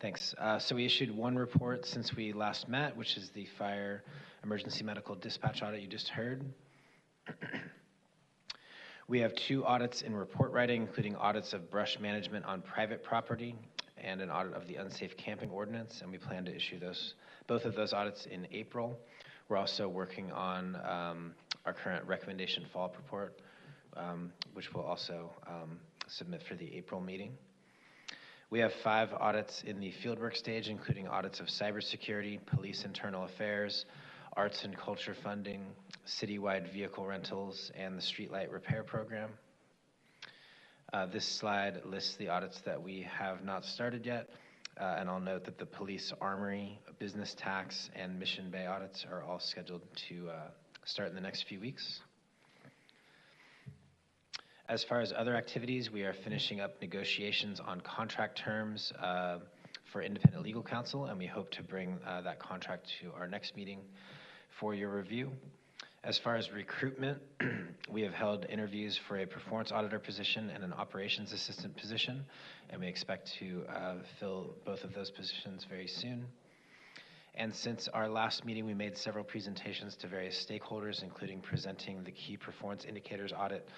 [SPEAKER 10] Thanks. So we issued one report since we last met, which is the fire emergency medical dispatch audit you just heard. We have 2 audits in report writing, including audits of brush management on private property and an audit of the unsafe camping ordinance, and we plan to issue both of those audits in April. We're also working on our current recommendation follow-up report, which we'll also submit for the April meeting. We have 5 audits in the fieldwork stage, including audits of cybersecurity, police internal affairs, arts and culture funding, citywide vehicle rentals, and the streetlight repair program. This slide lists the audits that we have not started yet, and I'll note that the police armory, business tax, and Mission Bay audits are all scheduled to start in the next few weeks. As far as other activities, we are finishing up negotiations on contract terms for independent legal counsel, and we hope to bring that contract to our next meeting for your review. As far as recruitment, we have held interviews for a performance auditor position and an operations assistant position, and we expect to fill both of those positions very soon. And since our last meeting, we made several presentations to various stakeholders, including presenting the key performance indicators audit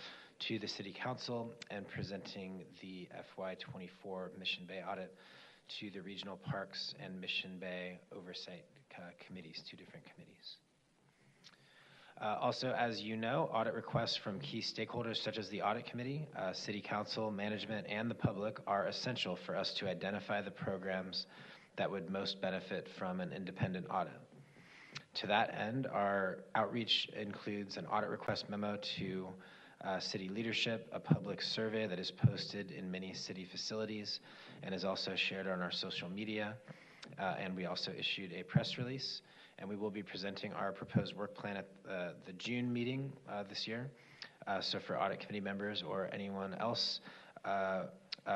[SPEAKER 10] to the City Council and presenting the FY24 Mission Bay audit to the Regional Parks and Mission Bay Oversight Committees, 2 different committees. Also, as you know, audit requests from key stakeholders such as the Audit Committee, City Council, management, and the public are essential for us to identify the programs that would most benefit from an independent audit. To that end, our outreach includes an audit request memo to city leadership, a public survey that is posted in many city facilities and is also shared on our social media, and we also issued a press release. And we will be presenting our proposed work plan at the June meeting this year. So for audit committee members or anyone else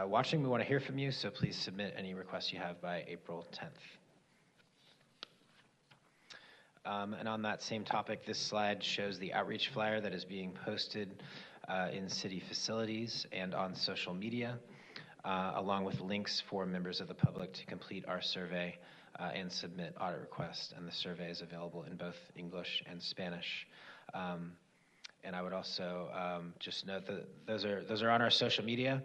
[SPEAKER 10] watching, we want to hear from you, so please submit any requests you have by April 10th. And on that same topic, this slide shows the outreach flyer that is being posted in city facilities and on social media, along with links for members of the public to complete our survey and submit audit requests. And the survey is available in both English and Spanish. And I would also just note that those are on our social media.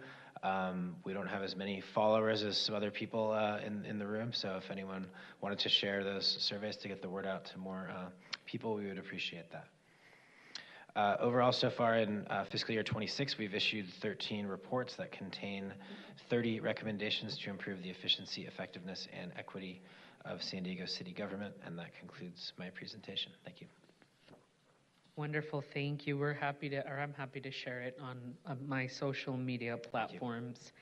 [SPEAKER 10] We don't have as many followers as some other people in the room, so if anyone wanted to share those surveys to get the word out to more people, we would appreciate that. Overall, so far in fiscal year 26, we've issued 13 reports that contain 30 recommendations to improve the efficiency, effectiveness, and equity of San Diego city government, and that concludes my presentation. Thank you.
[SPEAKER 1] Wonderful, thank you. I'm happy to share it on my social media platforms.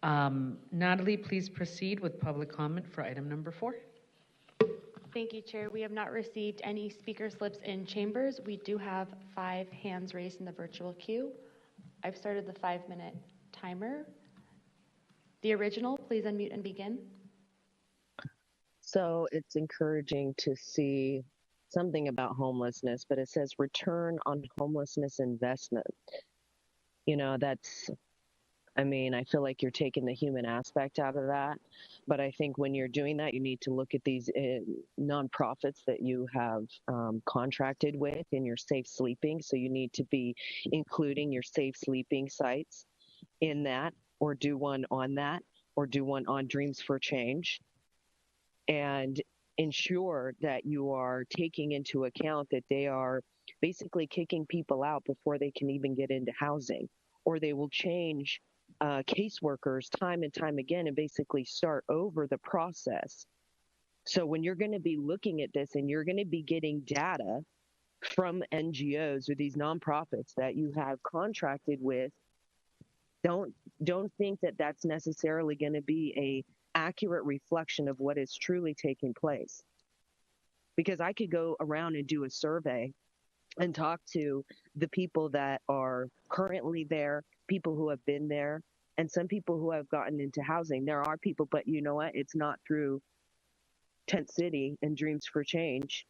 [SPEAKER 1] Natalie, please proceed with public comment for item number 4.
[SPEAKER 2] Thank you, Chair. We have not received any speaker slips in chambers. We do have 5 hands raised in the virtual queue. I've started the 5-minute timer. The original, please unmute and begin.
[SPEAKER 5] So it's encouraging to see something about homelessness, but it says return on homelessness investment. You know, I feel like you're taking the human aspect out of that. But I think when you're doing that, you need to look at these nonprofits that you have contracted with in your safe sleeping. So you need to be including your safe sleeping sites in that, or do one on that, or do one on Dreams for Change. And ensure that you are taking into account that they are basically kicking people out before they can even get into housing, or they will change caseworkers time and time again and basically start over the process. So when you're going to be looking at this and you're going to be getting data from NGOs or these nonprofits that you have contracted with, don't think that that's necessarily going to be a accurate reflection of what is truly taking place. Because I could go around and do a survey and talk to the people that are currently there, people who have been there, and some people who have gotten into housing. There are people, but you know what? It's not through Tent City and Dreams for Change.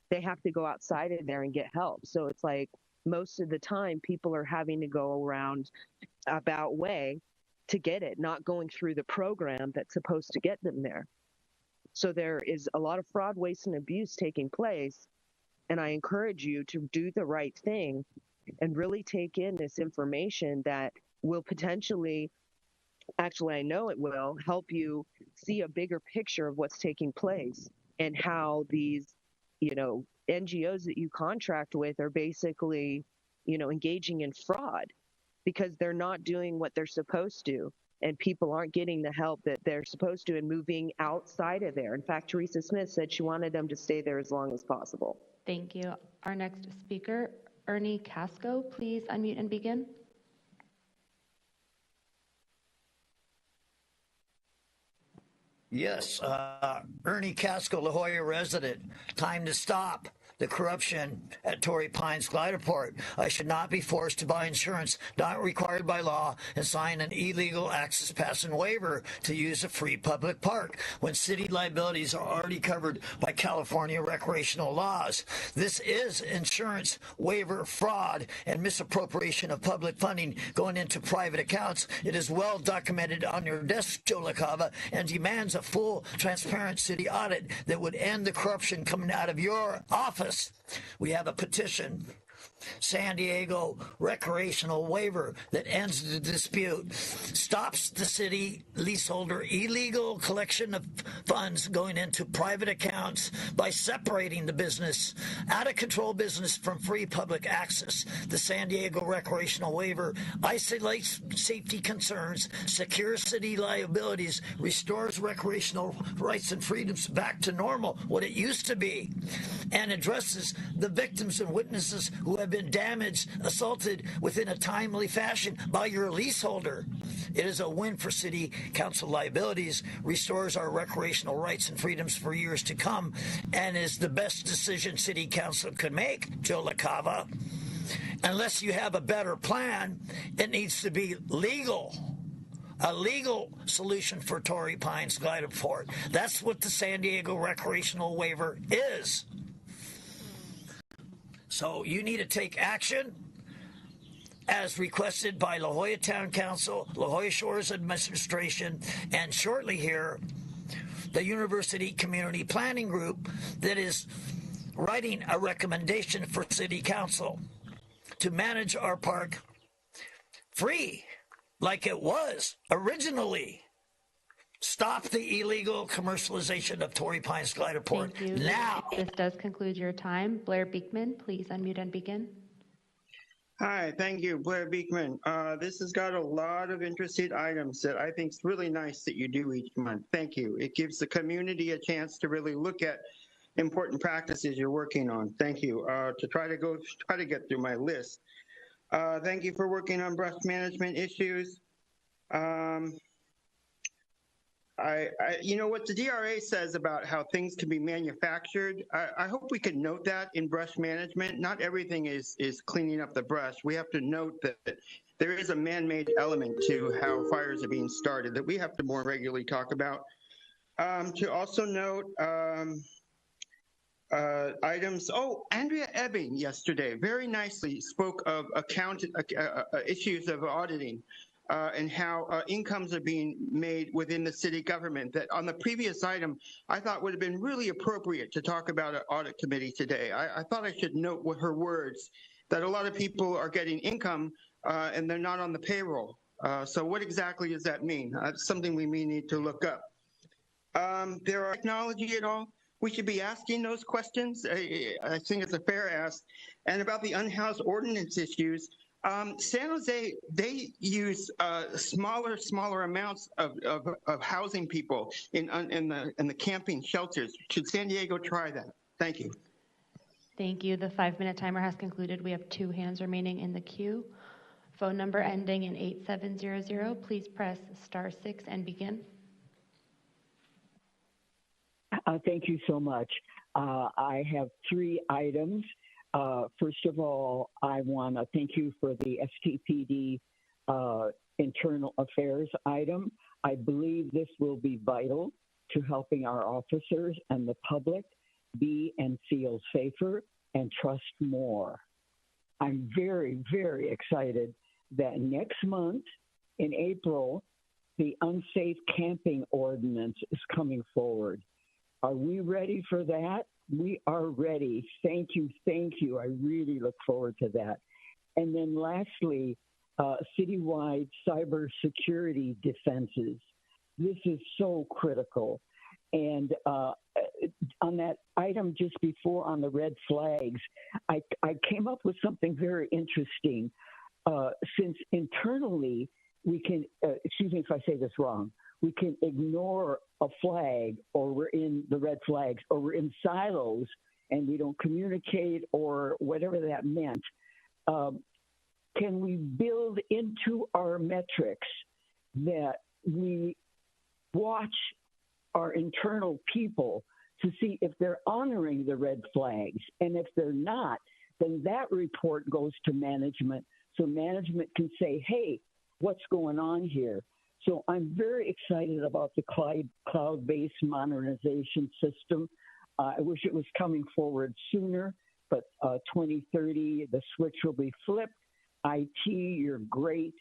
[SPEAKER 5] They have to go outside of there and get help. So it's like most of the time people are having to go around about way to get it, not going through the program that's supposed to get them there. So there is a lot of fraud, waste, and abuse taking place. And I encourage you to do the right thing and really take in this information that will potentially, actually I know it will, help you see a bigger picture of what's taking place and how these, NGOs that you contract with are basically, engaging in fraud, because they're not doing what they're supposed to, and people aren't getting the help that they're supposed to and moving outside of there. In fact, Teresa Smith said she wanted them to stay there as long as possible.
[SPEAKER 2] Thank you. Our next speaker, Ernie Casco, please unmute and begin.
[SPEAKER 13] Yes, Ernie Casco, La Jolla resident. Time to stop the corruption at Torrey Pines Glider Port. I should not be forced to buy insurance not required by law and sign an illegal access pass and waiver to use a free public park when city liabilities are already covered by California recreational laws. This is insurance waiver fraud and misappropriation of public funding going into private accounts. It is well documented on your desk, Joe LaCava, and demands a full, transparent city audit that would end the corruption coming out of your office. We have a petition, San Diego recreational waiver, that ends the dispute, stops the city leaseholder illegal collection of funds going into private accounts by separating the business, out of control business from free public access. The San Diego recreational waiver isolates safety concerns, secures city liabilities, restores recreational rights and freedoms back to normal, what it used to be, and addresses the victims and witnesses who who have been damaged, assaulted within a timely fashion by your leaseholder. It is a win for City Council liabilities, restores our recreational rights and freedoms for years to come, and is the best decision City Council could make, Joe LaCava. Unless you have a better plan, it needs to be legal. A legal solution for Torrey Pines Glide Port. That's what the San Diego recreational waiver is. So you need to take action as requested by La Jolla Town Council, La Jolla Shores Administration, and shortly here, the University Community Planning Group that is writing a recommendation for City Council to manage our park free, like it was originally. Stop the illegal commercialization of Torrey Pines Glider Port now.
[SPEAKER 2] This does conclude your time. Blair Beekman, please unmute and begin.
[SPEAKER 6] Hi, thank you, Blair Beekman. This has got a lot of interesting items that I think is really nice that you do each month. Thank you. It gives the community a chance to really look at important practices you're working on. Thank you. To try to get through my list. Thank you for working on brush management issues. You know what the DRA says about how things can be manufactured. I hope we can note that in brush management. Not everything is cleaning up the brush. We have to note that there is a man-made element to how fires are being started that we have to more regularly talk about. To also note items. Oh, Andrea Ebbing yesterday very nicely spoke of issues of auditing. And how incomes are being made within the city government. That on the previous item, I thought would have been really appropriate to talk about an audit committee today. I thought I should note with her words that a lot of people are getting income and they're not on the payroll. So what exactly does that mean? That's something we may need to look up. There are technology at all? We should be asking those questions. I think it's a fair ask. And about the unhoused ordinance issues, San Jose, they use smaller amounts of housing people in the camping shelters. Should San Diego try that? Thank you.
[SPEAKER 2] Thank you. The 5-minute timer has concluded. We have 2 hands remaining in the queue. Phone number ending in 8700. Please press *6 and begin.
[SPEAKER 7] Thank you so much. I have 3 items. First of all, I want to thank you for the STPD internal affairs item. I believe this will be vital to helping our officers and the public be and feel safer and trust more. I'm very, very excited that next month in April, the unsafe camping ordinance is coming forward. Are we ready for that? We are ready. Thank you. Thank you. I really look forward to that. And then lastly, citywide cybersecurity defenses. This is so critical. And on that item just before on the red flags, I came up with something very interesting. Since internally we can, excuse me if I say this wrong, we can ignore a flag, or we're in the red flags, or we're in silos and we don't communicate, or whatever that meant. Can we build into our metrics that we watch our internal people to see if they're honoring the red flags? And if they're not, then that report goes to management, so management can say, hey, what's going on here? So I'm very excited about the cloud-based modernization system. I wish it was coming forward sooner, but 2030, the switch will be flipped. IT, you're great.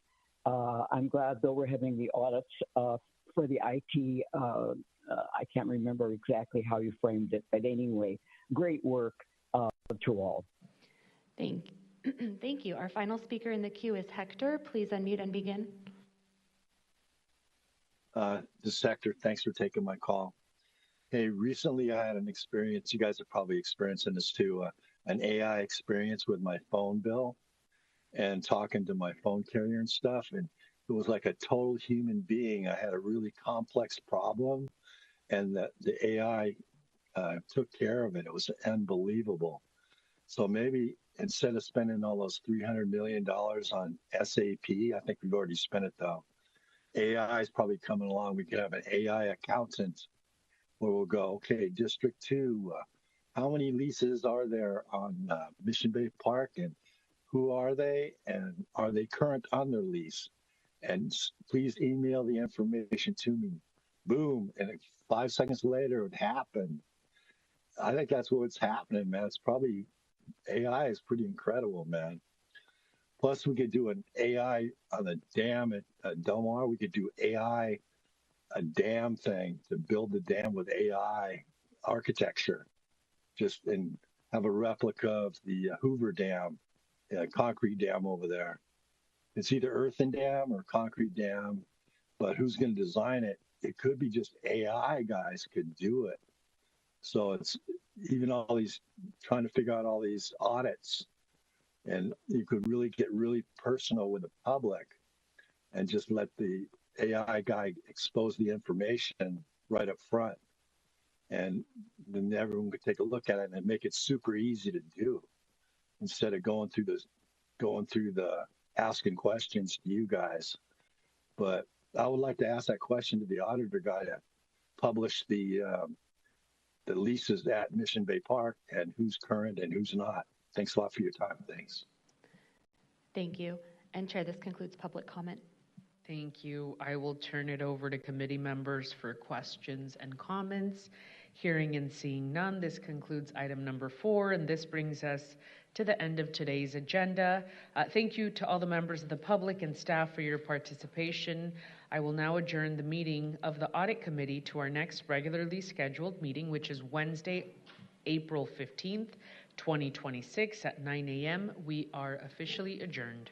[SPEAKER 7] I'm glad, though, we're having the audits for the IT. I can't remember exactly how you framed it, but anyway, great work to all.
[SPEAKER 2] Thank you. Our final speaker in the queue is Hector. Please unmute and begin.
[SPEAKER 4] This is Hector. Thanks for taking my call. Hey, recently I had an experience, you guys are probably experiencing this too, an AI experience with my phone bill and talking to my phone carrier and stuff. And it was like a total human being. I had a really complex problem and the AI took care of it. It was unbelievable. So maybe instead of spending all those $300 million on SAP, I think we've already spent it though. AI is probably coming along. We could have an AI accountant where we'll go, okay, District 2, how many leases are there on Mission Bay Park, and who are they, and are they current on their lease? And please email the information to me. Boom, and 5 seconds later it happened. I think that's what's happening, man. It's probably, AI is pretty incredible, man. Plus, we could do an AI on the dam at Del Mar. We could do AI, a dam thing to build the dam with AI architecture, just and have a replica of the Hoover Dam, concrete dam over there. It's either earthen dam or concrete dam, but who's going to design it? It could be just AI guys could do it. So it's even all these trying to figure out all these audits, and you could really get really personal with the public and just let the AI guy expose the information right up front. And then everyone could take a look at it and make it super easy to do instead of going through the asking questions to you guys. But I would like to ask that question to the auditor guy to publish the leases at Mission Bay Park and who's current and who's not. Thanks a lot for your time. Thanks.
[SPEAKER 2] Thank you. And Chair, this concludes public comment.
[SPEAKER 1] Thank you. I will turn it over to committee members for questions and comments. Hearing and seeing none, this concludes item number 4, and this brings us to the end of today's agenda. Thank you to all the members of the public and staff for your participation. I will now adjourn the meeting of the Audit Committee to our next regularly scheduled meeting, which is Wednesday, April 15th, 2026 at 9 a.m. We are officially adjourned.